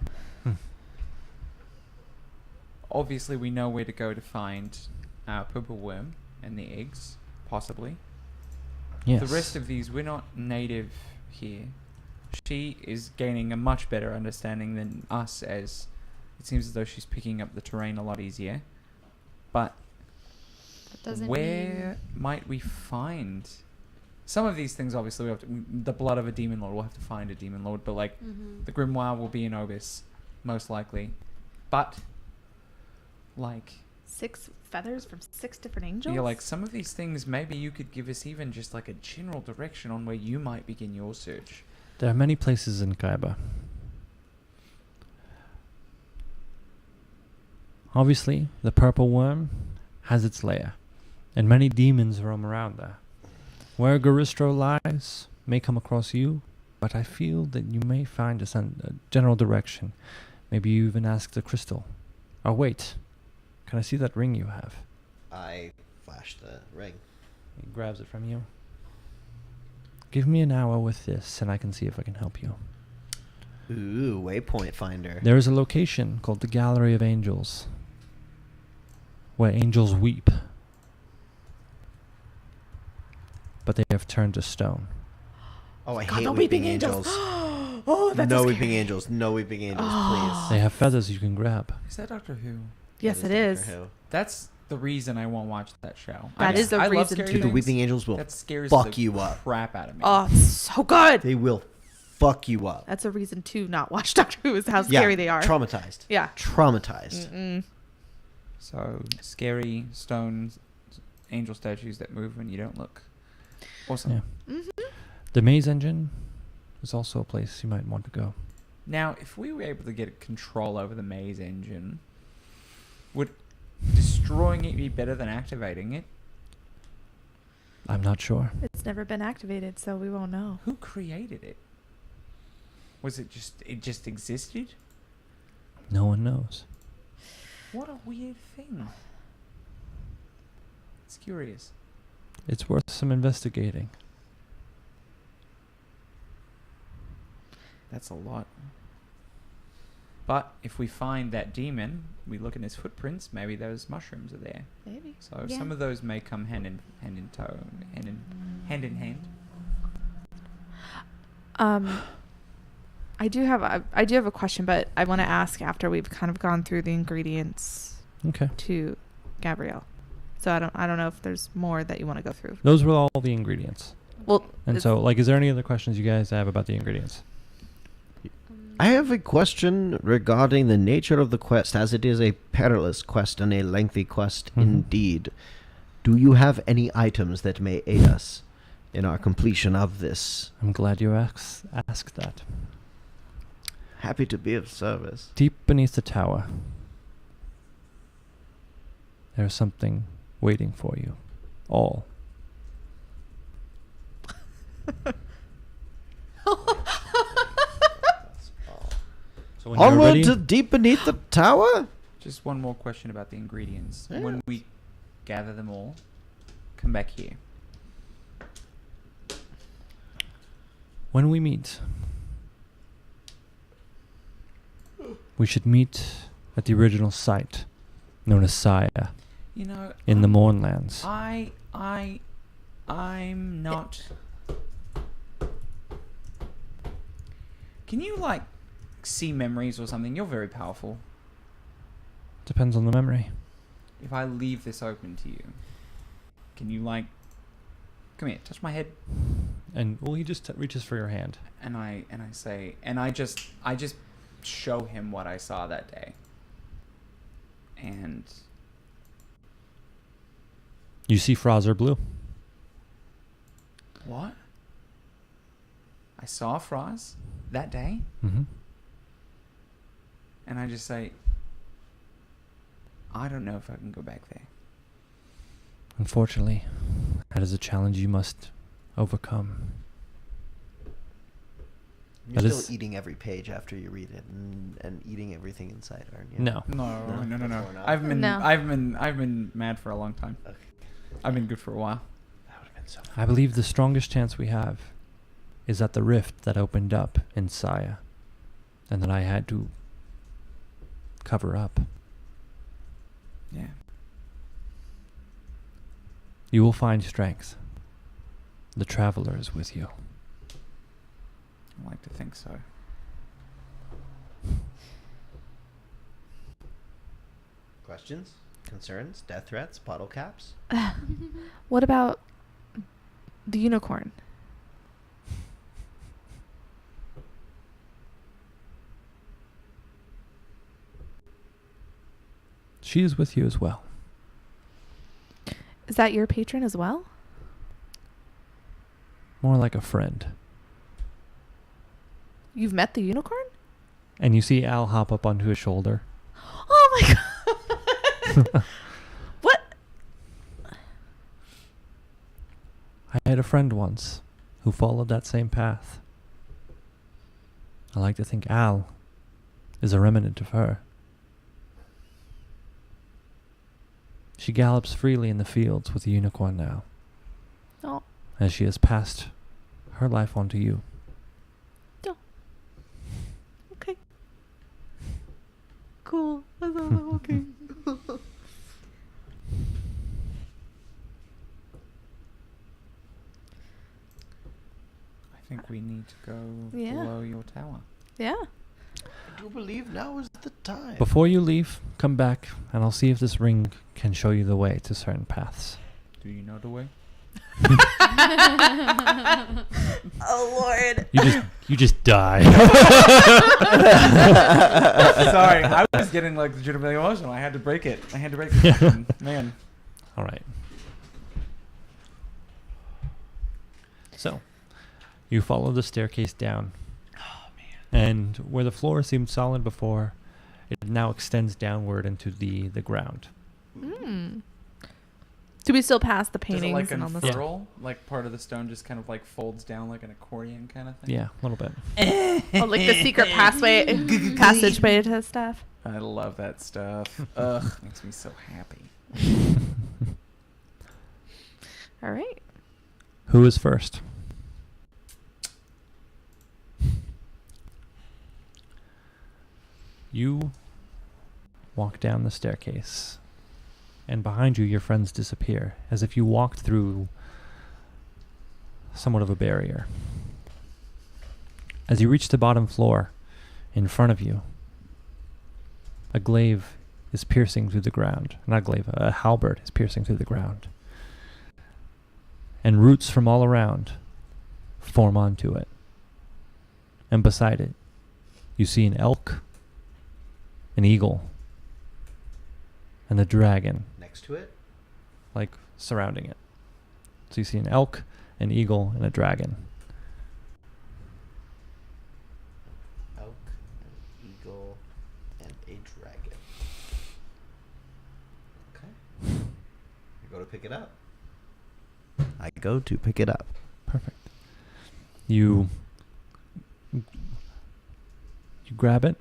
Obviously, we know where to go to find our purple worm and the eggs, possibly. Yes. The rest of these, we're not native here. She is gaining a much better understanding than us, as it seems as though she's picking up the terrain a lot easier. But That doesn't where might we find some of these things? Obviously, we have to, the blood of a demon lord. We'll have to find a demon lord, but like mean. the grimoire will be in Obis, most likely. But like 6 feathers from 6 different angels? yeah, like some of these things, maybe you could give us even just like a general direction on where you might begin your search. There are many places in Kaiba. Obviously, the purple worm has its lair, and many demons roam around there. Where Goristro lies may come across you, but I feel that you may find a general direction. Maybe you even ask the crystal. Oh wait, can I see that ring you have? I flash the ring. He grabs it from you. Give me an hour with this, and I can see if I can help you. Ooh, waypoint finder. There is a location called the Gallery of Angels, where angels weep, but they have turned to stone. Oh, I God, hate the weeping weeping angels. Oh, that's no so weeping scary. angels. No weeping angels, Oh. They have feathers you can grab. Is that Doctor Who? Yes, please. it is. Doctor Who. That's the reason I won't watch that show. That is the I love reason scary to. Dude, the things. weeping angels will That scares fuck the you up. crap out of me. Oh, it's so good. They will fuck you up. That's a reason to not watch Doctor Who, is how Yeah, scary they are. Traumatized. Yeah. Traumatized. Mm-mm. So scary stones, angel statues that move when you don't look. Awesome. Yeah. Mm-hmm. The Maze Engine is also a place you might want to go. Now, if we were able to get control over the maze engine, would destroying it be better than activating it? I'm not sure. It's never been activated, so we won't know. Who created it? Was it just existed? No one knows. What a weird thing. It's curious. It's worth some investigating. That's a lot. But if we find that demon, we look in his footprints, maybe those mushrooms are there. Maybe. So Yeah. some of those may come hand in toe, hand in hand. I do have a question, but I want to ask after we've kind of gone through the ingredients Okay. to Gabrielle. So I don't know if there's more that you want to go through. Those were all the ingredients. Well, And so, like, is there any other questions you guys have about the ingredients? I have a question regarding the nature of the quest, as it is a perilous quest and a lengthy quest Mhm. indeed. Do you have any items that may aid us? in our completion of this. I'm glad you asked that. Happy to be of service. Deep beneath the tower, there's something waiting for you. All. So when you're Onward ready, to deep beneath the tower? Just one more question about the ingredients. Yeah. When we gather them all, come back here. when we meet, we should meet at the original site known as Saya You know, in the Mournlands. I'm not. Can you like see memories or something? You're very powerful. Depends on the memory. If I leave this open to you, can you like come here, touch my head, And well, he just reaches for your hand. and I say, and I just show him what I saw that day. And You see Fraser Blue. what? I saw Froz that day, Mm-hmm. and I just say, I don't know if I can go back there. Unfortunately, that is a challenge you must overcome. You're That still is- eating every page after you read it and eating everything inside, aren't you? No. No. Before now? I've been mad for a long time. Okay. I've been good for a while. That would have been so I believe the strongest chance we have is at the rift that opened up in Saya and that I had to cover up. Yeah. You will find strength. The traveler is with you. I like to think so. Questions? Concerns? Death threats? Bottle caps? What about the unicorn? She is with you as well. Is that your patron as well? More like a friend. You've met the unicorn? And you see Al hop up onto his shoulder. Oh my god. What? I had a friend once who followed that same path. I like to think Al is a remnant of her. She gallops freely in the fields with the unicorn now, Oh. as she has passed her life on to you. Okay. Cool. Okay. I think we need to go Yeah. below your tower. Yeah. I do believe now is the time. Before you leave, come back and I'll see if this ring can show you the way to certain paths. Do you know the way? Oh Lord. You just die. Sorry, I was getting like legitimately emotional. I had to break it. Man. All right. So, you follow the staircase down. Oh man. And where the floor seemed solid before, it now extends downward into the ground. Mm. Do we still pass the Does it paintings like and all this? unfurl? Like part of the stone just kind of like folds down like an accordion kind of thing? Yeah, a little bit. Oh, like the secret passageway to stuff. I love that stuff. Ugh, makes me so happy. All right. Who is first? You walk down the staircase, and behind you, your friends disappear, as if you walked through somewhat of a barrier. As you reach the bottom floor, in front of you, a glaive is piercing through the ground. Not a glaive, a halberd is piercing through the ground. And roots from all around form onto it. And beside it, you see an elk, an eagle, and a dragon, Next to it? like surrounding it. So you see an elk an eagle, and a dragon. Elk, an eagle, and a dragon. Okay. I go to pick it up. Perfect. You grab it,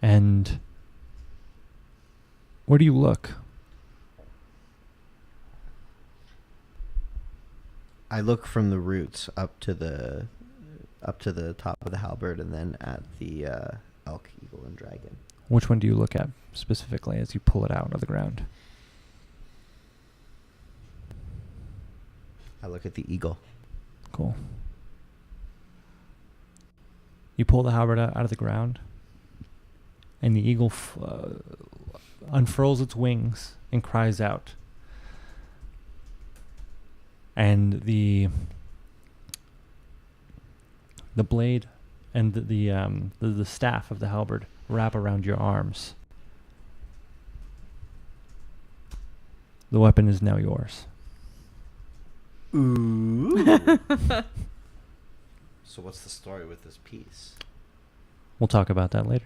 and where do you look? I look from the roots up to the top of the halberd, and then at the elk, eagle, and dragon. Which one do you look at specifically as you pull it out of the ground? I look at the eagle. Cool. You pull the halberd out of the ground, and the eagle unfurls its wings and cries out. And the blade and the staff of the halberd wrap around your arms. The weapon is now yours. Ooh. So what's the story with this piece? We'll talk about that later.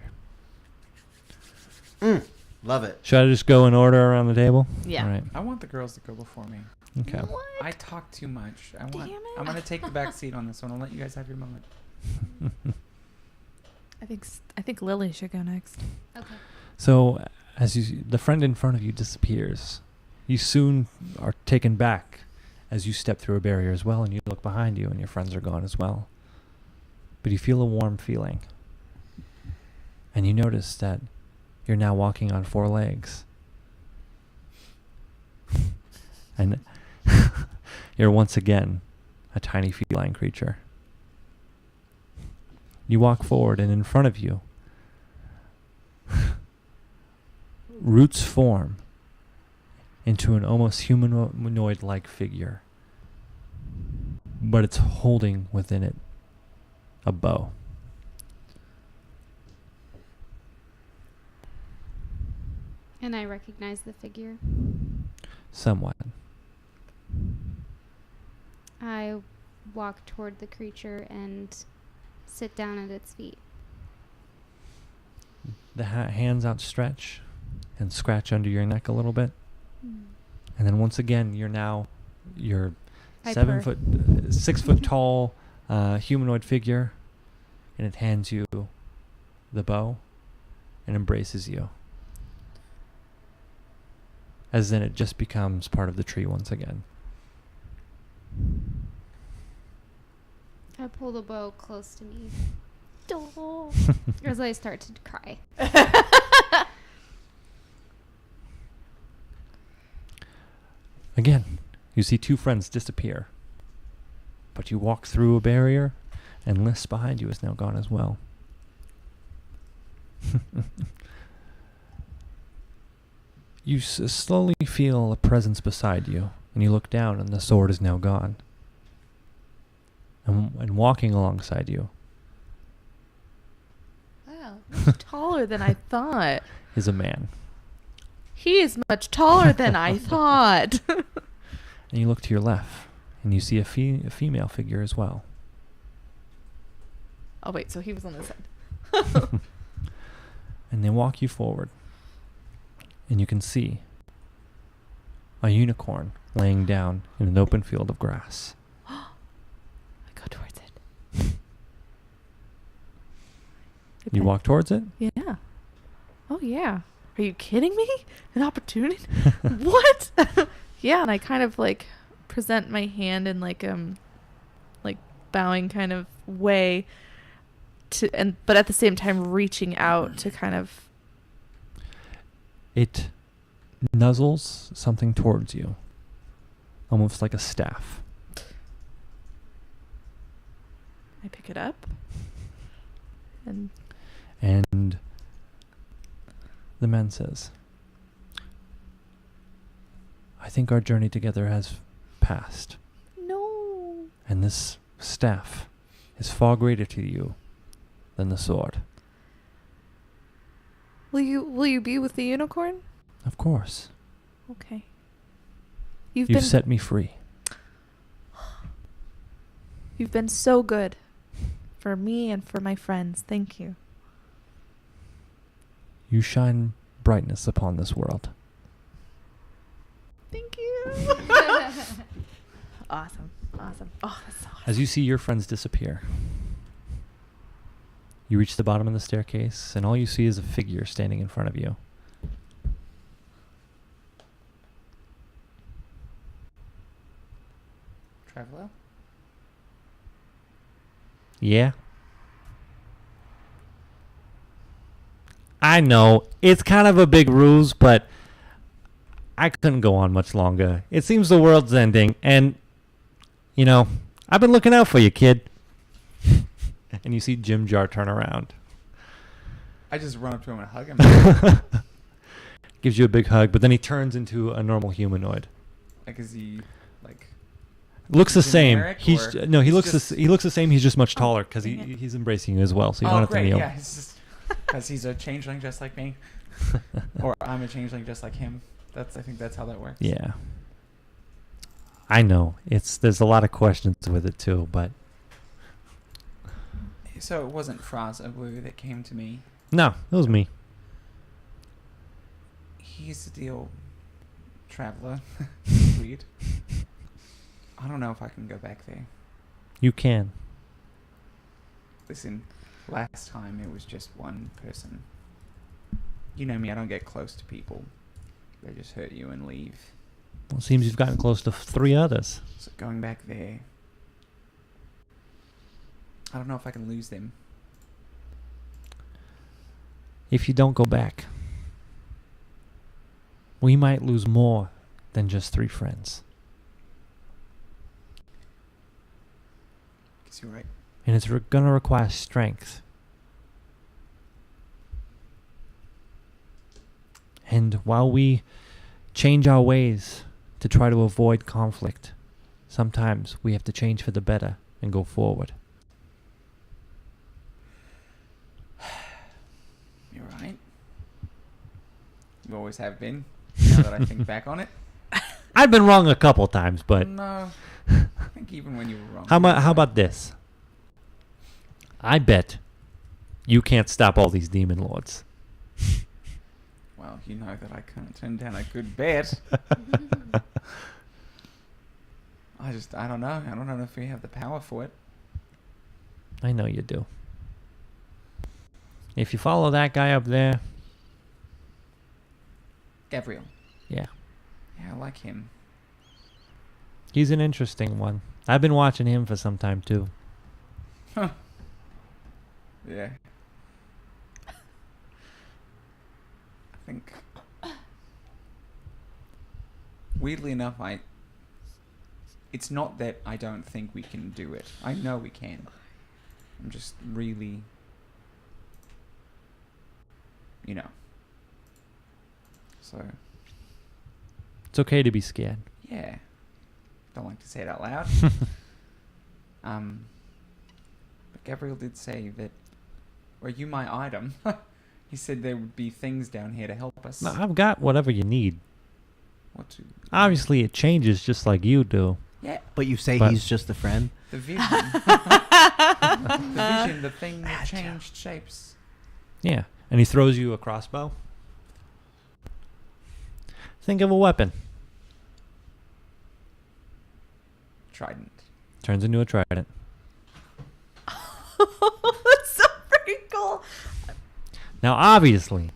Love it. Should I just go in order around the table? Yeah. All right. I want the girls to go before me. Okay. I talk too much. Damn it. I'm gonna take the back seat on this one. I'll let you guys have your moment. I think Lily should go next. Okay. So, as the friend in front of you disappears, you soon are taken back as you step through a barrier as well, and you look behind you, and your friends are gone as well. But you feel a warm feeling, and you notice that you're now walking on 4 legs, and you're once again a tiny feline creature. You walk forward, and in front of you, roots form into an almost humanoid-like figure, but it's holding within it a bow. And I recognize the figure. Somewhat. I walk toward the creature and sit down at its feet. The hands outstretch and scratch under your neck a little bit. And then once again, you're I 6 foot tall humanoid figure, and it hands you the bow and embraces you. As then it just becomes part of the tree once again. I pull the bow close to me. As I start to cry. Again, you see 2 friends disappear. But you walk through a barrier, and Liz behind you is now gone as well. You slowly feel a presence beside you, and you look down, and the sword is now gone. And walking alongside you Wow, much taller than I thought. is a man. He is much taller than I thought. And you look to your left, and you see a female figure as well. Oh wait, so he was on this side. And they walk you forward, and you can see a unicorn laying down in an open field of grass. I go towards it. You walk towards it? Yeah. Oh yeah. Are you kidding me? An opportunity? What? Yeah, and I kind of like present my hand in like bowing kind of way but at the same time reaching out to kind of It nuzzles something towards you, almost like a staff. I pick it up and the man says, I think our journey together has passed, no. and this staff is far greater to you than the sword. Will you be with the unicorn? Of course. Okay. You've set me free. You've been so good for me and for my friends. Thank you. You shine brightness upon this world. Thank you. Awesome. Awesome. Oh, that's so awesome. As you see your friends disappear, you reach the bottom of the staircase, and all you see is a figure standing in front of you. Traveler? Yeah? I know, it's kind of a big ruse, but I couldn't go on much longer. It seems the world's ending, and, you know, I've been looking out for you, kid. And you see Jim Jar turn around. I just run up to him and hug him. Gives you a big hug, but then he turns into a normal humanoid. Like, is he, like... Looks the same. generic, He's or no. He he's looks just- he looks the same. He's just much Oh, taller because dang it. he's embracing you as well. So you don't Oh, have to great, kneel. yeah. It's just... Because he's a changeling just like me. Or I'm a changeling just like him. I think that's how that works. Yeah. I know. There's a lot of questions with it too, but So it wasn't Fraza Blue that came to me. no, it was me. Here's the deal, Traveler. Weird. I don't know if I can go back there. You can. Listen, last time it was just one person. You know me, I don't get close to people. They just hurt you and leave. Well, it seems you've gotten close to 3 others. So going back there, I don't know if I can lose them. If you don't go back, we might lose more than just 3 friends. Guess you're right. And it's going to require strength. And while we change our ways to try to avoid conflict, sometimes we have to change for the better and go forward. You're right. You always have been. Now that I think back on it. I've been wrong a couple times, but No. I think even when you were wrong. how about this? I bet you can't stop all these demon lords. Well, you know that I can't turn down a good bet. I don't know. I don't know if we have the power for it. I know you do. If you follow that guy up there, Gabriel. yeah, Yeah, I like him. he's an interesting one. I've been watching him for some time too. Huh. Yeah. I think... Weirdly enough, it's not that I don't think we can do it. I know we can. I'm just really... You know. So, It's okay to be scared. yeah. Don't like to say it out loud. But Gabriel did say that... Were you my item? He said there would be things down here to help us. No, I've got whatever you need. What to... Obviously, it changes just like you do. Yeah. But you say But- he's just a friend. The vision. The vision, the thing that changed shapes. Yeah. And he throws you a crossbow. Think of a weapon. Trident. Turns into a trident. That's so freaking cool. Now, obviously,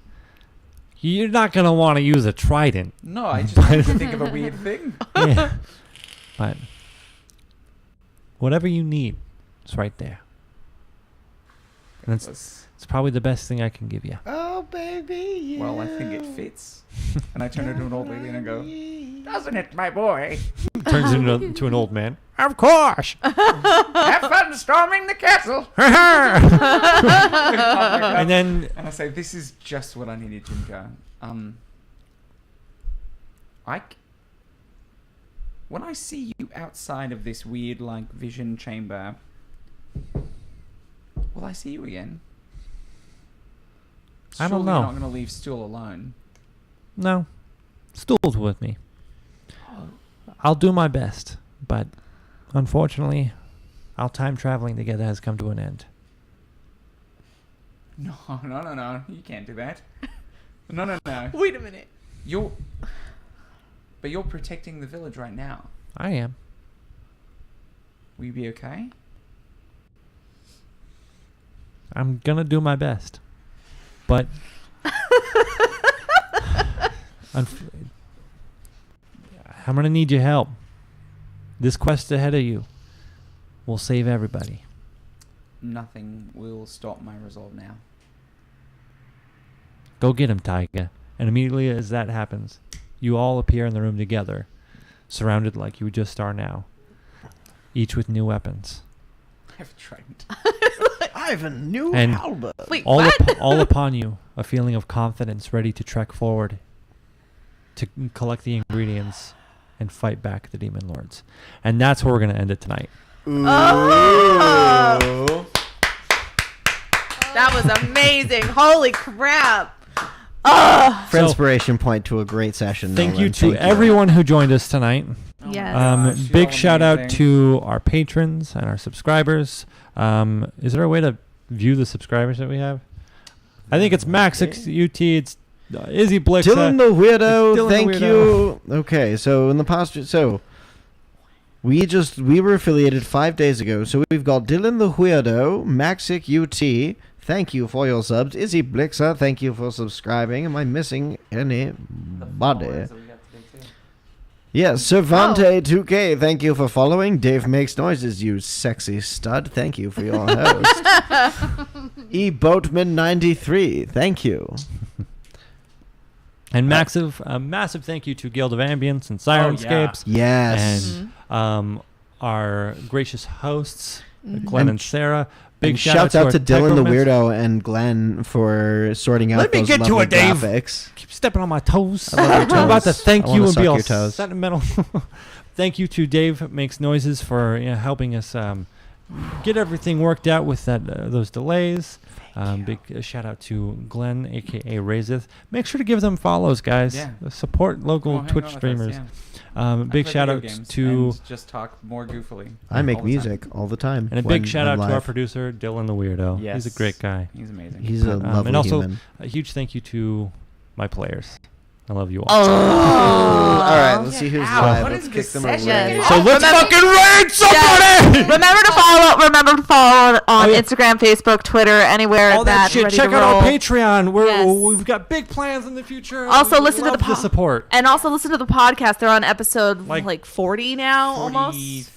you're not going to want to use a trident. No, I just wanted to think of a weird thing. Yeah. But whatever you need, it's right there. And it's probably the best thing I can give you. Oh, baby, yeah. Well, I think it fits. And I turn into an old lady and I go, doesn't it, my boy? Turns into an old man. Of course. Have fun storming the castle. And then And I say, this is just what I needed, Jim Jar. When I see you outside of this weird, like, vision chamber, will I see you again? I don't Surely know. You're not going to leave Stool alone. no, Stool's with me. I'll do my best, but unfortunately, our time traveling together has come to an end. No. You can't do that. No. Wait a minute. But you're protecting the village right now. I am. Will you be okay? I'm gonna do my best, but I'm gonna need your help. This quest ahead of you will save everybody. Nothing will stop my resolve now. Go get him, Tiger. And immediately as that happens, you all appear in the room together, surrounded like you just are now, each with new weapons. I have a trident. I have a new And- halberd. Wait, All, what? all upon you, a feeling of confidence, ready to trek forward, to collect the ingredients, and fight back the demon lords. And that's where we're going to end it tonight. Oh! That was amazing. Holy crap. Oh. For inspiration point to a great session. Thank Nolan. you to everyone who joined us tonight. Oh Yes. my gosh, you're Big all shout out amazing. to our patrons and our subscribers. Is there a way to view the subscribers that we have? I think it's Max UT. It's Izzy Blixa. Dylan the Weirdo, It's Dylan the thank Weirdo. you. Okay, so in the past, we were affiliated 5 days ago. So we've got Dylan the Weirdo, Maxic UT, thank you for your subs. Izzy Blixa, thank you for subscribing. Am I missing anybody? Yes, Cervante 2K, thank you for following. Dave Makes Noises, you sexy stud. Thank you for your host. Boatman 93, thank you. And massive thank you to Guild of Ambience and Sirenscapes. Yes. And our gracious hosts, Glenn and Sarah. Big And shout shouts out to our Dylan the Techromancer. Weirdo and Glenn for sorting out Let me those get to lovely it, Dave. graphics. Keep stepping on my toes. I love your I'm about to toes. thank I you wanna and be suck all your toes. sentimental. Thank you to Dave Makes Noises for helping us get everything worked out with those delays. Big shout out to Glenn, aka Razeth. Make sure to give them follows, guys. Yeah. Support local Well, hang Twitch on with us, streamers. yeah. I Big play shout video out games to and just talk more goofily. I make all the time. music all the time. and a when big shout I'm out to our live. producer Dylan the Weirdo. Yes. He's a great guy. He's amazing. He's a lovely and also human. a huge thank you to my players. I love you all. All right, let's see who's Ow, live. what Let's is kick this them session? away. So let's Remember- fucking raid somebody! Remember to follow on yeah. Instagram, Facebook, Twitter, anywhere All that that's shit. ready Check to out roll. our Patreon. Yes. We've got big plans in the future. Also, We listen to love the support. And also listen to the podcast. They're on episode Like like 40 now, almost.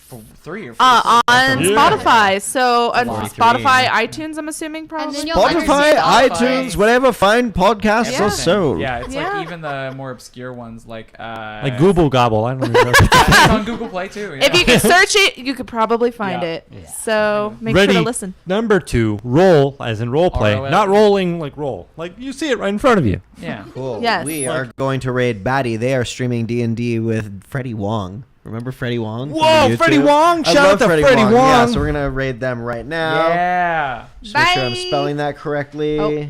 43 or 4. On Yeah. Spotify. So on 43, Spotify, yeah. iTunes, I'm assuming And probably. then you'll Spotify, understand iTunes, whatever fine podcasts are sold. Yeah, it's Yeah. like even the more obscure ones like Like Google Gobble. I don't even know. It's on Google Play too. Yeah. If you could search it, you could probably find Yeah. it. Yeah. So make Ready. sure to listen. Number 2, roll as in role play, ROL. not rolling like roll. Like you see it right in front of you. Yeah. Cool. Yes. We are going to raid Batty. They are streaming D&D with Freddie Wong. Remember Freddie Wong? from Whoa, YouTube? Freddie Wong! I Shout love out to Freddie Freddie Wong. Yeah, Wong. so we're going to raid them right now. Yeah. Just make sure I'm Bye. spelling that correctly. Oh.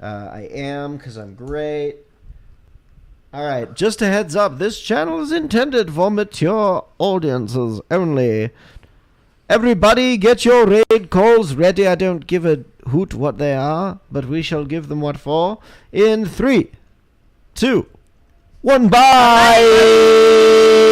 I am, because I'm great. All right, just a heads up. This channel is intended for mature audiences only. Everybody get your raid calls ready. I don't give a hoot what they are, but we shall give them what for. In 3, 2, 1, bye!